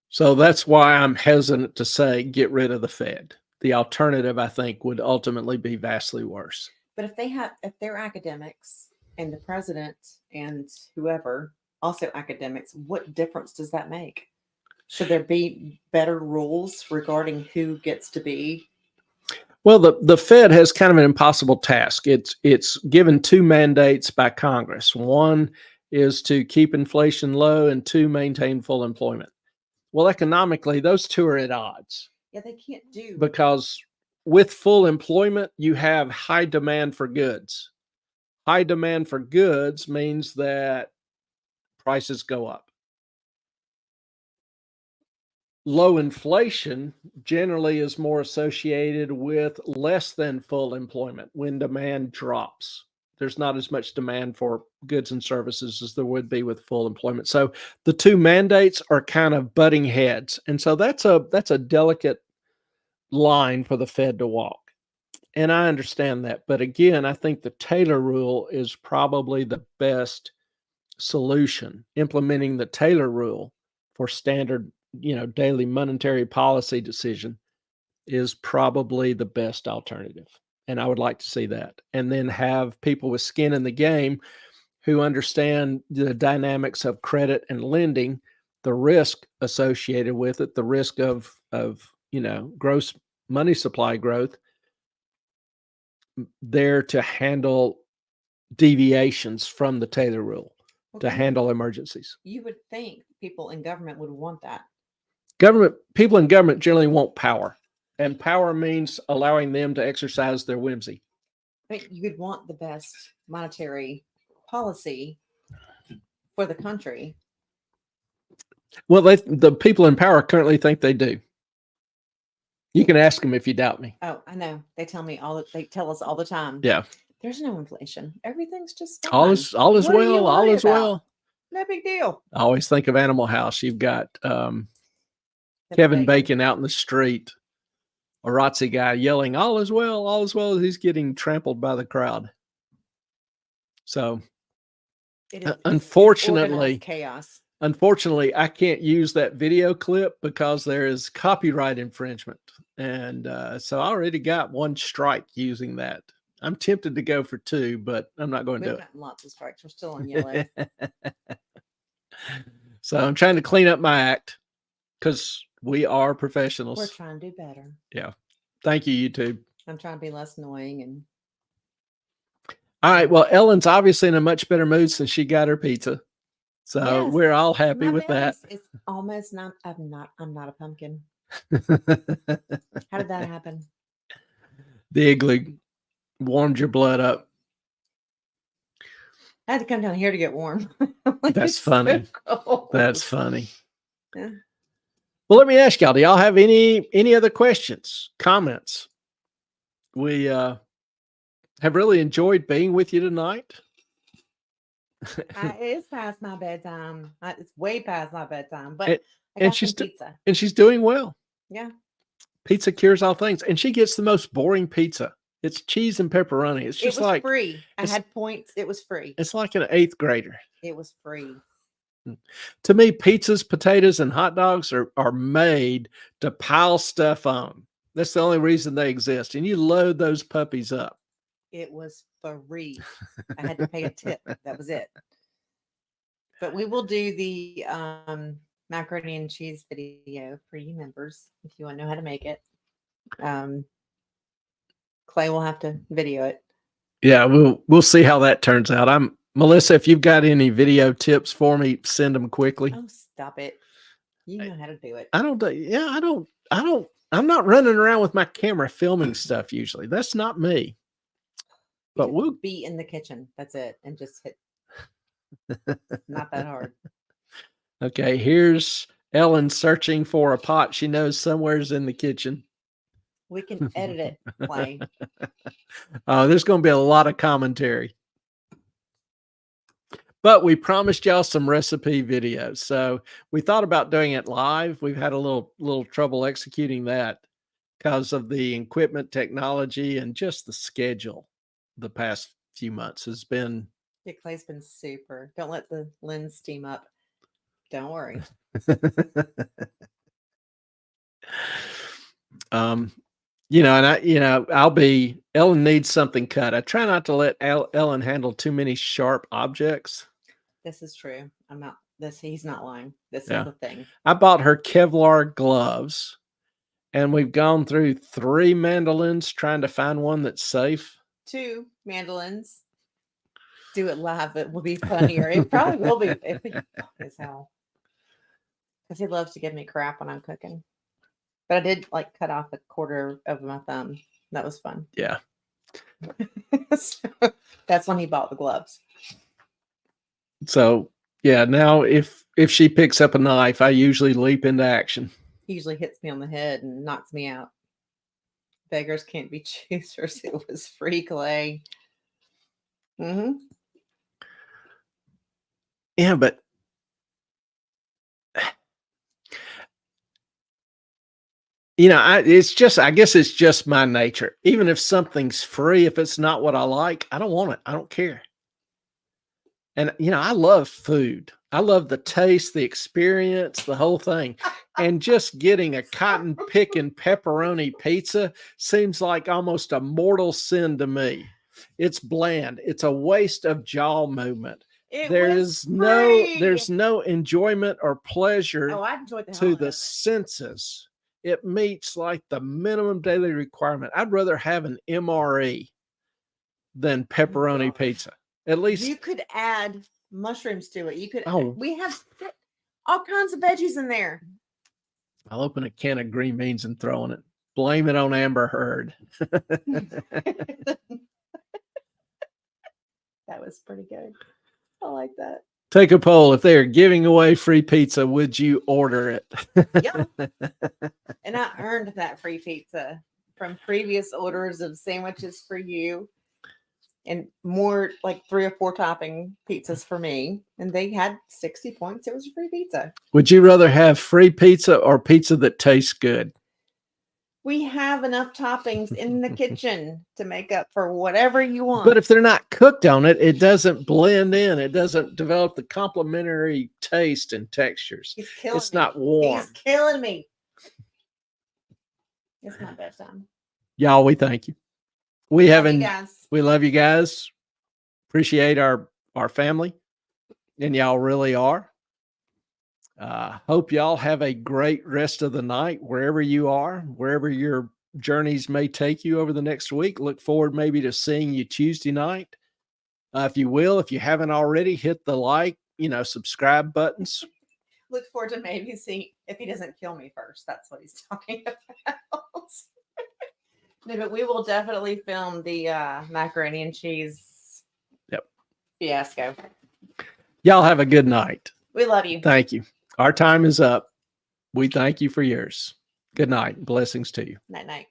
So that's why I'm hesitant to say get rid of the Fed. The alternative, I think, would ultimately be vastly worse. But if they're academics and the president and whoever also academics, what difference does that make? Should there be better rules regarding who gets to be? Well, the Fed has kind of an impossible task. It's given two mandates by Congress. One is to keep inflation low, and two, maintain full employment. Well, economically, those two are at odds. Yeah, they can't do. Because with full employment, you have high demand for goods. High demand for goods means that prices go up. Low inflation generally is more associated with less than full employment when demand drops. there's not as much demand for goods and services as there would be with full employment. So the two mandates are kind of butting heads. And so that's a delicate line for the Fed to walk. And I understand that. But again, I think the Taylor rule is probably the best solution. Implementing the Taylor rule for standard, daily monetary policy decision is probably the best alternative. And I would like to see that. And then have people with skin in the game who understand the dynamics of credit and lending, the risk associated with it, the risk of gross money supply growth, there to handle deviations from the Taylor rule, to handle emergencies. You would think people in government would want that. People in government generally want power, and power means allowing them to exercise their whimsy. But you would want the best monetary policy for the country. Well, the people in power currently think they do. You can ask them if you doubt me. Oh, I know. They tell us all the time. Yeah. There's no inflation. Everything's just fine. All is What are you well. All worried is about? well. No big deal. I always think of Animal House. You've got Kevin Bacon out in the street, a Razzie guy yelling, all is well, as he's getting trampled by the crowd. So It is unfortunately, organized chaos. Unfortunately, I can't use that video clip because there is copyright infringement. And so I already got one strike using that. I'm tempted to go for 2, but I'm not going to We've do it. gotten lots of strikes. We're still on yellow. So I'm trying to clean up my act because we are professionals. We're trying to do better. Yeah. Thank you, YouTube. I'm trying to be less annoying. And all right. Well, Ellen's obviously in a much better mood since she got her pizza. So Yes, we're all happy my with that. belly's- It's almost not. I'm not a pumpkin. How did that happen? The igloo warmed your blood up. I had to come down here to get warm. Like, That's it's so funny. cold. That's funny. Yeah. Well, let me ask y'all, do y'all have any other questions, comments? We have really enjoyed being with you tonight. It's past my bedtime. It's way past my bedtime, but And- I got and she's some pizza. And she's doing well. Yeah. Pizza cures all things. And she gets the most boring pizza. It's cheese and pepperoni. It's It just was like free. I it's- had points. It was free. it's like an 8th grader. It was free. To me, pizzas, potatoes, and hot dogs are made to pile stuff on. That's the only reason they exist. And you load those puppies up. It was free. I had to pay a tip. That was it. But we will do the macaroni and cheese video for you members if you want to know how to make it. Clay will have to video it. Yeah, we'll see how that turns out. Melissa, if you've got any video tips for me, send them quickly. Oh, stop it. You know how to do it. I'm not running around with my camera filming stuff usually. That's not me. But Just we'll be in the kitchen. That's it. And just hit. Not that hard. Okay, here's Ellen searching for a pot she knows somewhere's in the kitchen. We can edit it, Clay. There's going to be a lot of commentary. But we promised y'all some recipe videos. So we thought about doing it live. We've had a little trouble executing that because of the equipment technology and just the schedule the past few months has been. Yeah, Clay's been super. Don't let the lens steam up. Don't worry. Ellen needs something cut. I try not to let Ellen handle too many sharp objects. This is true. I'm not he's not lying. This Yeah. is the thing. I bought her Kevlar gloves, and we've gone through 3 mandolins trying to find one that's safe. 2 mandolins. Do it live. It will be funnier. It probably will be. It'll be as hell. Because he loves to give me crap when I'm cooking. But I did cut off a quarter of my thumb. That was fun. Yeah. So, that's when he bought the gloves. So yeah, now if she picks up a knife, I usually leap into action. He usually hits me on the head and knocks me out. Beggars can't be choosers. It was free, Clay. Mm-hmm. Yeah, but I guess it's just my nature. Even if something's free, if it's not what I like, I don't want it. I don't care. And, I love food. I love the taste, the experience, the whole thing. And just getting a cotton picking pepperoni pizza seems like almost a mortal sin to me. It's bland. It's a waste of jaw movement. There's no enjoyment or pleasure Oh, I enjoyed the hell to out the of it. senses. It meets like the minimum daily requirement. I'd rather have an MRE than pepperoni God. pizza. At least, You could add mushrooms to it. You could. Oh. We have all kinds of veggies in there. I'll open a can of green beans and throw in it. Blame it on Amber Heard. That was pretty good. I like that. Take a poll. If they are giving away free pizza, would you order it? Yeah. And I earned that free pizza from previous orders of sandwiches for you and more like 3 or 4 topping pizzas for me. And they had 60 points. It was a free pizza. Would you rather have free pizza or pizza that tastes good? We have enough toppings in the kitchen to make up for whatever you want. But if they're not cooked on it, it doesn't blend in. It doesn't develop the complementary taste and textures. He's killing It's me. not warm. He's killing me. It's my bedtime. Y'all, we thank you. We Love you haven't. guys. We love you guys. Appreciate our family, and y'all really are. Hope y'all have a great rest of the night wherever you are, wherever your journeys may take you over the next week. Look forward maybe to seeing you Tuesday night. If you haven't already, hit the subscribe buttons. Look forward to maybe see if he doesn't kill me first. That's what he's talking about. No, but we will definitely film the macaroni and cheese fiasco. Y'all have a good night. We love you. Thank you. Our time is up. We thank you for yours. Good night. Blessings to you. Night night.